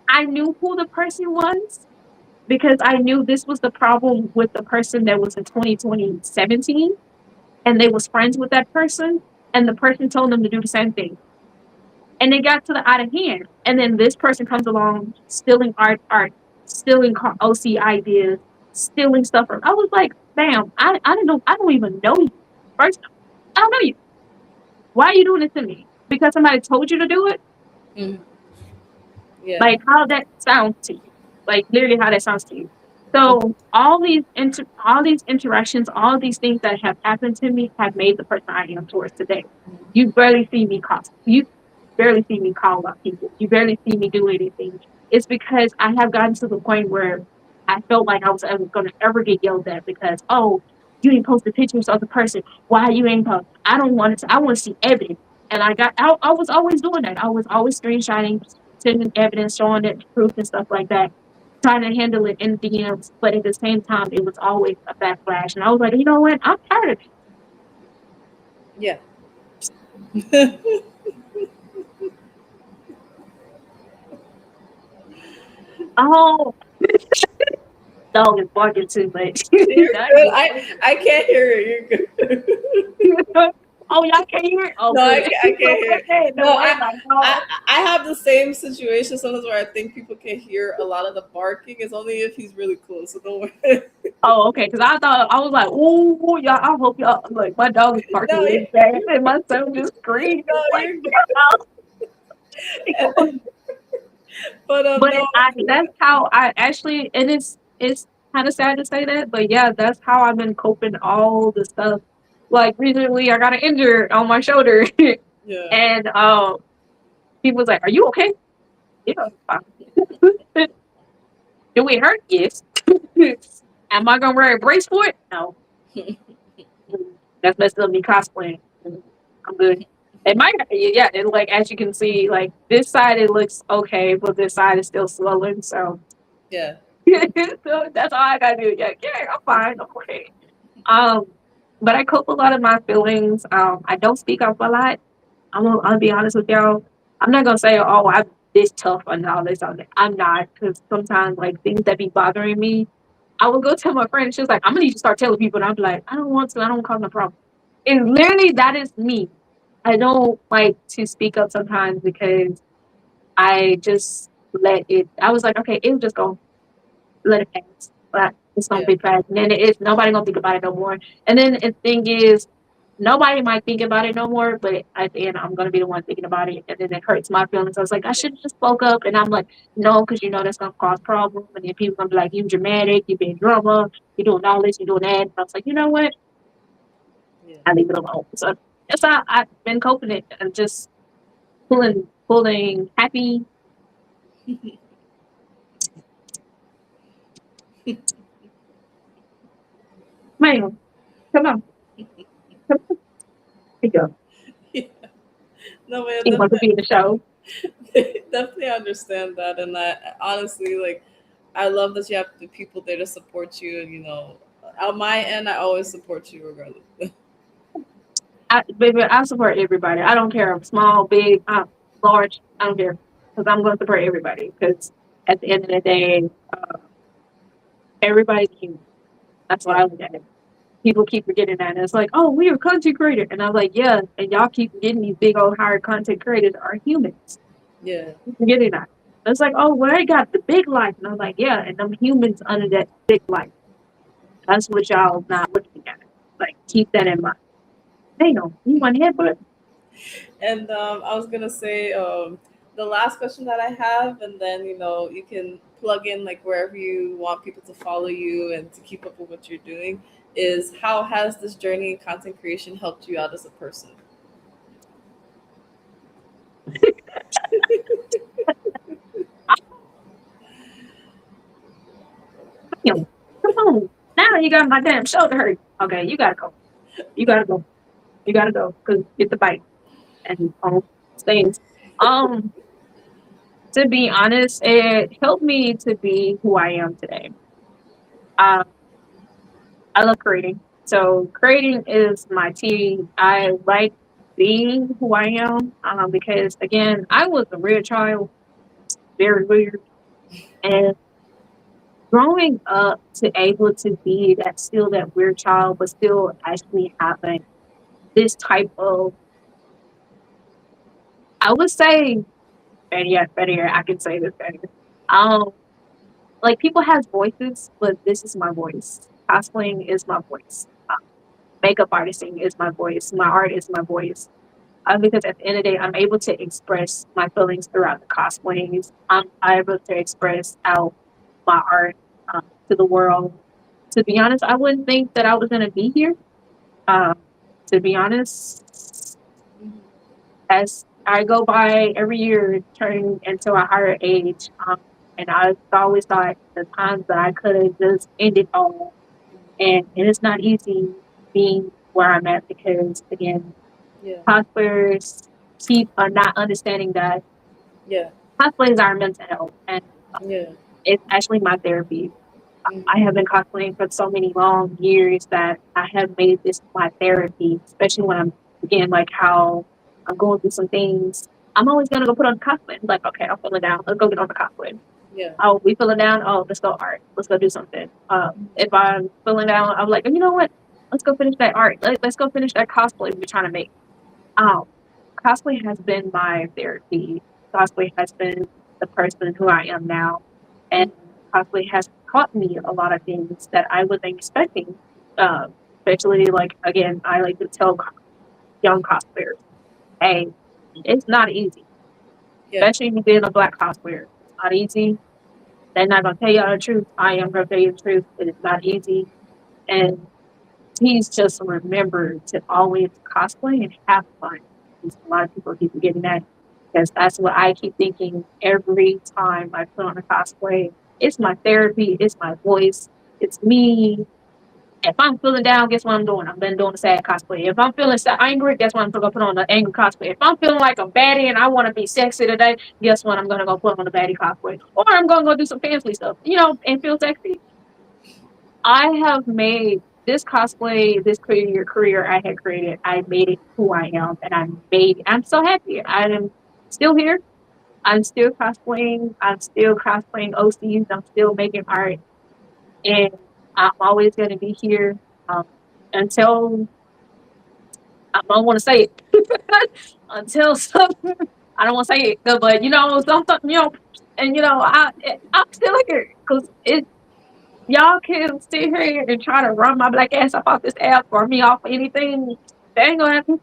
I knew who the person was because I knew this was the problem with the person that was in 2017 and they was friends with that person and the person told them to do the same thing. And it got to the out of hand. And then this person comes along stealing art, stealing OC ideas, stealing stuff from. I was like, bam, I don't know, I don't even know you. First, I don't know you. Why are you doing this to me? Because somebody told you to do it? Mhm. Yeah. Like how that sounds to you. Like literally how that sounds to you. So all these interactions, all these things that have happened to me have made the person I am towards today. You barely see me you barely see me call out people. You barely see me do anything. It's because I have gotten to the point where I felt like I was ever gonna ever get yelled at because, oh, You ain't posted pictures of the person. Why you ain't post? I don't want to. I want to see evidence. And I was always doing that. I was always screenshotting, sending evidence, showing it, proof and stuff like that, trying to handle it in DMs. But at the same time, it was always a backlash. And I was like, you know what? I'm tired of it. Yeah. Oh, dog is barking too much. You're good. I can't hear it. You're good. Oh, y'all can't hear it? Oh, No, good. I can't hear it. No, No, I was like, no. I have the same situation sometimes where I think people can hear a lot of the barking. It's only if he's really close. So don't worry. Oh, okay. Because I thought I was like, ooh, y'all. I hope y'all like my dog is barking No, really bad, and my son just screamed. no, Like, you're good. yeah. But But no, that's how I actually, and it's kind of sad to say that, but yeah, that's how I've been coping all the stuff. Like recently, I got an injury on my shoulder, yeah, and people was like, "Are you okay?" Yeah, I'm fine. Do it hurt? Yes. Am I gonna wear a brace for it? No. That's messed up me cosplaying. I'm good. It might, yeah. And like as you can see, like this side it looks okay, but this side is still swollen. So, yeah, so that's all I gotta do. Yeah, yeah, I'm fine. I'm okay. Um, but I cope a lot of my feelings. I don't speak up a lot. I'll be honest with y'all. I'm not gonna say, oh, I'm this tough and all this. I'm not, because sometimes like things that be bothering me, I will go tell my friend. And she was like, I'm gonna need to start telling people, and I'm like, I don't want to. I don't cause no problem. And literally, that is me. I don't like to speak up sometimes because I just let it. I was like, okay, it was just go let it pass. But it's gonna yeah, be fast. And then it's nobody gonna think about it no more. And then the thing is, nobody might think about it no more, but at the end I'm gonna be the one thinking about it, and then it hurts my feelings. I was like, I should have just spoke up, and I'm like, no, because you know that's gonna cause problems, and then people gonna be like, you dramatic, you being drama, you doing all this, you doing that. And I was like, you know what? yeah. I leave it alone. So that's how I've been coping it and just pulling happy. Man, come on, come on. Here you go. Yeah. No, man, He wants to be in the show. definitely understand that, and I honestly like. I love that you have the people there to support you, and on my end, I always support you regardless. Baby, I support everybody. I don't care if small, big, large. I don't care because I'm going to support everybody. Because at the end of the day, everybody's human. That's what Yeah, I look at it. People keep forgetting that. And it's like, oh, we are content creators, and I'm like, yeah, and y'all keep forgetting these big old hired content creators are humans. yeah, Keep forgetting that. It's like, oh, well, they got the big life, and I'm like, yeah, and them humans under that big life. That's what y'all not looking at. Like, keep that in mind. They know you want headbutt. and I was gonna say the last question that I have, and then you can plug in like wherever you want people to follow you and to keep up with what you're doing. Is how has this journey in content creation helped you out as a person? Damn, come on. Now you got my damn shoulder hurt. Okay, you gotta go. You gotta go. You gotta go because get the bite and stains. Um, to be honest, it helped me to be who I am today. Um, I love creating. So creating is my tea. I like being who I am because again, I was a weird child, very weird, and growing up to able to be that still that weird child, but still actually having this type of, I would say, better yet, I can say this better. Um, like people has voices, but this is my voice. Cosplaying is my voice. Makeup artisting is my voice. My art is my voice. Because at the end of the day, I'm able to express my feelings throughout the cosplays. I'm able to express out my art to the world. To be honest, I wouldn't think that I was going to be here. Um, to be honest, as I go by every year, turning into a higher age, and I always thought the times that I could have just ended all. and it is not easy being where I'm at because again, Yeah. cosplayers keep are not understanding that Yeah. cosplay is our mental health, and Yeah. it's actually my therapy. Mm. I have been cosplaying for so many long years that I have made this my therapy, especially when I'm again like how I'm going through some things. I'm always gonna go put on a cosplay. Like, okay, I'm feeling down. Let's go get on the cosplay. Yeah. Oh, we feeling down. Oh, let's go art. Let's go do something. If I'm feeling down, I'm like, you know what? Let's go finish that art. Let's go finish that cosplay we're trying to make. Um, Cosplay has been my therapy. Cosplay has been the person who I am now, and cosplay has taught me a lot of things that I wasn't expecting. Especially like again, I like to tell young cosplayers, hey, it's not easy, Yeah. especially being a black cosplayer. It's not easy. They're not gonna tell you the truth. I am gonna tell you the truth. It is not easy, and please just remember to always cosplay and have fun. Because a lot of people keep forgetting that because that's what I keep thinking every time I put on a cosplay. It's my therapy, it's my voice, it's me. If I'm feeling down, guess what I'm doing? I've been doing a sad cosplay. If I'm feeling angry, guess what I'm gonna put on the angry cosplay. If I'm feeling like a baddie and I want to be sexy today, guess what? I'm gonna go put on the baddie cosplay, or I'm gonna go do some fancy stuff, and feel sexy. I have made this cosplay, this career I had created. I made it who I am, and I'm so happy. I am still here. I'm still cosplaying. I'm still cosplaying OCs. I'm still making art, and I'm always going to be here um, until I don't want to say it. Until something I don't want to say it, but something and I'm still here because it y'all can sit here and try to run my black ass up off this app or me off anything. That ain't gonna happen.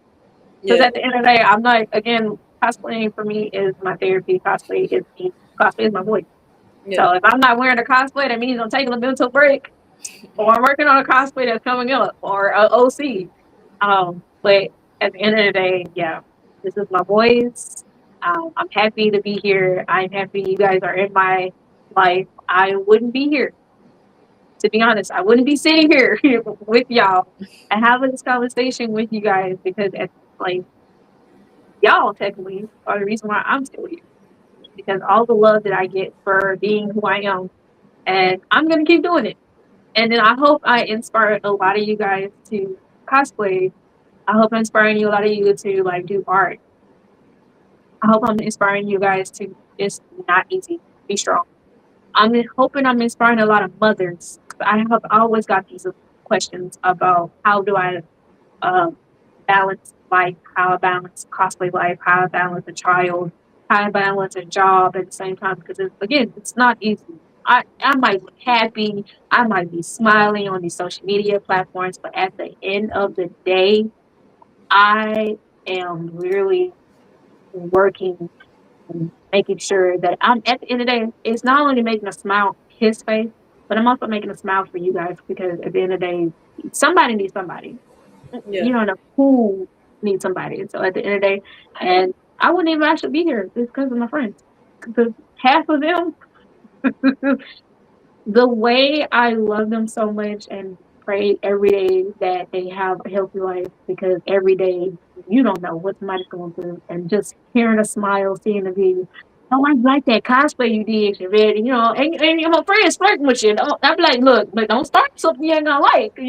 Because Yeah. at the end of the day, I'm not again cosplaying for me is my therapy. Cosplay is me. Cosplay is my voice. Yeah. So if I'm not wearing a cosplay, that means I'm taking a mental break or I'm working on a cosplay that's coming up or a OC. But at the end of the day, yeah, this is my voice. I'm happy to be here. I'm happy you guys are in my life. I wouldn't be here to be honest, I wouldn't be sitting here with y'all and having this conversation with you guys because like y'all technically are the reason why I'm still here. Because all the love that I get for being who I am, and I'm gonna keep doing it. And then I hope I inspired a lot of you guys to cosplay. I hope I'm inspiring you a lot of you to like do art. I hope I'm inspiring you guys to it's not easy. Be strong. I'm hoping I'm inspiring a lot of mothers. I have always got these questions about how do I um, balance life, how I balance cosplay life, how I balance a child, how I balance a job at the same time. Because again, it's not easy. I might look happy, I might be smiling on these social media platforms, but at the end of the day, I am really working and making sure that I'm at the end of the day, it's not only making a smile on his face, but I'm also making a smile for you guys because at the end of the day, somebody needs somebody. Yeah. You don't know who needs somebody. So at the end of the day, and I wouldn't even actually be here. It's because of my friends. Because half of them, the way I love them so much and pray every day that they have a healthy life because every day you don't know what somebody's going through and just hearing a smile, seeing the video. Oh, I like that cosplay you did, Shaved. And your friends flirting with you. I'm like, look, but don't start something you ain't gonna like.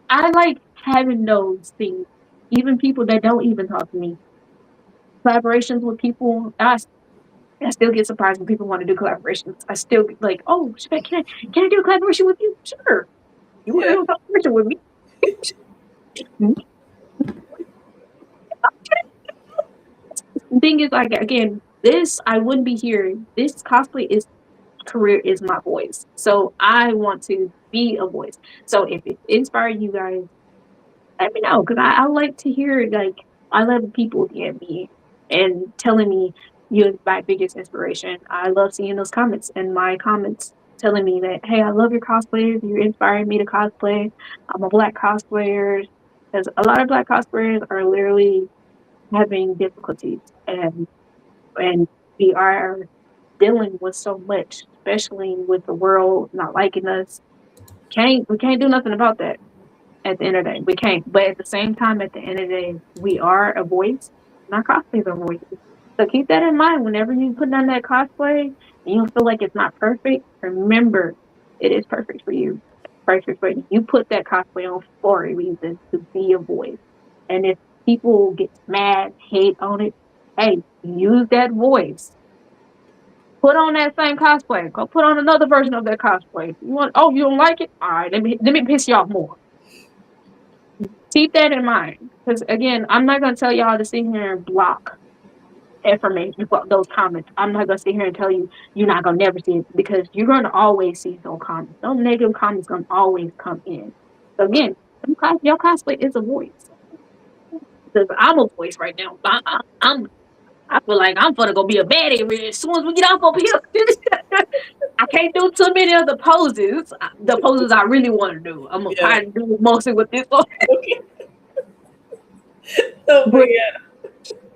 I like having those things. Even people that don't even talk to me. Collaborations with people. I still get surprised when people want to do collaborations. I still get like, oh, Shaved, can I do a collaboration with you? Sure. You want to Yeah. do a collaboration with me? The thing is, like, again, this, I wouldn't be here. This cosplay is career is my voice. So I want to be a voice. So if it inspires you guys, let me know because I like to hear like I love people DM me and telling me you're my biggest inspiration. I love seeing those comments and my comments telling me that hey, I love your cosplayers. You're inspiring me to cosplay. I'm a black cosplayer because a lot of black cosplayers are literally having difficulties and we are dealing with so much, especially with the world not liking us. Can't we can't do nothing about that at the end of the day. We can't. But at the same time, at the end of the day, we are a voice, and our cosplays are voices. So keep that in mind whenever you put on that cosplay and you feel like it's not perfect. Remember, it is perfect for you. It's perfect for you. You put that cosplay on for a reason to be a voice. And if people get mad, hate on it, hey, use that voice. Put on that same cosplay. Go put on another version of that cosplay. You want? Oh, you don't like it? All right, let me piss you off more. Keep that in mind, because again, I'm not gonna tell y'all to sit here and block information, block those comments. I'm not gonna sit here and tell you you're not gonna never see it because you're gonna always see those comments. Those negative comments gonna always come in. So again, your cosplay is a voice. Because I'm a voice right now. I feel like I'm gonna go be a baddie as soon as we get off over here. I can't do too many of the poses. The poses I really want to do. I'm gonna Yeah. try to do mostly with this one. Okay. So, but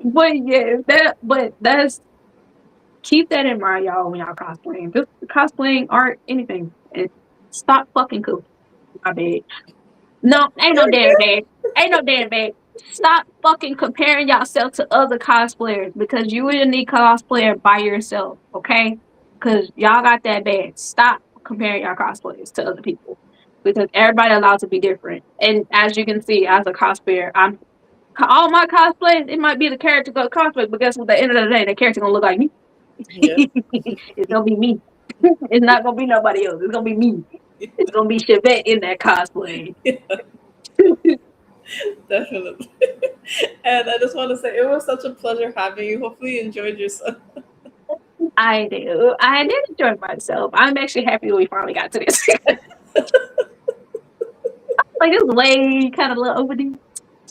But yeah. yeah, that's keep that in mind, y'all, when y'all cosplaying. Just cosplaying art, anything. And stop fucking cooking. My bad. No, ain't no damn bad. Ain't no damn bad. Stop fucking comparing yourself to other cosplayers because you a unique cosplayer by yourself, okay? Because y'all got that bad. Stop comparing your cosplayers to other people because everybody allowed to be different. And as you can see, as a cosplayer, all my cosplays. It might be the character go cosplay, but guess what? At the end of the day, the character gonna look like me. Yeah. It's gonna be me. It's not gonna be nobody else. It's gonna be me. It's gonna be Chevette in that cosplay. Yeah, definitely. And I just want to say it was such a pleasure having you. Hopefully you enjoyed yourself. I do. I did enjoy myself. I'm actually happy we finally got to this. Like it's way kind of a little overdue.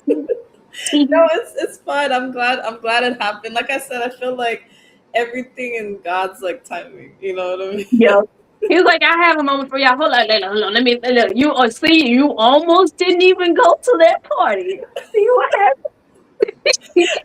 No, it's fine. I'm glad it happened. Like I said, I feel like everything in God's like timing. You know what I mean? Yeah. He was like, I have a moment for y'all. Hold on. Let me look. You see, you almost didn't even go to that party. See what happened?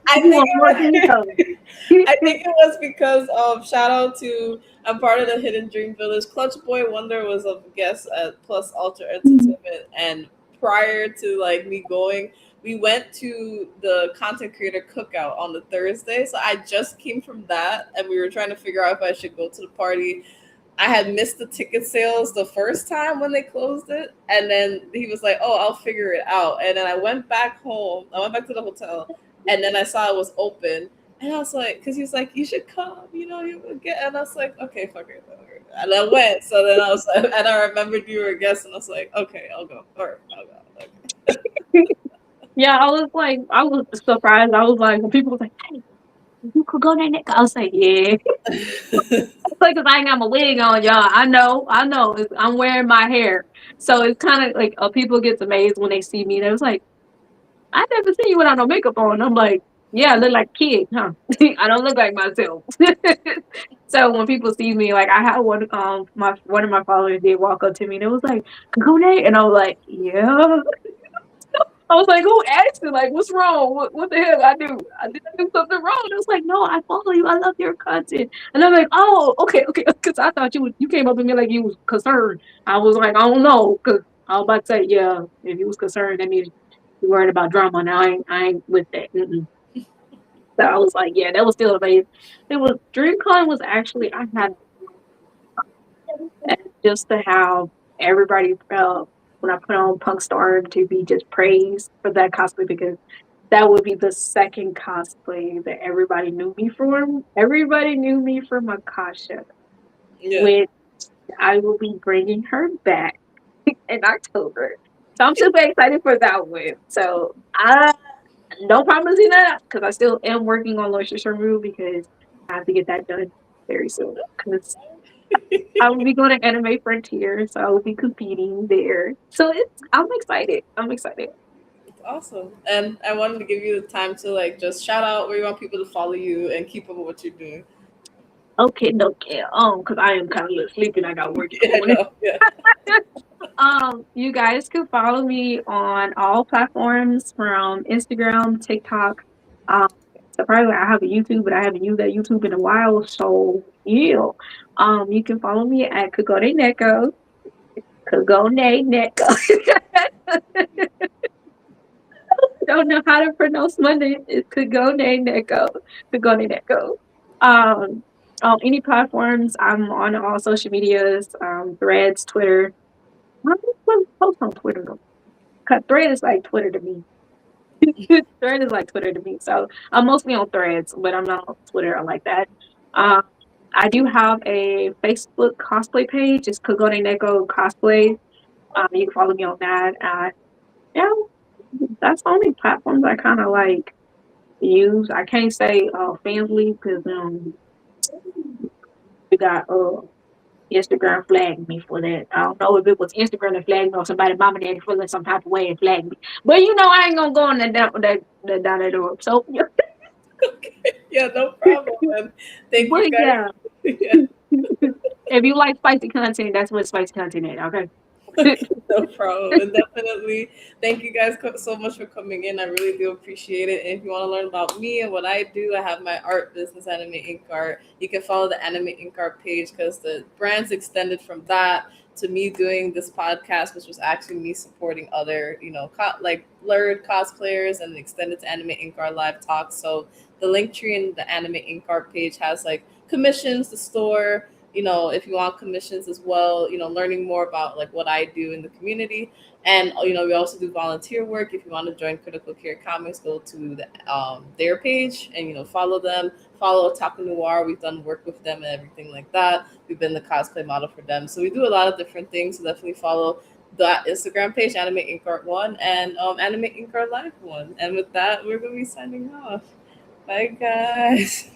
I You think almost didn't it go. was, I think it was because of shout out to I'm part of the Hidden Dream Village. Clutch Boy Wonder was a guest at Plus Ultra Entertainment, and prior to like me going, we went to the content creator cookout on the Thursday. So I just came from that, and we were trying to figure out if I should go to the party. I had missed the ticket sales the first time when they closed it, and then he was like, "Oh, I'll figure it out." And then I went back home. I went back to the hotel, and then I saw it was open, and I was like, "Cause he was like, you should come, you would get." And I was like, "Okay, fuck it." And I went. So then I was like, and I remembered you were a guest, and I was like, "Okay, I'll go." Or I'll go. Okay. Yeah, I was surprised. I was like, when people was like, "Hey, you could go there next." I was like, "Yeah." It's like, 'cause I ain't got my wig on, y'all. I know. I'm wearing my hair, so it's kind of like people gets amazed when they see me. They was like, "I never seen you without no makeup on." I'm like, "Yeah, I look like a kid, huh? I don't look like myself." So when people see me, like I had one of my followers did walk up to me and it was like, "Kagune," and I was like, "Yeah." I was like, "Who asked you? Like, what's wrong? What the hell I do? Did I do something wrong?" And it was like, "No, I follow you. I love your content." And I'm like, "Oh, okay," because I thought you came up to me like you was concerned. I was like, "I don't know," because I was about to say, yeah, if you was concerned, that means you worried about drama. Now I ain't with that. Mm-mm. So I was like, yeah, that was still amazing. It was DreamCon was actually I had and just to have everybody felt when I put on Punk Storm to be just praised for that cosplay because that would be the second cosplay that everybody knew me from. Everybody knew me from Akasha, Yeah. which I will be bringing her back in October. So I'm super excited for that one. So I no promising that because I still am working on Lotion Review because I have to get that done very soon. Because I will be going to Anime Frontier, so I will be competing there. So I'm excited. I'm excited. Awesome. And I wanted to give you the time to like just shout out where you want people to follow you and keep up with what you're doing. Okay, no care. Because I am kind of a little sleepy and I got work in the Yeah, morning. no, yeah. You guys can follow me on all platforms from Instagram, TikTok. Um, Surprisingly, I have a YouTube, but I haven't used that YouTube in a while. So yeah, you can follow me at Kagonineko. Kagonineko. Don't know how to pronounce my name. It's Kagonineko. Kagonineko. Um, on any platforms, I'm on all social medias, Threads, Twitter. I don't post on Twitter though. 'Cause Thread is like Twitter to me. Thread is like Twitter to me. So I'm mostly on Threads, but I'm not on Twitter like that. Um, I do have a Facebook cosplay page. It's Kagonineko Cosplay. You can follow me on that. Yeah, that's the only platforms I kind of like use. I can't say family because we got Instagram flagged me for that. I don't know if it was Instagram that flagged me or somebody mama daddy feeling some type of way and flagged me. But I ain't gonna go on down that door. So yeah. Okay. Yeah, no problem. And thank you But guys. yeah, Yeah. if you like spicy content, that's what spicy content is. Okay. No problem. And definitely thank you guys so much for coming in. I really do appreciate it. And if you want to learn about me and what I do, I have my art business, AnimeInkArt. You can follow the AnimeInkArt page because the brand's extended from that to me doing this podcast, which was actually me supporting other, like blurred cosplayers and extended to AnimeInkArt live talks. So the link tree in the AnimeInkArt page has like commissions, the store, if you want commissions as well, learning more about like what I do in the community. And we also do volunteer work. If you want to join Critical Care Comics, go to their page and follow them, follow Taco Noir. We've done work with them and everything like that. We've been the cosplay model for them, so we do a lot of different things. So definitely follow that Instagram page, Anime Inkart One, and Anime Inkart Live One. And with that, we're gonna be signing off. Bye, guys.